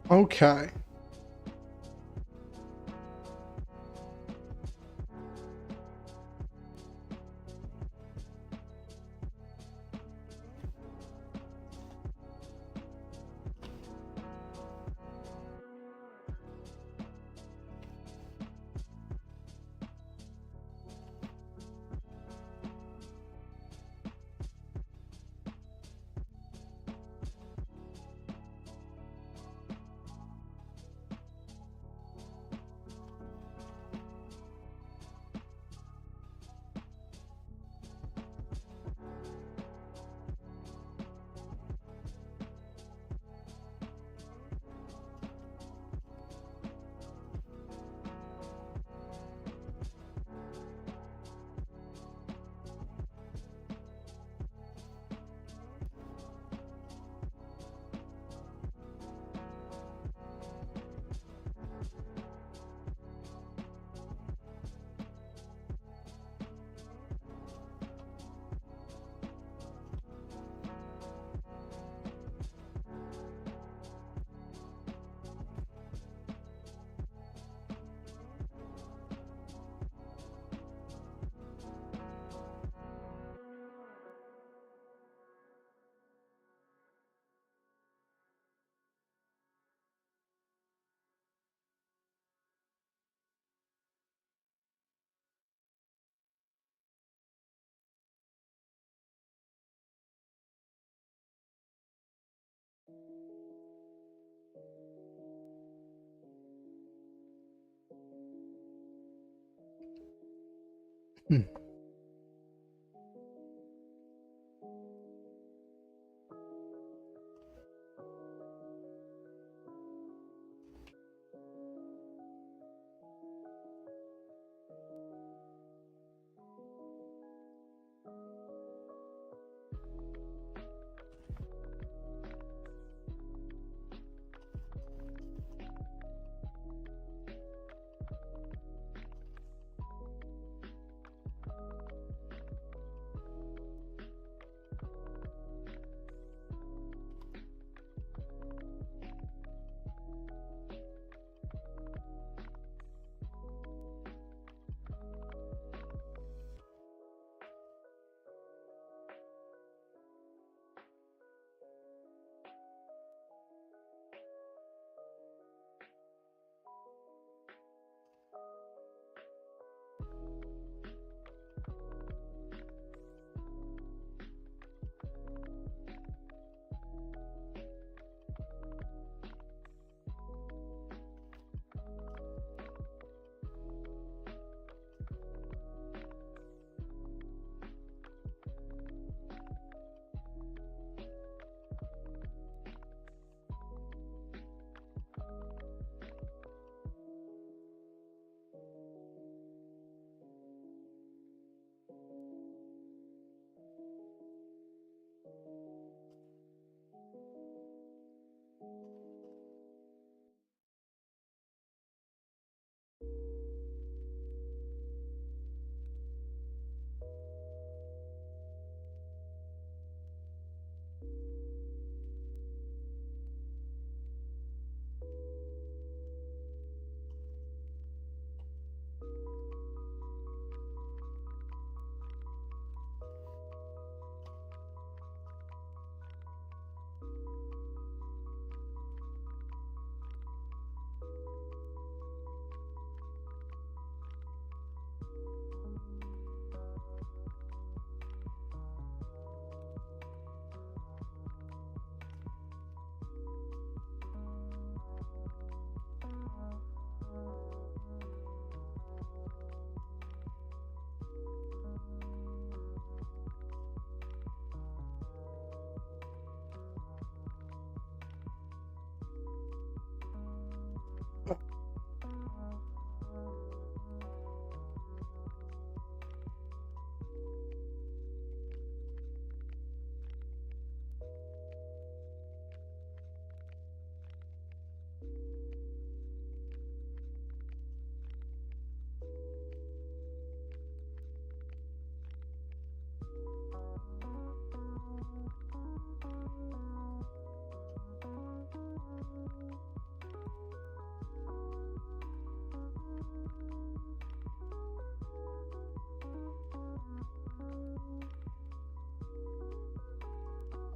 Okay. Hmm.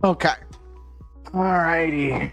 Okay. Alrighty.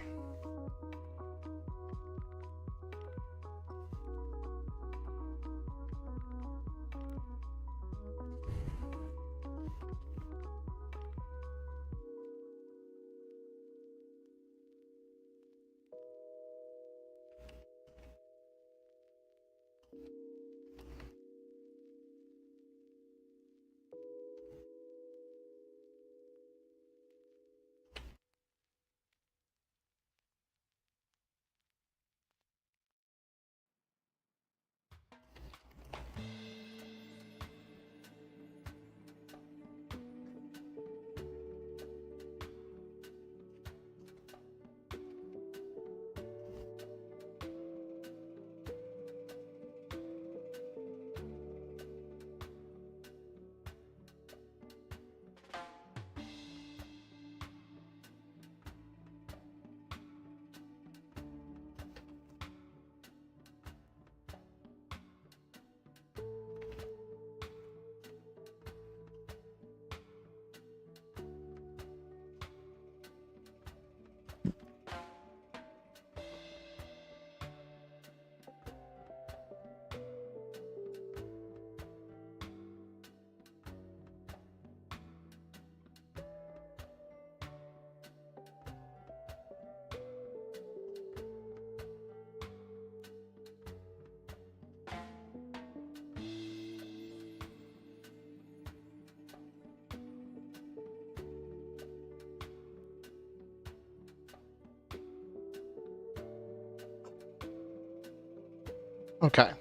Okay. I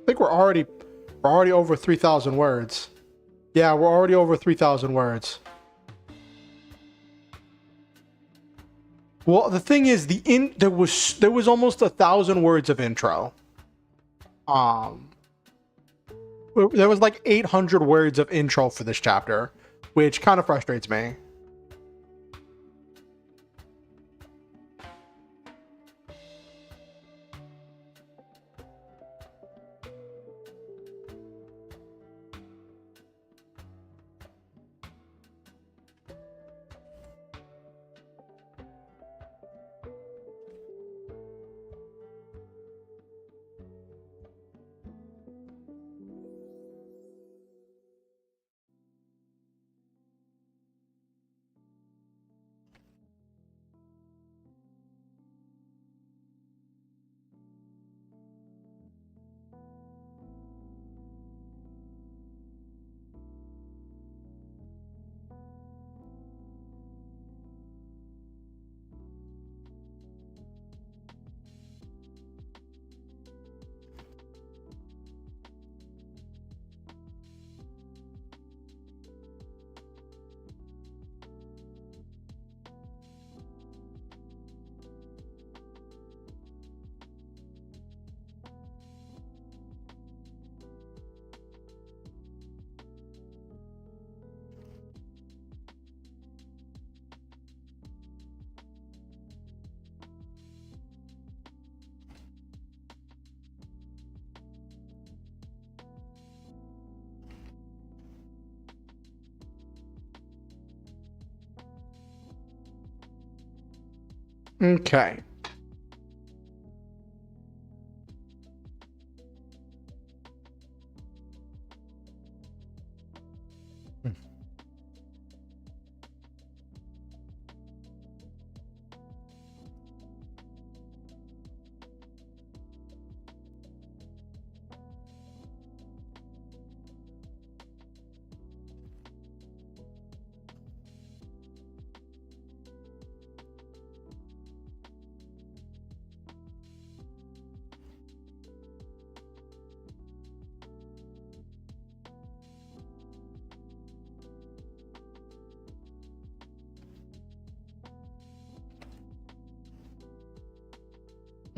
think we're already over 3,000 words. Yeah, we're already over 3,000 words. Well, the thing is, there was almost 1,000 words of intro. There was like 800 words of intro for this chapter, which kind of frustrates me. Okay.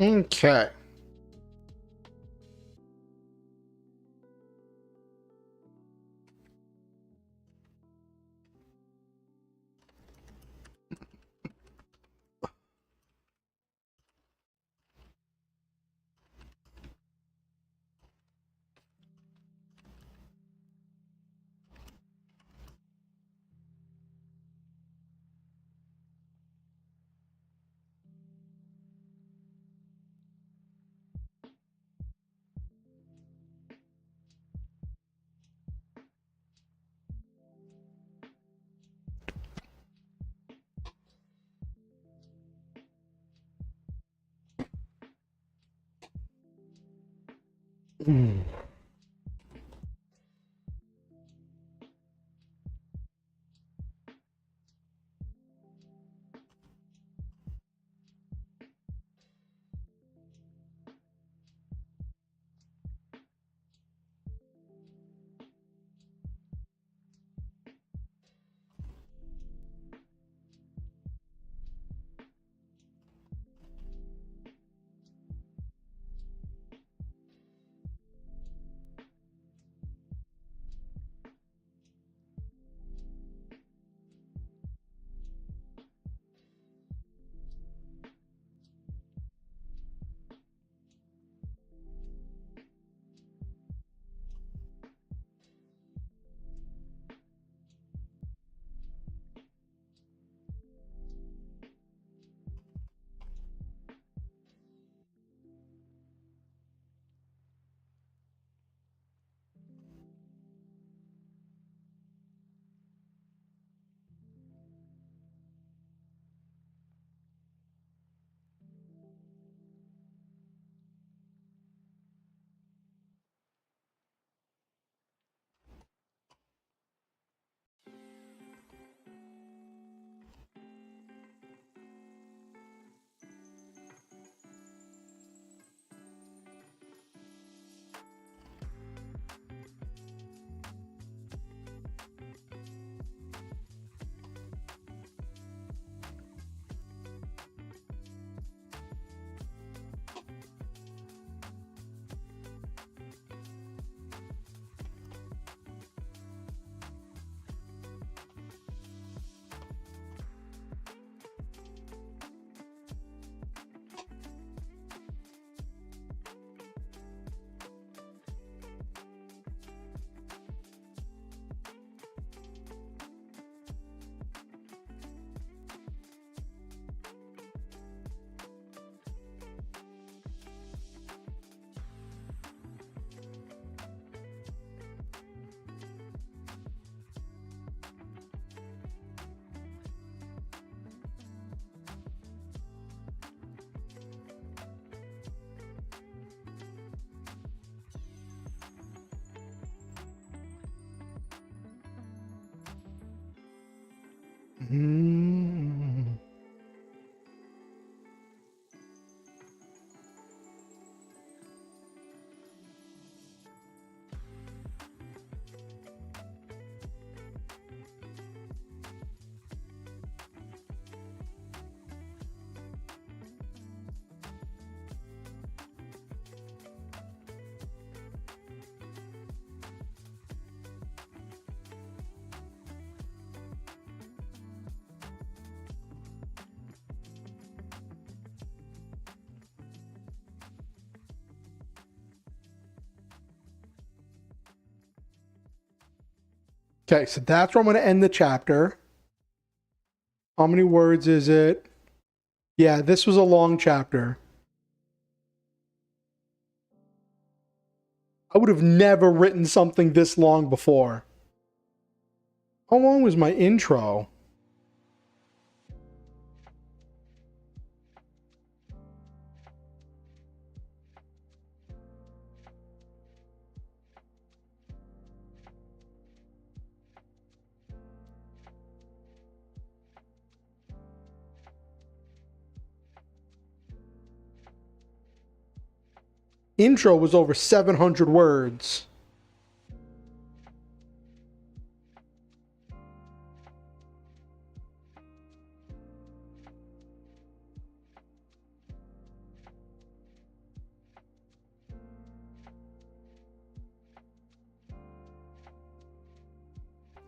Okay. Mm. Okay, so that's where I'm going to end the chapter. How many words is it? Yeah, this was a long chapter. I would have never written something this long before. How long was my intro? Intro was over 700 words.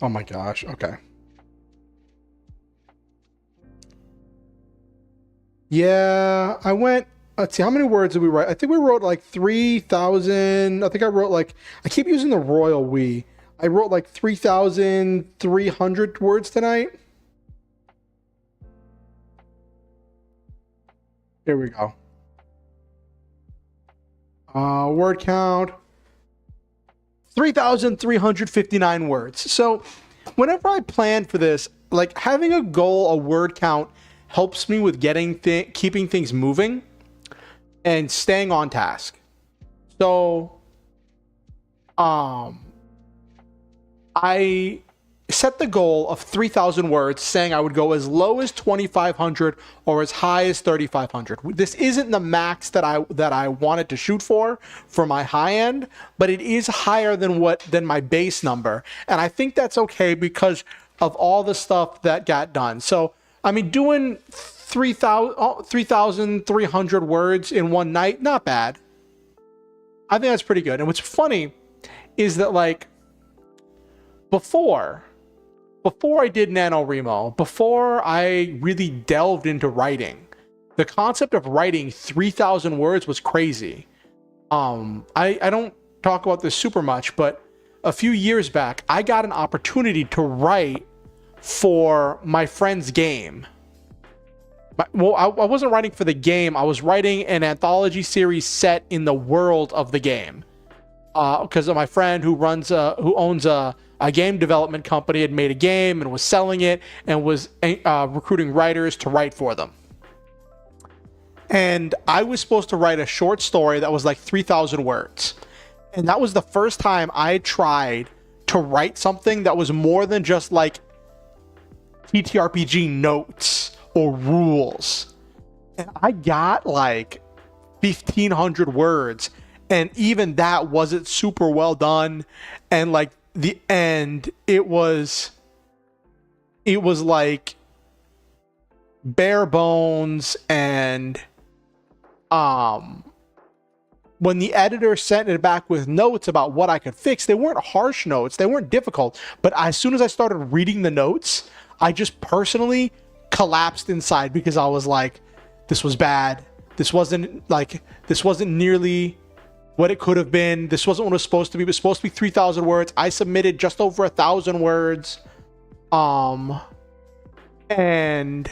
Oh my gosh, okay. Yeah, I went, let's see, how many words did we write? I think we wrote like 3,000. I think I wrote like, I keep using the royal we. I wrote like 3,300 words tonight. Here we go. Word count 3,359 words. So whenever I plan for this, like having a goal, a word count helps me with keeping things moving and staying on task. So Um, I set the goal of 3,000 words, saying I would go as low as 2,500 or as high as 3,500. This isn't the max that I wanted to shoot for my high end, but it is higher than my base number, and I think that's okay because of all the stuff that got done. So I mean, doing 3,300 words in one night, not bad. I think that's pretty good. And what's funny is that, like, before I did NaNoWriMo, before I really delved into writing, the concept of writing 3,000 words was crazy. I don't talk about this super much, but a few years back, I got an opportunity to write for my friend's game. Well, I wasn't writing for the game. I was writing an anthology series set in the world of the game. Because of my friend who owns a game development company, had made a game and was selling it and was recruiting writers to write for them. And I was supposed to write a short story that was like 3,000 words. And that was the first time I tried to write something that was more than just like TTRPG notes or rules. And I got like 1,500 words. And even that wasn't super well done. And like the end, it was like bare bones. And when the editor sent it back with notes about what I could fix, they weren't harsh notes, they weren't difficult. But as soon as I started reading the notes, I just personally collapsed inside because I was like, this was bad. This wasn't nearly what it could have been. This wasn't what it was supposed to be. It was supposed to be 3,000 words. I submitted just over 1,000 words. And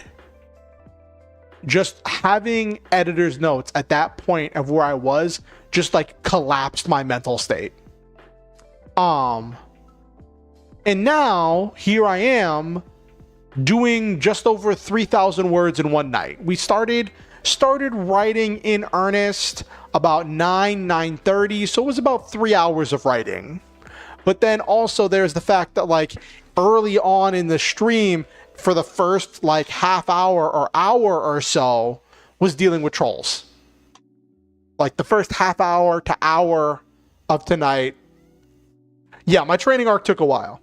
just having editor's notes at that point of where I was just like collapsed my mental state. And now here I am doing just over 3,000 words in one night. We started writing in earnest about 9:30, so it was about 3 hours of writing. But then also there's the fact that like early on in the stream, for the first like half hour or hour or so, was dealing with trolls. Like the first half hour to hour of tonight. Yeah, my training arc took a while.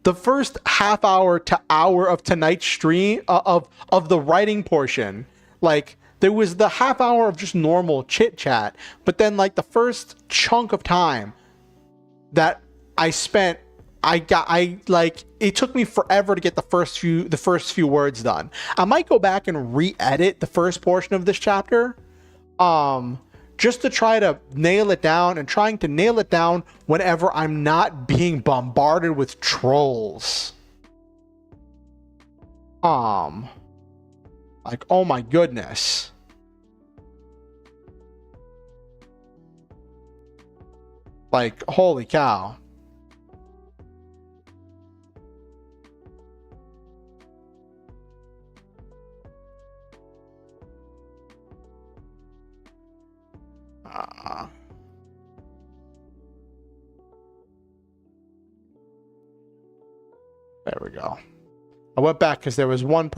The first half hour to hour of tonight's stream of the writing portion, like there was the half hour of just normal chit chat, but then like the first chunk of time that I spent, it took me forever to get the first few words done. I might go back and re-edit the first portion of this chapter, just to try to nail it down, and trying to nail it down whenever I'm not being bombarded with trolls. Like, oh my goodness. Like, holy cow. There we go. I went back because there was one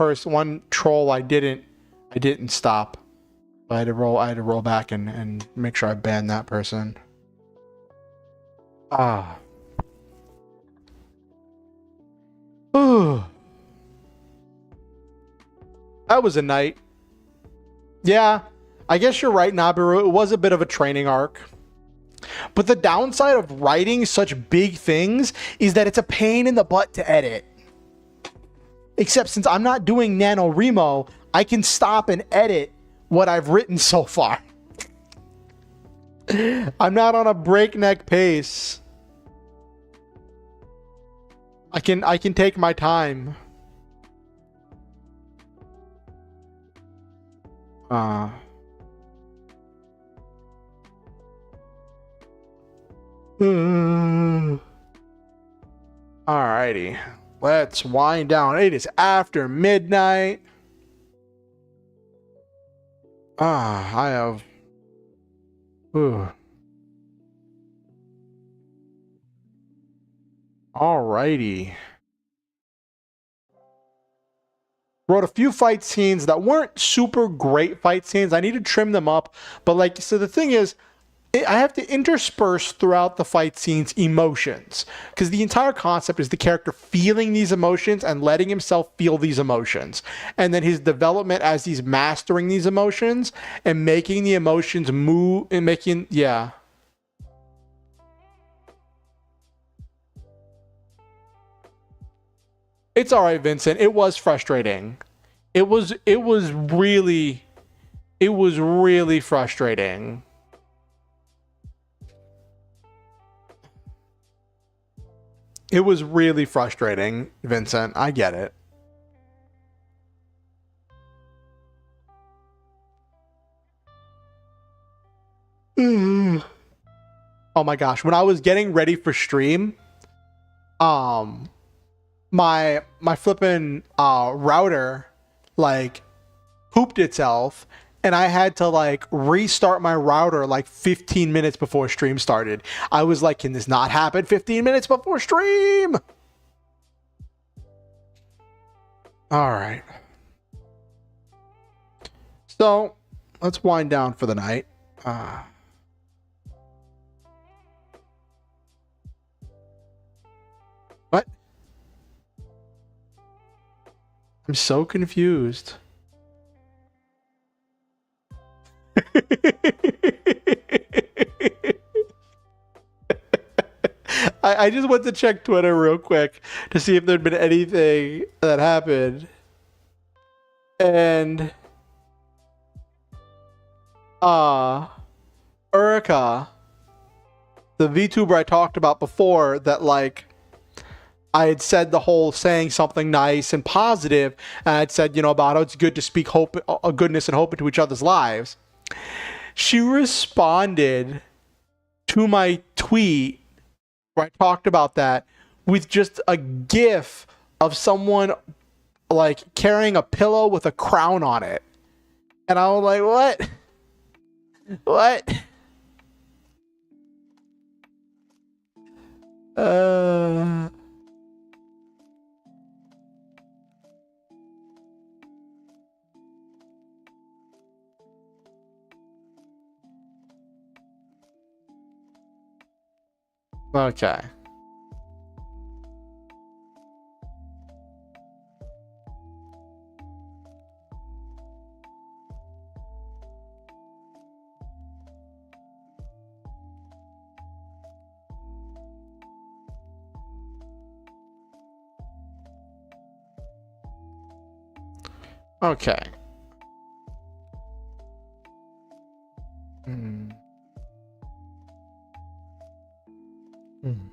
troll I didn't stop. I had to roll back and make sure I banned that person. Ooh. That was a night. Yeah, I guess you're right, Nabiru. It was a bit of a training arc. But the downside of writing such big things is that it's a pain in the butt to edit. Except since I'm not doing NaNoWriMo, I can stop and edit what I've written so far. I'm not on a breakneck pace. I can take my time. Alrighty, let's wind down. It is after midnight. I have Alrighty. Wrote a few fight scenes that weren't super great fight scenes. I need to trim them up. But like, so the thing is, I have to intersperse throughout the fight scenes emotions, because the entire concept is the character feeling these emotions and letting himself feel these emotions, and then his development as he's mastering these emotions and making the emotions move and making, yeah. It's all right, Vincent. It was frustrating. It was really frustrating. It was really frustrating, Vincent. I get it. Oh my gosh, when I was getting ready for stream, my flippin' router like pooped itself, and I had to like restart my router like 15 minutes before stream started. I was like, can this not happen 15 minutes before stream? All right. So let's wind down for the night. What? I'm so confused. I just went to check Twitter real quick to see if there'd been anything that happened. And Erica, the VTuber I talked about before, that like I had said the whole saying something nice and positive, and I'd said, you know, about how it's good to speak hope, goodness and hope into each other's lives. She responded to my tweet where I talked about that with just a gif of someone like carrying a pillow with a crown on it. And I was like, what? What? Okay. Okay. Hmm. Hmm.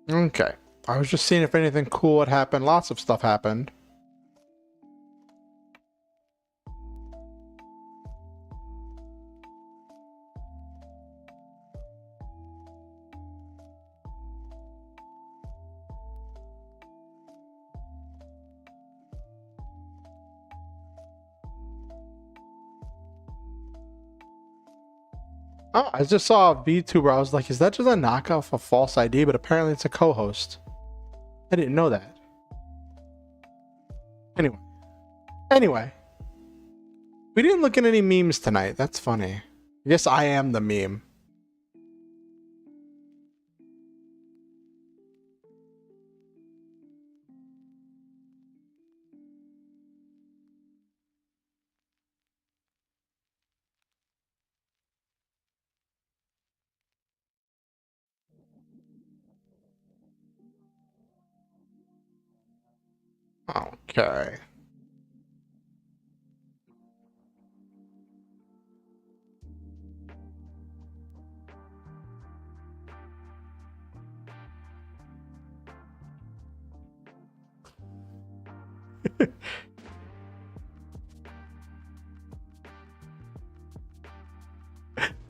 Okay. I was just seeing if anything cool had happened. Lots of stuff happened. Oh, I just saw a VTuber. I was like, is that just a knockoff of false ID? But apparently it's a co-host. I didn't know that. Anyway. We didn't look at any memes tonight. That's funny. I guess I am the meme. Okay.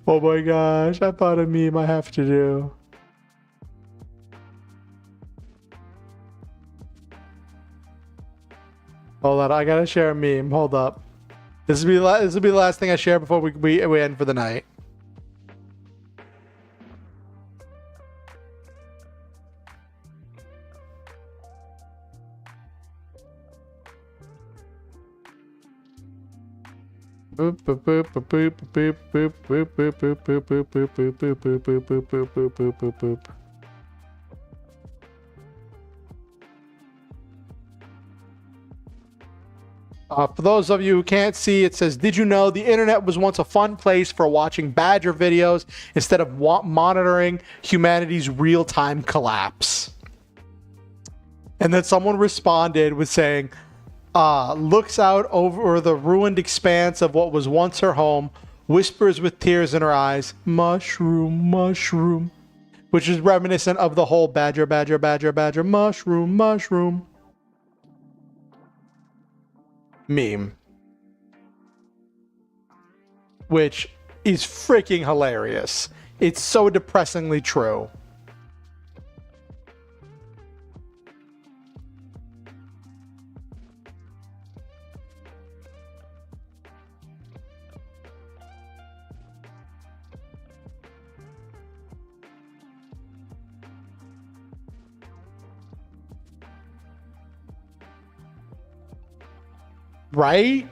Oh my gosh, I found a meme I have to do. Hold on, I gotta share a meme. Hold up. This will be the last thing I share before we end for the night. For those of you who can't see, it says, did you know the internet was once a fun place for watching Badger videos instead of monitoring humanity's real-time collapse? And then someone responded with saying, looks out over the ruined expanse of what was once her home, whispers with tears in her eyes, mushroom, mushroom, which is reminiscent of the whole badger, badger, badger, badger, mushroom, mushroom meme, which is freaking hilarious. It's so depressingly true. Right?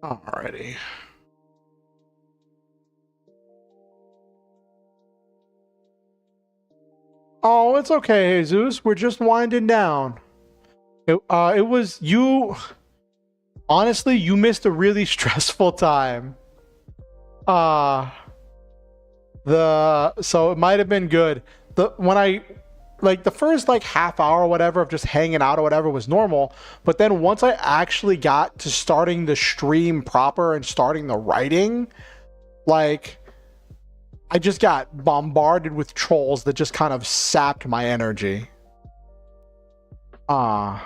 Alrighty. Oh, it's okay, Jesus. We're just winding down. It was you. Honestly, you missed a really stressful time. So it might have been good. The first half hour or whatever of just hanging out or whatever was normal, but then once I actually got to starting the stream proper and starting the writing, I just got bombarded with trolls that just kind of sapped my energy. And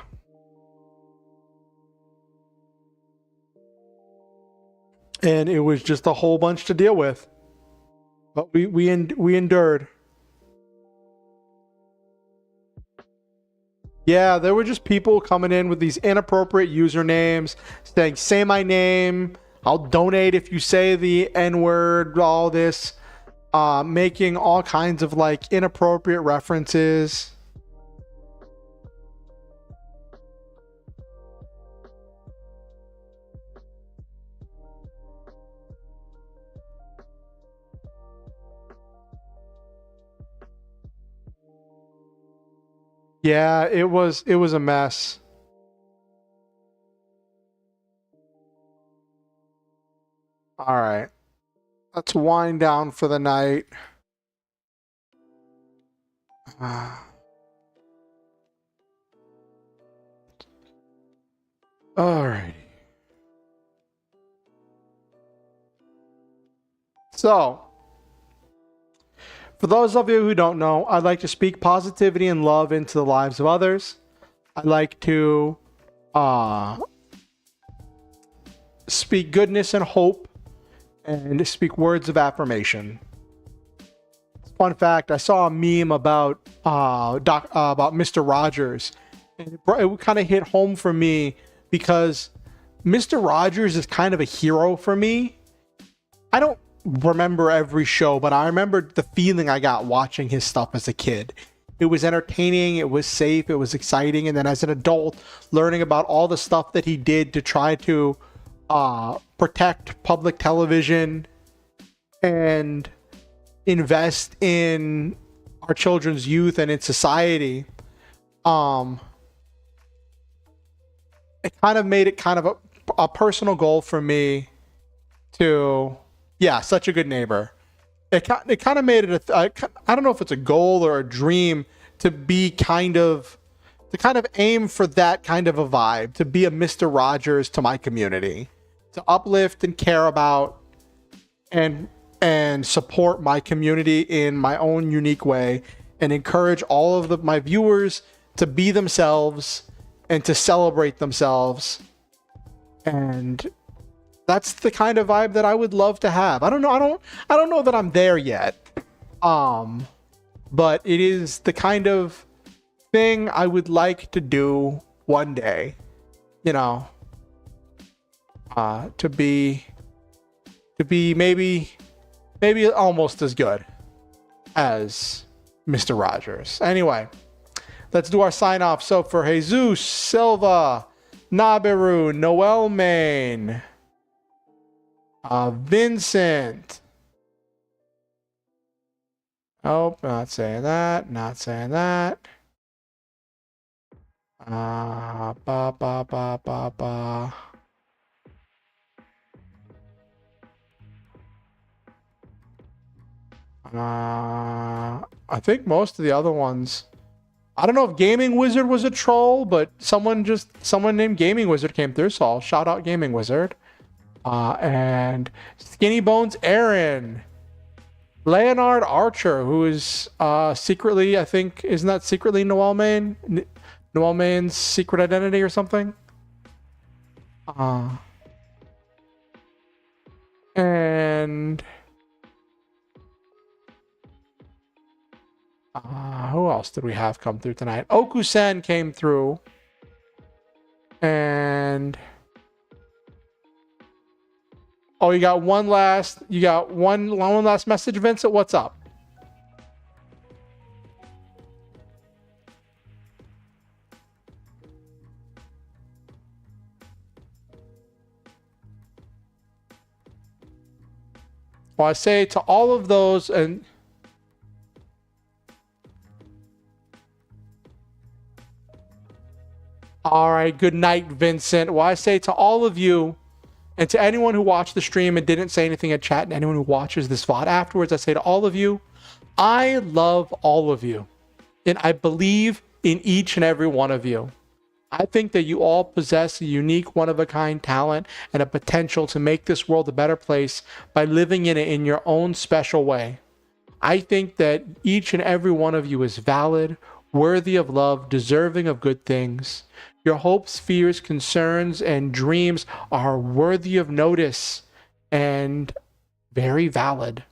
it was just a whole bunch to deal with. But we endured. Yeah, there were just people coming in with these inappropriate usernames saying, say my name, I'll donate if you say the N-word, all this. Making all kinds of inappropriate references. Yeah, it was a mess. All right. Let's wind down for the night. Alrighty. So, for those of you who don't know, I'd like to speak positivity and love into the lives of others. I'd like to speak goodness and hope and speak words of affirmation. Fun fact, I saw a meme about Mr. Rogers, and it kind of hit home for me because Mr. Rogers is kind of a hero for me. I don't remember every show, but I remember the feeling I got watching his stuff as a kid. It was entertaining, it was safe, it was exciting, and then as an adult, learning about all the stuff that he did to try to protect public television and invest in our children's youth and in society. It kind of made it kind of a personal goal for me to, such a good neighbor. It kind of made it I don't know if it's a goal or a dream to aim for that kind of a vibe, to be a Mr. Rogers to my community, to uplift and care about and and support my community in my own unique way, and encourage all of my viewers to be themselves and to celebrate themselves. And that's the kind of vibe that I would love to have. I don't know that I'm there yet. But it is the kind of thing I would like to do one day, you know, to be maybe almost as good as Mr. Rogers. Anyway, let's do our sign off. So for Jesus, Silva, Nabiru, Noel Main, Vincent. Oh, not saying that. Not saying that. I think most of the other ones. I don't know if Gaming Wizard was a troll, but someone named Gaming Wizard came through, so I'll shout out Gaming Wizard. And Skinny Bones Aaron. Leonard Archer, who is secretly, I think, isn't that secretly Noel Main? Noel Main's secret identity or something? And who else did we have come through tonight? Okusen came through. And oh, you got one last message, Vincent. What's up? Well, I say to all of those, and all right, good night, Vincent. Well, I say to all of you, and to anyone who watched the stream and didn't say anything in chat, and anyone who watches this VOD afterwards, I say to all of you, I love all of you. And I believe in each and every one of you. I think that you all possess a unique, one-of-a-kind talent and a potential to make this world a better place by living in it in your own special way. I think that each and every one of you is valid, worthy of love, deserving of good things. Your hopes, fears, concerns, and dreams are worthy of notice and very valid.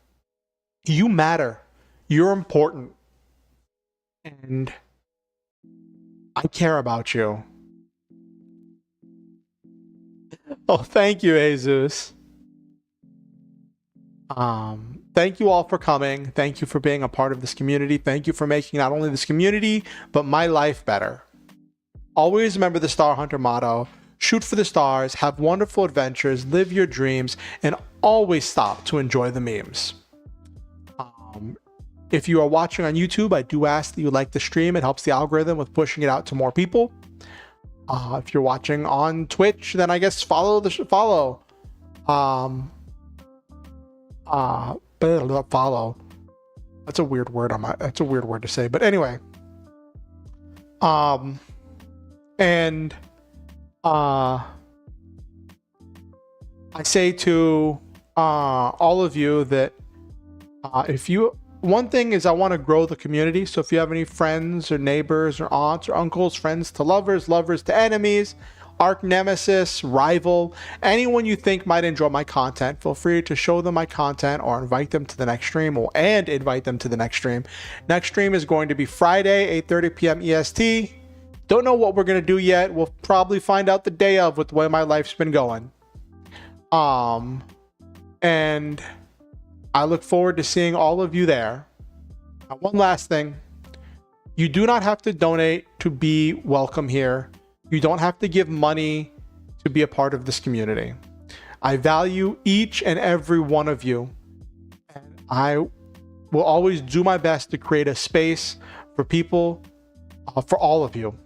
You matter. You're important. And I care about you. Oh, thank you, Jesus. Thank you all for coming. Thank you for being a part of this community. Thank you for making not only this community, but my life better. Always remember the Star Hunter motto: shoot for the stars, have wonderful adventures, live your dreams, and always stop to enjoy the memes. If you are watching on YouTube, I do ask that you like the stream. It helps the algorithm with pushing it out to more people. If you're watching on Twitch, then I guess follow. Follow. That's a weird word. That's a weird word to say. But anyway. And I say to all of you that one thing is I want to grow the community. So if you have any friends or neighbors or aunts or uncles, friends to lovers, lovers to enemies, arch nemesis, rival, anyone you think might enjoy my content, feel free to show them my content or invite them to the next stream, and invite them to the next stream. Next stream is going to be Friday, 8:30 p.m. EST. Don't know what we're going to do yet. We'll probably find out the day of with the way my life's been going. And I look forward to seeing all of you there. Now, one last thing. You do not have to donate to be welcome here. You don't have to give money to be a part of this community. I value each and every one of you. And I will always do my best to create a space for people, for all of you.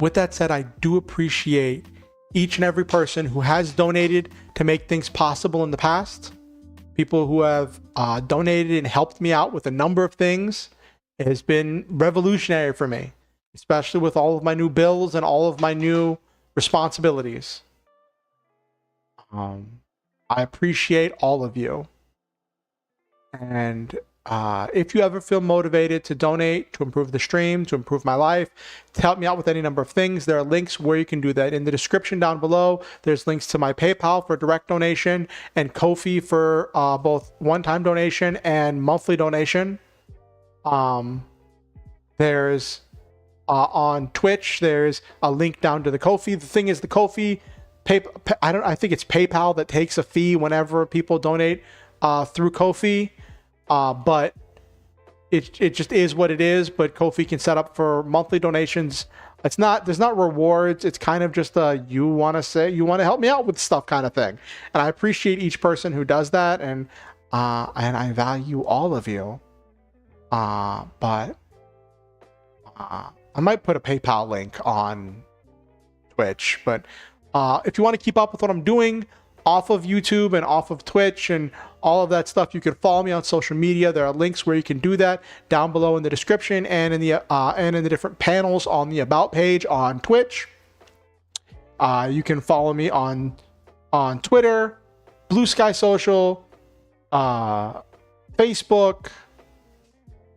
With that said, I do appreciate each and every person who has donated to make things possible in the past. People who have donated and helped me out with a number of things. It has been revolutionary for me, especially with all of my new bills and all of my new responsibilities. I appreciate all of you. And if you ever feel motivated to donate, to improve the stream, to improve my life, to help me out with any number of things, there are links where you can do that. In the description down below, there's links to my PayPal for direct donation and Ko-fi for both one-time donation and monthly donation. There's on Twitch, there's a link down to the Ko-fi. The thing is, the Ko-fi, I think it's PayPal that takes a fee whenever people donate through Ko-fi. But it just is what it is. But Ko-fi can set up for monthly donations. There's not rewards. It's kind of just you want to help me out with stuff kind of thing. And I appreciate each person who does that, and I value all of you. But I might put a PayPal link on Twitch. But if you want to keep up with what I'm doing off of YouTube and off of Twitch and all of that stuff, you can follow me on social media. There are links where you can do that down below in the description and in the different panels on the About page on Twitch. You can follow me on Twitter, Blue Sky Social, Facebook.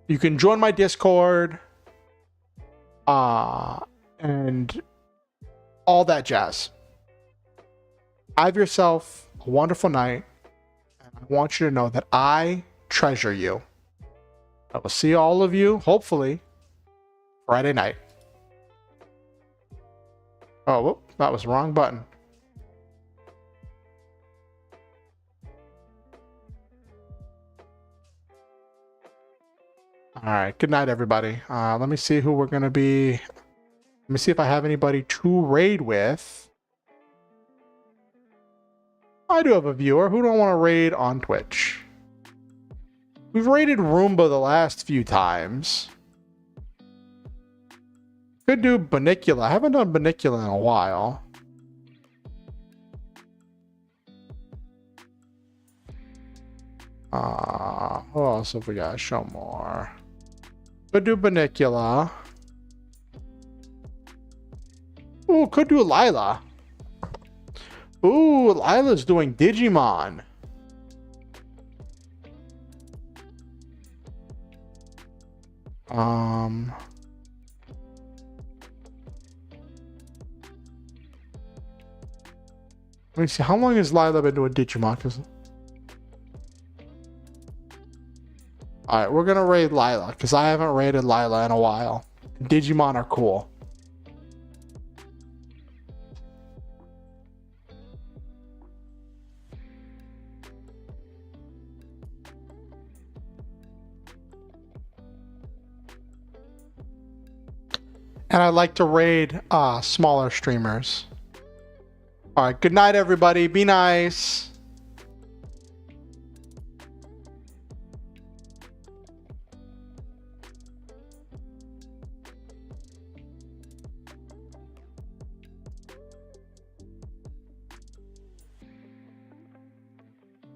You can join my Discord, and all that jazz. Have yourself a wonderful night. I want you to know that I treasure you. I will see all of you, hopefully, Friday night. Oh, whoop, that was the wrong button. All right, good night, everybody. Let me see who we're going to be. Let me see if I have anybody to raid with. I do have a viewer. Who do I want to raid on Twitch? We've raided Roomba the last few times. Could do Banicula. I haven't done Banicula in a while. Who else have we got? Show more. Could do Banicula. Ooh, could do Lila. Ooh, Lila's doing Digimon. Let me see. How long has Lila been doing Digimon? Alright, we're gonna raid Lila, because I haven't raided Lila in a while. Digimon are cool. And I like to raid smaller streamers. Alright, good night everybody. Be nice.